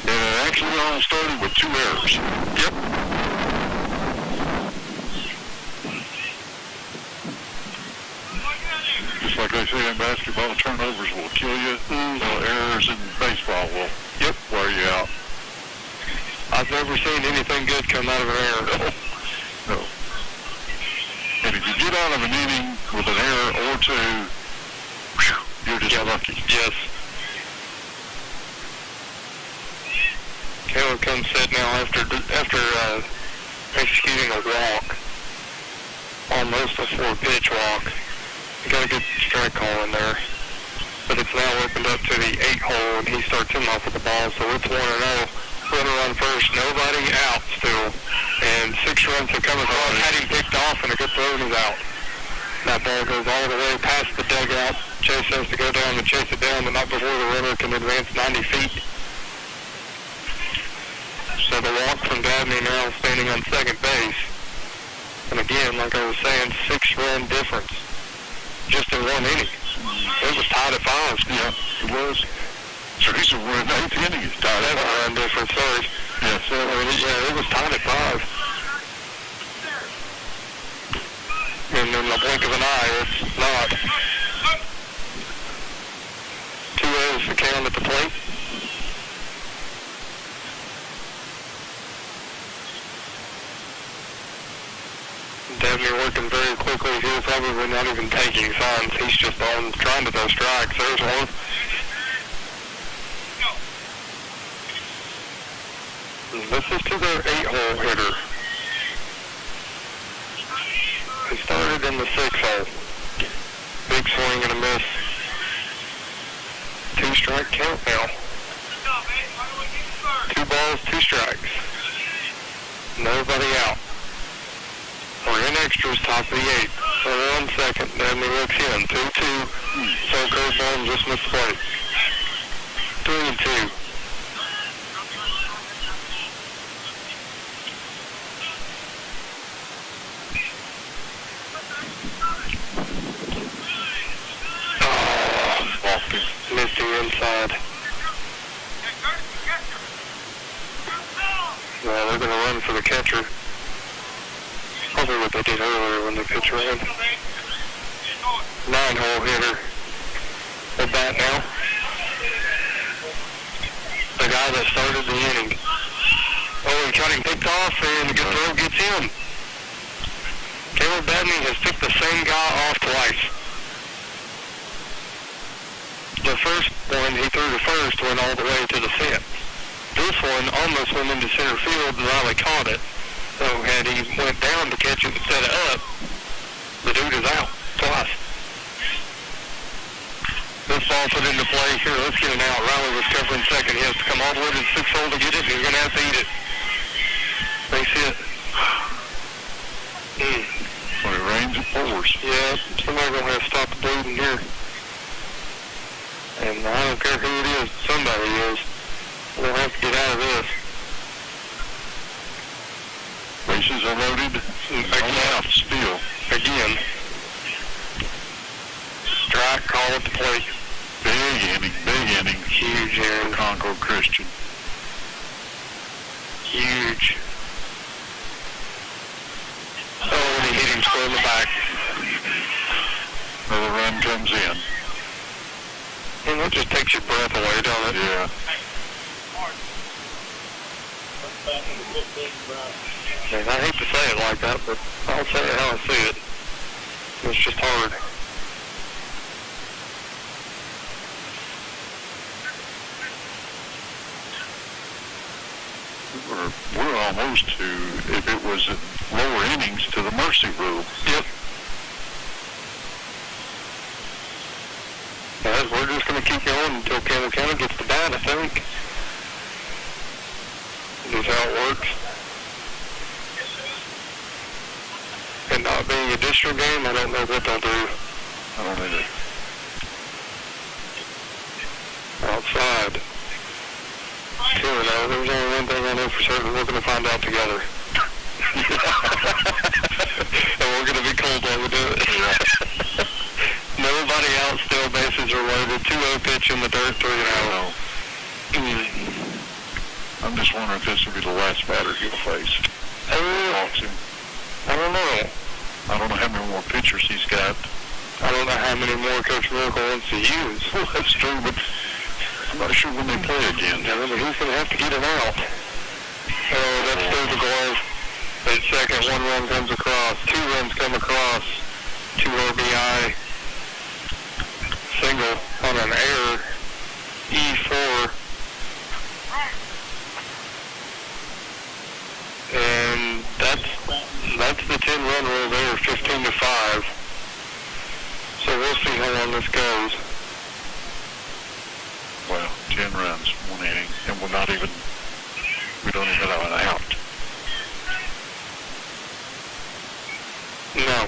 And it actually all started with 2 errors. Yep. Just like they say in basketball, turnovers will kill you. Well, errors in baseball will wear you out. I've never seen anything good come out of an error. No. And if you get out of an inning with an error or 2, you're just lucky. Yes. Caleb comes set now after executing a walk, almost a 4-pitch walk. You got a good strike call in there, but it's now opened up to the 8-hole, and he starts him off with the ball, so it's 1-0. Runner on first, nobody out still, and 6 runs have come across. Had him picked off, and a good throw, and he's out. That ball goes all the way past the dugout Chase has to go down and chase it down, but not before the runner can advance 90 feet. So the walk from Dabney now standing on second base. And again, like I was saying, 6-run difference just in one inning. It was tied at 5. Yeah, it was. So he's in the 8th inning. It's tied at 7-run difference, sorry. Yeah, So, it was tied at 5. And in the blink of an eye, it's not. 2-0 is the count at the plate. Dabney working very quickly here, probably not even taking signs. He's just on trying to throw strikes. There's one. This is to their 8-hole hitter. He started in the 6-hole. Big swing and a miss. 2-strike count now. 2 balls, 2 strikes. Nobody out. We're in extras, top of the 8th. So 1 second, Dabney looks in. 2-2. So curveball and just missed the plate. 3-2. Missing inside. Well, they're going to run for the catcher. Probably what they did earlier when the pitch ran. 9-hole hitter. At bat now. The guy that started the inning. Oh, he got him picked off, and the good throw gets in. Caleb Dabney has picked the same guy off twice. The first one he threw to first went all the way to the fence. This one almost went into center field, and Riley caught it. So had he went down to catch it instead of up, the dude is out twice. This ball put into play. Here, let's get it out. Riley was covering second. He has to come all the way to the 6-hole to get it. He's going to have to eat it. Base hit. When it rains, it pours. Yeah, somebody's going to have to stop the bleeding here. And I don't care who it is, somebody is. We'll have to get out of this. Bases are loaded. Again. Still. Again. Strike call at the plate. Big inning. Huge inning. Concord Christian. Huge. Oh, and he hit him square in the back. Another run comes in. And that just takes your breath away, don't it? Yeah. And I hate to say it like that, but I'll say it how I see it. It's just hard. We're almost to, if it was in lower innings, to the mercy rule. Yep. And we're just going to keep going until Campbell County gets the bat, I think. This is how it works. And not being a district game, I don't know what they'll do. I don't either. Outside. 2-0. There's only one thing I know for certain. We're going to find out together. And we're going to be cold while we do it. Nobody out still. Bases are loaded. 2-0 pitch in the dirt. 3-0. I'm just wondering if this will be the last batter he'll face. Walks him. I don't know. I don't know how many more pitchers he's got. I don't know how many more Coach Miracle wants to use. Well, that's true, but I'm not sure when they play again. Yeah, but he's going to have to get it out. Oh, that's through the glove. At second, 1 run comes across. 2 runs come across. 2 RBI. Single on an error. E4. And that's the 10-run rule there, 15-5. So we'll see how long this goes. Well, 10 runs, 1 inning, and we don't even have an out. No,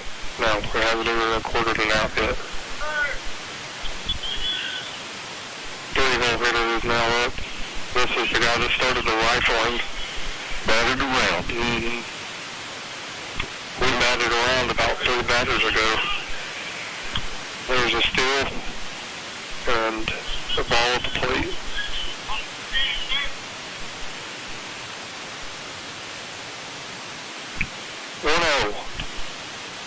we haven't even recorded an out yet. is now up. This is the guy that started the rifling. Batted around. Mm-hmm. We batted around about 3 batters ago. There's a steal and a ball at the plate.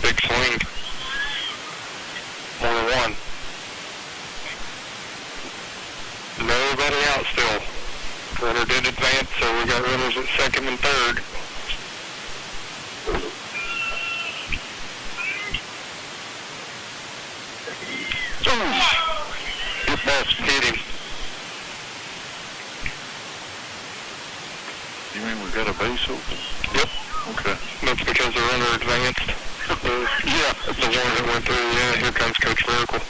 Big swing. 1-1. Nobody out still. Runner did advance, so we got runners at second and third. Good ball hit him. You mean we got a base open? Yep. Okay. That's because the runner advanced. Yeah, that's the one that went through. Yeah, here comes Coach Miracle.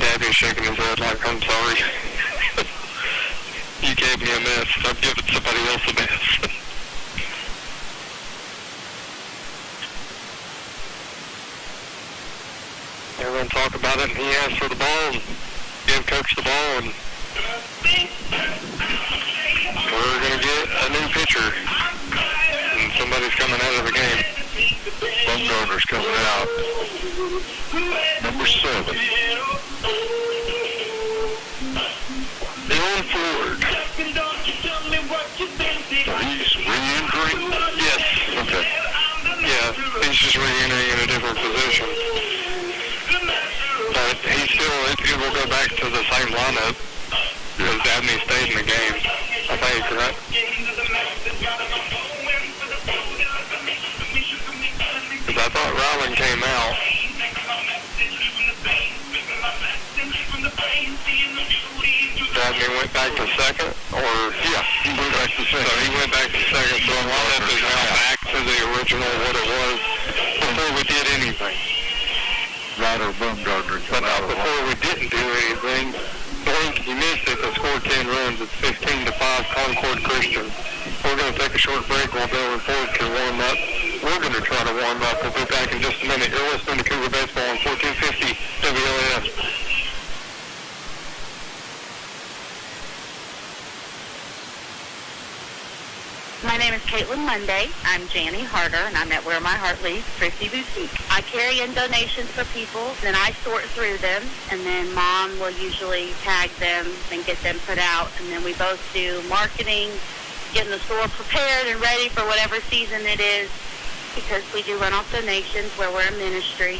Daddy's shaking his head like, I'm sorry. You gave me a miss. I've given somebody else a miss. Everyone talk about it, and he asked for the ball and gave Coach the ball, and we're going to get a new pitcher. And somebody's coming out of the game. Bumgarner's coming out. Number 7. Dylan Ford. So he's re-entering? Yes. Okay. Yeah, he's just re-entering in a different position. But he will go back to the same lineup because Dabney stayed in the game, I think, right? Because I thought Ryland came out. Dabney went back to second, or yeah, he went back to second. So he went back to second, so the lineup is now back to the original what it was before we did anything. Ryder Bumgarner But before we didn't do anything, Blink, you missed it, they scored 10 runs. It's 15-5 Concord Christian. We're going to take a short break while Dylan Ford can warm up. We're going to try to warm up. We'll be back in just a minute. You're listening to Cougar Baseball on 1450 WLS. My name is Caitlin Monday. I'm Janie Harder, and I'm at Where My Heart Leads, Thrifty Boutique. I carry in donations for people, then I sort through them, and then Mom will usually tag them and get them put out, and then we both do marketing, getting the store prepared and ready for whatever season it is, because we do run off donations where we're a ministry,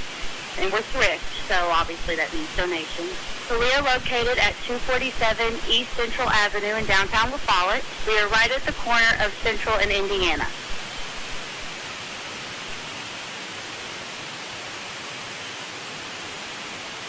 and we're thrift, so obviously that means donations. So we are located at 247 East Central Avenue in downtown La Follette. We are right at the corner of Central and Indiana.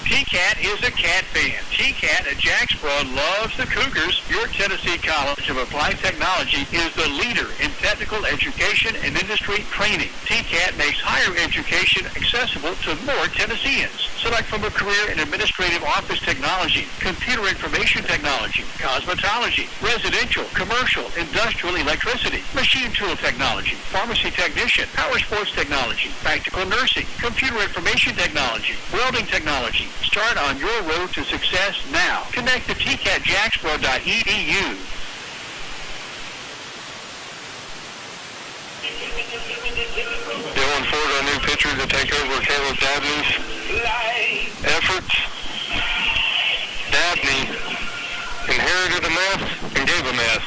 T-Cat is a cat fan. T-Cat at Jacksboro loves the Cougars. Your Tennessee College of Applied Technology is the leader in technical education and industry training. T-Cat makes higher education accessible to more Tennesseans. Select from a career in administrative office technology, computer information technology, cosmetology, residential, commercial, industrial electricity, machine tool technology, pharmacy technician, power sports technology, practical nursing, computer information technology, welding technology. Start on your road to success now. Connect to tcatjacksboro.edu. Dylan Ford, our new pitcher, to take over Caleb Dabney's efforts. Dabney inherited a mess and gave a mess.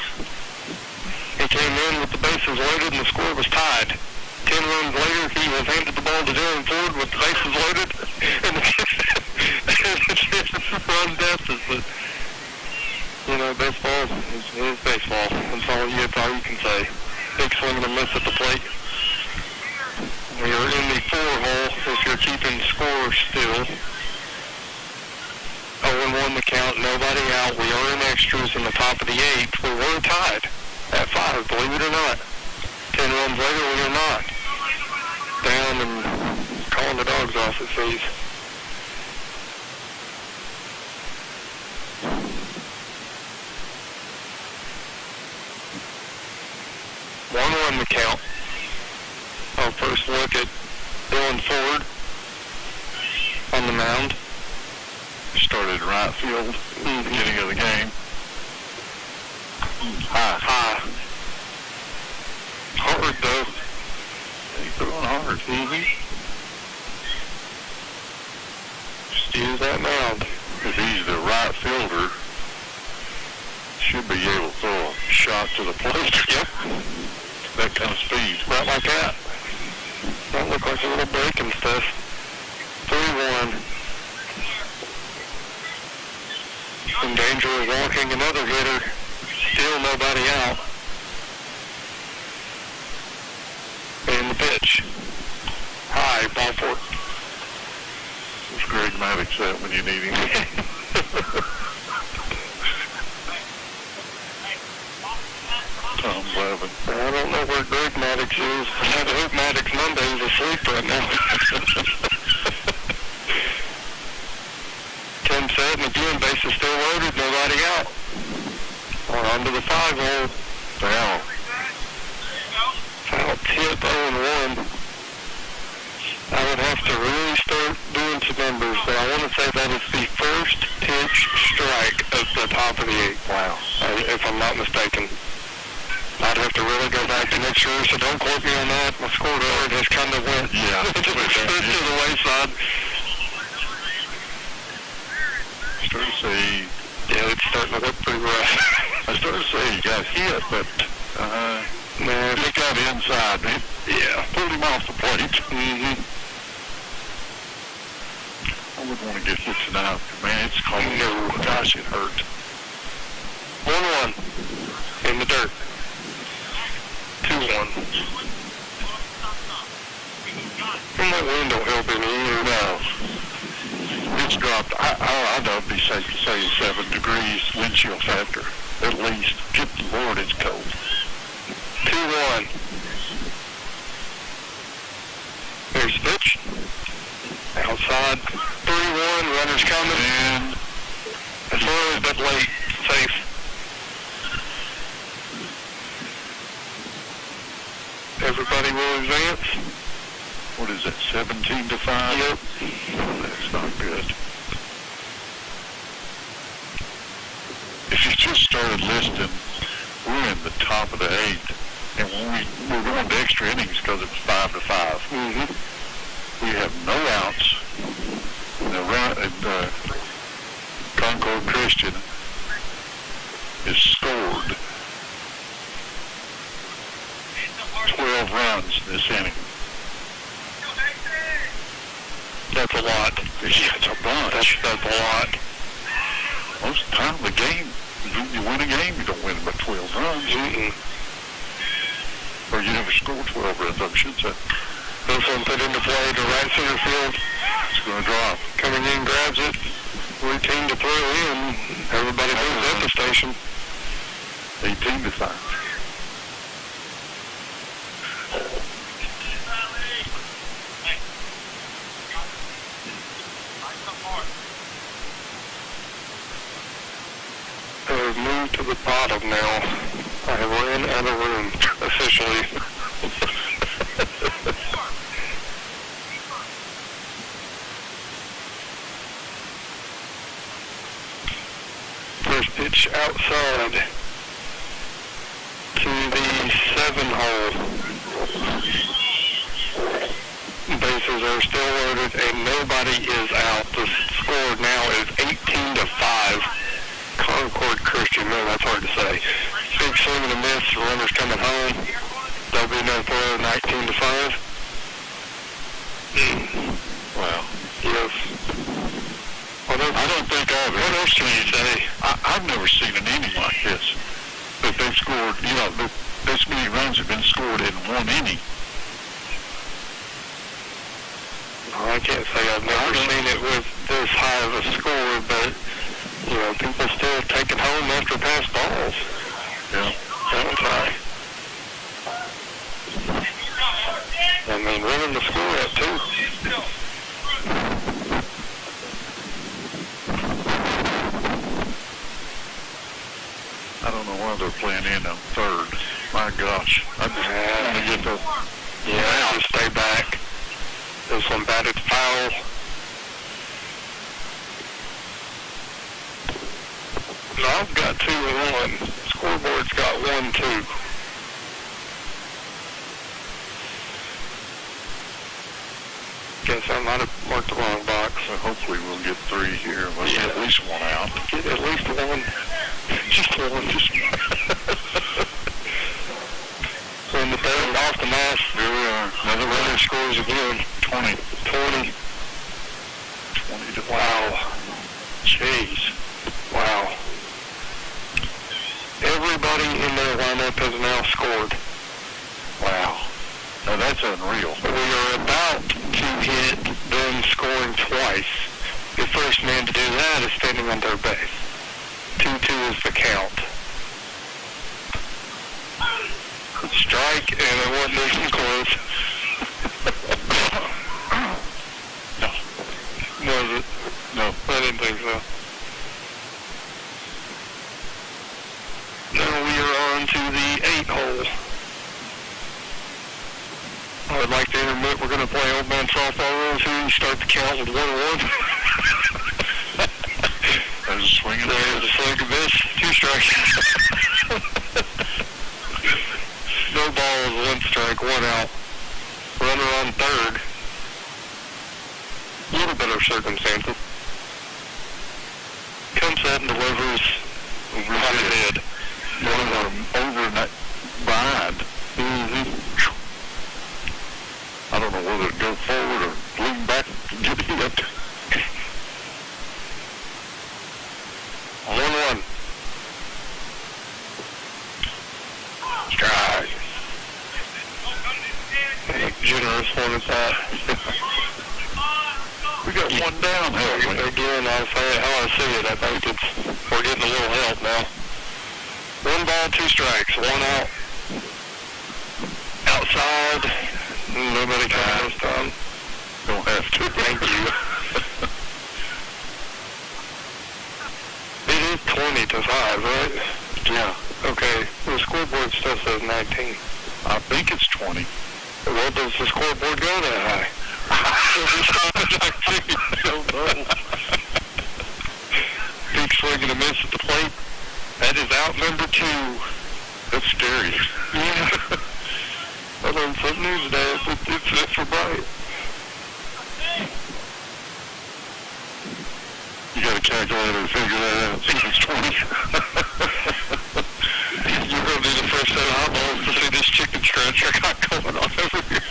He came in with the bases loaded and the score was tied. 10 runs later, he was handed the ball to Dylan Ford with the bases loaded and the run deficit. You know, baseball is baseball. That's all you can say. Big swing and a miss at the plate. We are in the 4 hole if you're keeping score still. 0-1 the count, nobody out. We are in extras in the top of the 8th. We were tied at 5, believe it or not. 10 runs later, we are not. Down and calling the dogs off, it seems. One the count. Our first look at Dylan Ford on the mound. Started right field, beginning of the game. High. Hard, though. He's throwing hard. Just use that mound. If he's the right fielder, should be able to throw a shot to the plate. Yep. That kind of speed. Right like that. That look like a little break and stuff. 3-1. In danger of walking another hitter. Still nobody out. And the pitch. High, ball four. Where's Greg Maddox at when you need him? Tom Levin. I don't know where Greg Maddox is. I had to hope Maddox Monday is asleep right now. 10 set, and again, base is still loaded, nobody out. We're on to the 5-hole. Foul. Foul tip, 0-1. I would have to really start doing some numbers, but I want to say that is the first pitch strike at the top of the 8th. Wow. If I'm not mistaken. I'd have to really go back to make sure, so don't quote me on that. My scoreboard has kind of went to the wayside. Started to say, yeah, it's starting to look pretty rough. I started to say he got hit, but man, he got inside. Yeah, pulled him off the plate. Mm-hmm. I wouldn't want to get hit tonight. Man, it's cold. No, gosh, it hurt. 1-1 in the dirt. 2-1. And that wind don't help any either. No. It's dropped. I'd be safe to say 7 degrees windshield factor, at least. Good Lord, it's cold. 2-1. There's the pitch. Outside. 3-1. Runners coming. And as low but late. Safe. Everybody will advance. What is it, 17-5? Yep. That's not good. If you just started listing, we're in the top of the 8th, and we're going to extra innings because it was 5-5. Mm-hmm. We have no outs. The Concord Christian is scored 12 runs this inning. That's a lot. Yeah, it's a bunch. That's a lot. Most of the time, the game, you win a game, you don't win by 12 runs. Mm-mm. Or you never score 12 runs, I should say. This one put into play to right center field. It's going to drop. Coming in, grabs it. Routine to throw in. Everybody moves at the station. 18-5. I have moved to the bottom now. I have ran out of room, officially. First pitch outside to the 7-hole. Bases are still loaded and nobody is out. The score now is 18-5. Concord Christian. No, that's hard to say. Big swing and a miss. The runner's coming home. There'll be no throw. 19-5. Wow. Yes. I don't think I've What else can you say? I've never seen an inning like this. That they've scored, this many runs have been scored in one inning. I can't say I've never seen it with this high of a score, but, people still taking home after passed balls. Yeah. That was high. I mean, running the score at 2. I don't know why they're playing in on third. My gosh. I just want to get the... Yeah, just stay back. This one batted foul. No, I've got 2-1. Scoreboard's got 1, 2. Guess I might have marked the wrong box. So hopefully we'll get 3 here. We'll get at least 1 out. Get at least 1. Just 1. So in the third, off the mass. Here we are. Another runner scores again. 20. 20. 20 to 5. Wow. Jeez. Wow. Everybody in their lineup has now scored. Wow. Now that's unreal. We are about to hit them scoring twice. The first man to do that is standing on third base. 2-2 is the count. Strike, and it wasn't even close. No. Was it? No. I didn't think so. Now we are on to the 8 hole. I would like to intermit. We're going to play old man softball rules here. You start the count with 1-1. There's a swing and There's a swing and miss. 2 strikes. No ball is 1 strike, 1 out. Runner on third. A little better circumstances. Comes set and delivers over on his head. Over and behind. I don't know whether to go forward or lean back and get hit. 1-1. Strike. Hey, generous one is that. We got 1 down, haven't we? Again, how I see it, I think we're getting a little help now. 1 ball, 2 strikes, 1 out. Outside. Nobody coming this time. Don't have to. Thank you. It is 20 to 5, right? Yeah. Okay. The scoreboard still says 19. I think it's 20. Well, does the scoreboard go that high? I don't know. Big swing and a miss at the plate. That is out number 2. That's scary. Yeah. I learned something new today. It's for bright. You got a calculator to figure that out. See if it's 20. You're going to do the first set of eyeballs to see this chicken scratch I got going on over here.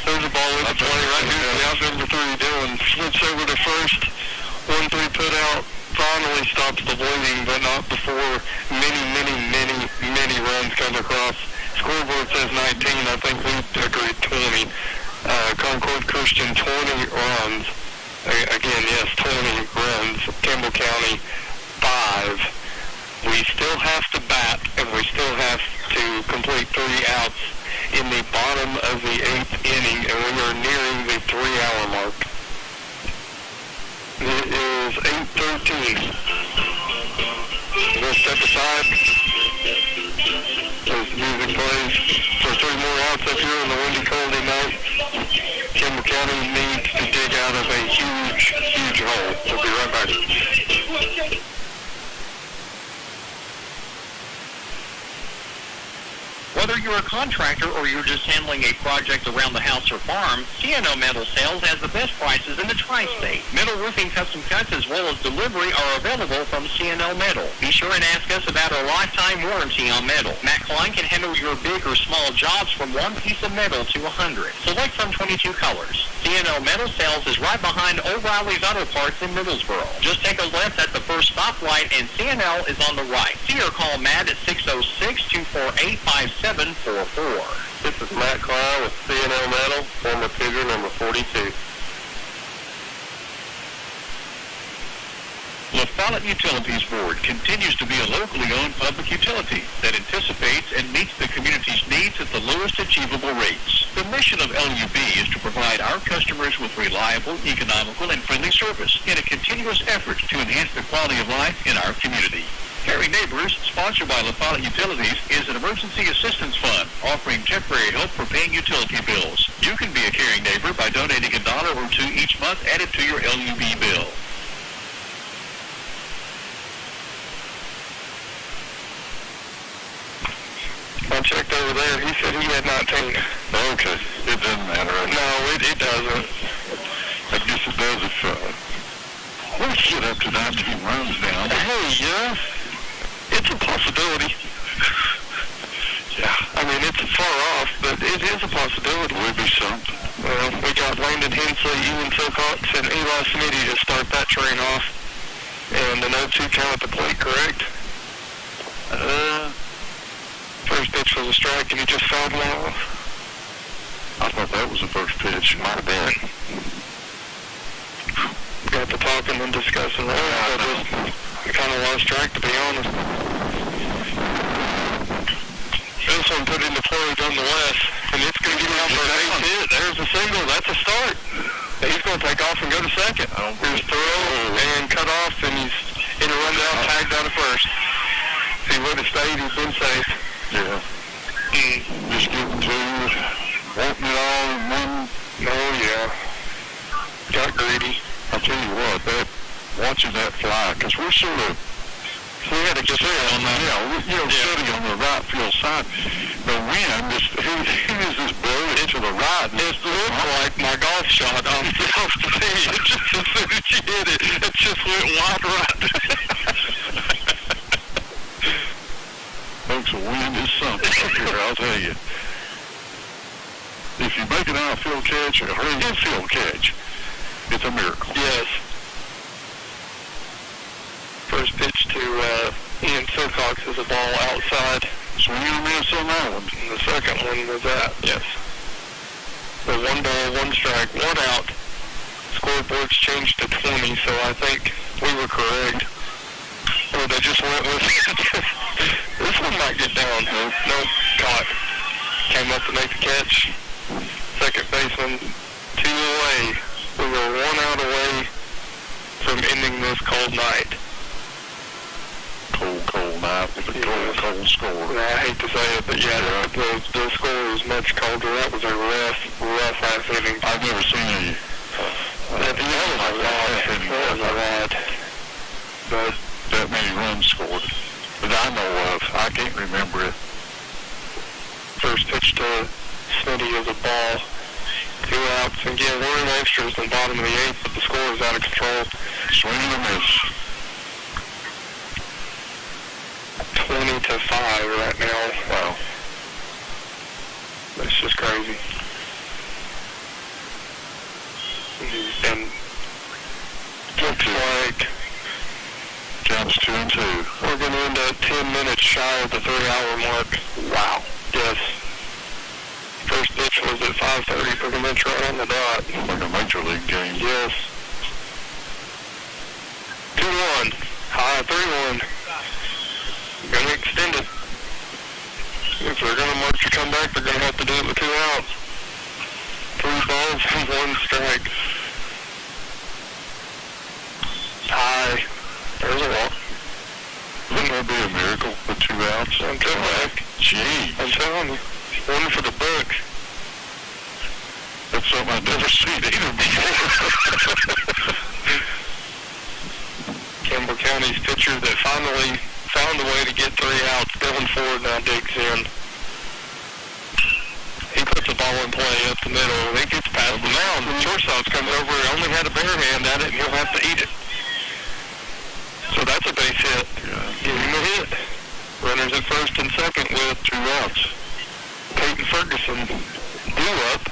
There's a ball in the play right here. The out number 3 Dylan flips over to first. 1-3 put out. Finally stops the bleeding, but not before many runs come across. Scoreboard says 19. I think we agreed 20. Concord Christian 20 runs. Again, yes, 20 runs. Campbell County 5. We still have to bat, and we still have to complete 3 outs in the bottom of the 8th inning, and we are nearing the 3-hour mark. It is 8:13. We'll step aside as music plays for 3 more outs up here on the windy, coldy night. Campbell County needs to dig out of a huge hole. We'll be right back. Whether you're a contractor or you're just handling a project around the house or farm, C&O Metal Sales has the best prices in the tri-state. Metal roofing custom cuts as well as delivery are available from C&O Metal. Be sure and ask us about our lifetime warranty on metal. Matt Klein can handle your big or small jobs from 1 piece of metal to 100. Select from 22 colors. C&O Metal Sales is right behind O'Reilly's Auto Parts in Middlesboro. Just take a left at the first stoplight and C&O is on the right. See or call Matt at 606-248-5744. This is Matt Klein with C&O Metal, former Cougar number 42. La Follette Utilities Board continues to be a locally owned public utility that anticipates and meets the community's needs at the lowest achievable rates. The mission of LUB is to provide our customers with reliable, economical, and friendly service in a continuous effort to enhance the quality of life in our community. Caring Neighbors, sponsored by La Follette Utilities, is an emergency assistance fund offering temporary help for paying utility bills. You can be a caring neighbor by donating $1 or $2 each month added to your LUB bill. checked over there. He said he had 19. Okay. It doesn't matter. No, it doesn't. I guess it does if we get up to 19 runs down. Hey, yeah. It's a possibility. Yeah. I mean, it's far off, but it is a possibility. Would be something. Well, we got Landon Hensley, Ewan Silcox, and Eli Smitty to start that train off. And an 0-2 count at the plate, correct? First pitch was a strike, and he just fouled one off. I thought that was the first pitch. Might have been. Got to talking and discussing that. I kind of lost track, to be honest. This one put into play nonetheless, and it's going to get out for an ace hit. There's a single. That's a start. He's going to take off and go to second. Here's throw and cut off, and he's in a rundown, tagged down to first. If he would have stayed, he'd been safe. Yeah. Just getting to wanting it all in one. Oh, yeah. Got greedy. I'll tell you what, watching that fly, because we're sort of, we had to get on that. Yeah, sitting on the right field side. The wind, is this blowing to the right? It looked like my golf shot off the tee. Just as soon as you hit it, it just went wide right. Folks, the wind is something up here, I'll tell you. If you make an outfield catch, or an infield catch, it's a miracle. Yes. First pitch to Ian Silcox is a ball outside. Swing and a miss on that one. And the second one was that. Yes. So 1 ball, 1 strike, 1 out. Scoreboard's changed to 20, so I think we were correct. Or they just went with it. This one might get down. Nope. Caught. Came up to make the catch. Second baseman, 2 away. We were 1 out away from ending this cold night. Cold night with a cold score. I hate to say it, but yeah, the score was much colder. That was a rough half inning. I've never seen that was a lot. But that many runs scored that I know of. I can't remember it. First pitch to Smitty is a ball. 2 outs, and again, we're in extras in the bottom of the 8th, but the score is out of control. Swing and a miss. 20-5 right now. Wow. That's just crazy. And looks like counts 2-2. We're going to end up 10 minutes shy of the 3-hour mark. Wow. Yes. First pitch was at 5:30, pretty much right on the dot. Like a major league game. Yes. 2-1. High 3-1. Going to extend it. If they're going to march a comeback, they're going to have to do it with 2 outs. 3 balls and 1 strike. High. There's a walk. Wouldn't that be a miracle with 2 outs? I'm telling you. Gee. I'm telling you. One for the books. That's something I've never seen either before. Campbell County's pitcher that finally found a way to get 3 outs. Dylan Ford now digs in. He puts the ball in play up the middle, and it gets past the mound. The shortstop comes over, he only had a bare hand at it, and he'll have to eat it. So that's a base hit. Yeah. Give him a hit. Runners at first and second with 2 outs. Peyton Ferguson blew up.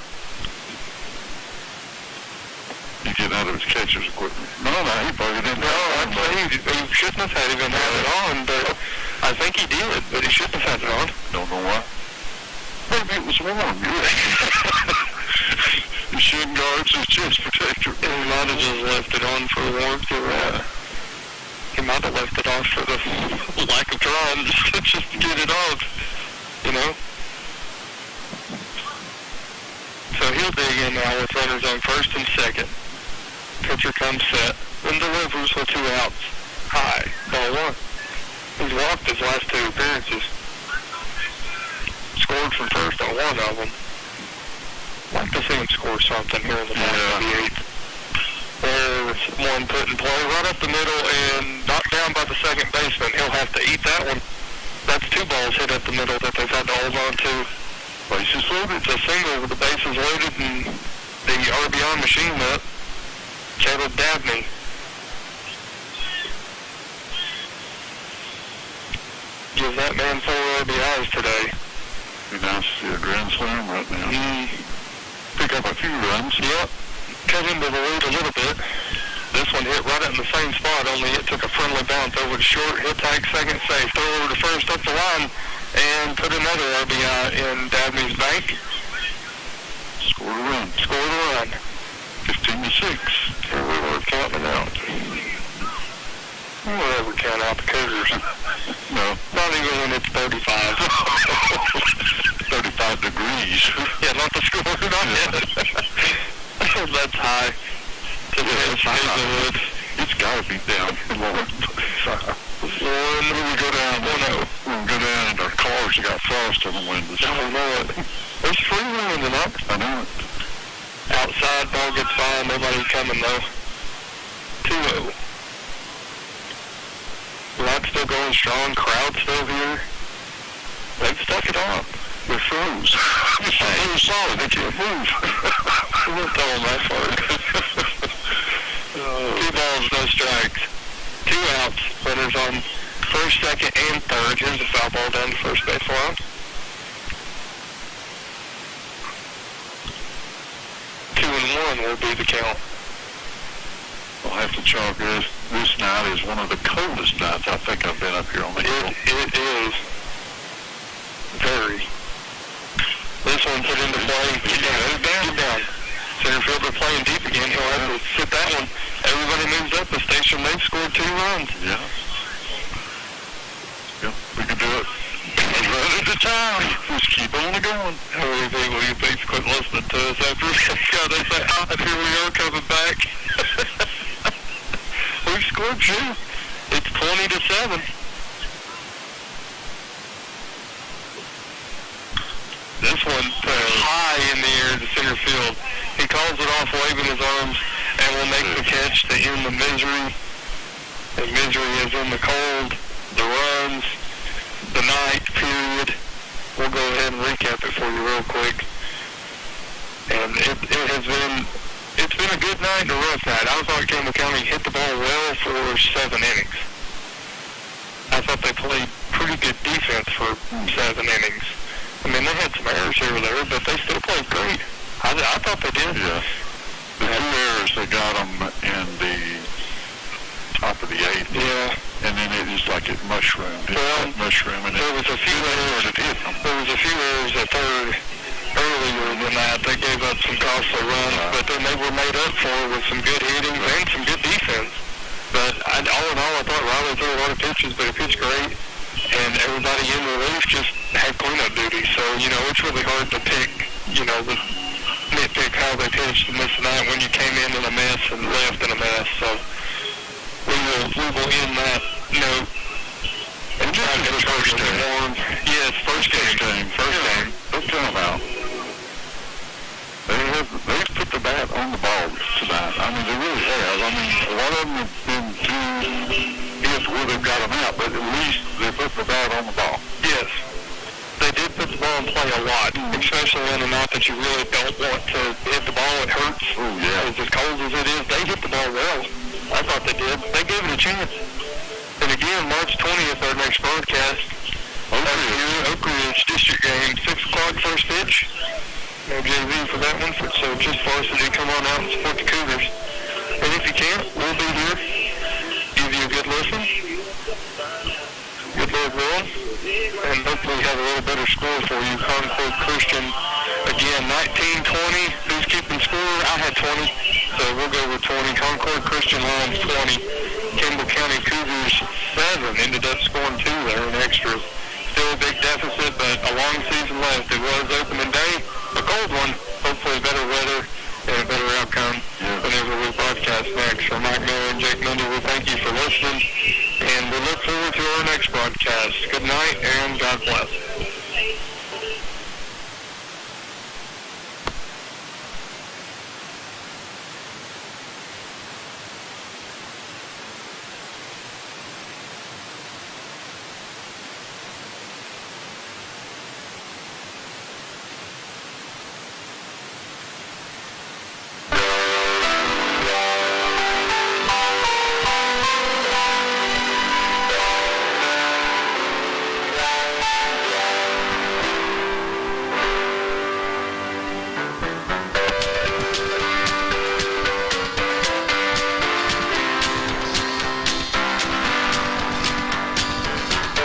He's getting out of his catcher's equipment. No, he probably didn't. No, I'd say he shouldn't have had even had it on, but I think he did, but he shouldn't have had it on. Don't know why. Maybe it was warm. His shin guards, his chest protector. He might have just left it on for the warmth. He might have left it off for the lack of drawing, just to get it off, you know? So he'll dig in now with runners on first and second. Pitcher comes set, then delivers with 2 outs. High, ball 1. He's walked his last 2 appearances. Scored from first on 1 of them. Like to see him score something here in the bottom of the 8th. There's one put in play right up the middle and knocked down by the second baseman. He'll have to eat that one. That's 2 balls hit up the middle that they've had to hold on to. Bases loaded. It's a single with the bases loaded and the RBI machine up. Caleb Dabney. Give that man 4 RBIs today. Be nice to see a grand slam right now. Pick up a few runs. Yep. Cut into the lead a little bit. This one hit right up in the same spot, only it took a friendly bounce over to short, hit tag second, safe, throw over to first, up the line, and put another RBI in Dabney's bank. Scored a run. 15-6. Here we were counting out. We'll ever count out the Cougars. No. Not even when it's 35. 35 degrees. Yeah, not the score, not yet. That's high. It's got to be down below 35. When we go down, we'll go down and our cars got frost on the windows. Oh, Lord. There's free room tonight. I know it. Outside, ball gets by, nobody coming though. 2-0. Light still going strong, crowd still here. They've stuck it out. They're froze. They're solid, they can't move. We won't tell them that part. 2 balls, no strikes. 2 outs. Runners on first, second, and third. Here's a foul ball down the first base line. 2-1 will be the count. I'll have to chalk this night is one of the coldest nights I think I've been up here on the hill. It is. Very. This one put into play. Get down. Center fielder playing deep again. He'll have to sit that one. Everybody moves up the station. They've scored 2 runs. Yeah. Yep, we can do it. One run at a time. Just keep on going. How many people you think's quit listening to us after they say, here we are coming back. We've scored 2. It's 20-7. This one high in the air to center field. He calls it off, waving his arms, and will make the catch to end the misery. The misery is in the cold, the runs, the night period. We'll go ahead and recap it for you real quick. And it's been a good night and a rough night. I thought Campbell County hit the ball well for 7 innings. I thought they played pretty good defense for 7 innings. I mean, they had some errors here or there, but they still played great. I thought they did. Yeah. The 2 errors, they got them in the top of the 8th. Yeah. And then it is like it mushroomed. Well, mushrooming. There was a few errors at third earlier than that. They gave up some costly runs, but then they were made up for with some good hitting and some good defense. But all in all, I thought Riley threw a lot of pitches, but he pitched great. And everybody in relief just had cleanup duty. So, it's really hard to pick, nitpick how they pitched in this night when you came in a mess and left in a mess. So, we will end that note and try to get the first game. Yes, first game. Don't tell them out. They've put the bat on the ball tonight. I mean, they really have. I mean, a lot of them have been too hits where they've got them out, but at least they put the bat on the ball. Yes. They did put the ball in play a lot, especially on a night that you really don't want to hit the ball. It hurts. Oh, yeah. As cold as it is, they hit the ball well. I thought they did. They gave it a chance. And again, March 20th, our next broadcast. Oak Ridge District game, 6 o'clock first pitch. No JV for that one, so just varsity, come on out and support the Cougars. And if you can't, we'll be here. Give you a good listen. Good Lord willing. And hopefully have a little better score for you. Concord Christian, again, 19-20. Who's keeping score? I had 20, so we'll go with 20. Concord Christian Lions 20. Campbell County Cougars 7. Ended up scoring 2 there in extras. Still a big deficit, but a long season left. It was opening day, a cold one. Hopefully better weather and a better outcome whenever we broadcast next. For Mike Miller and Jake Mundy, we thank you for listening, and we look forward to our next broadcast. Good night, and God bless.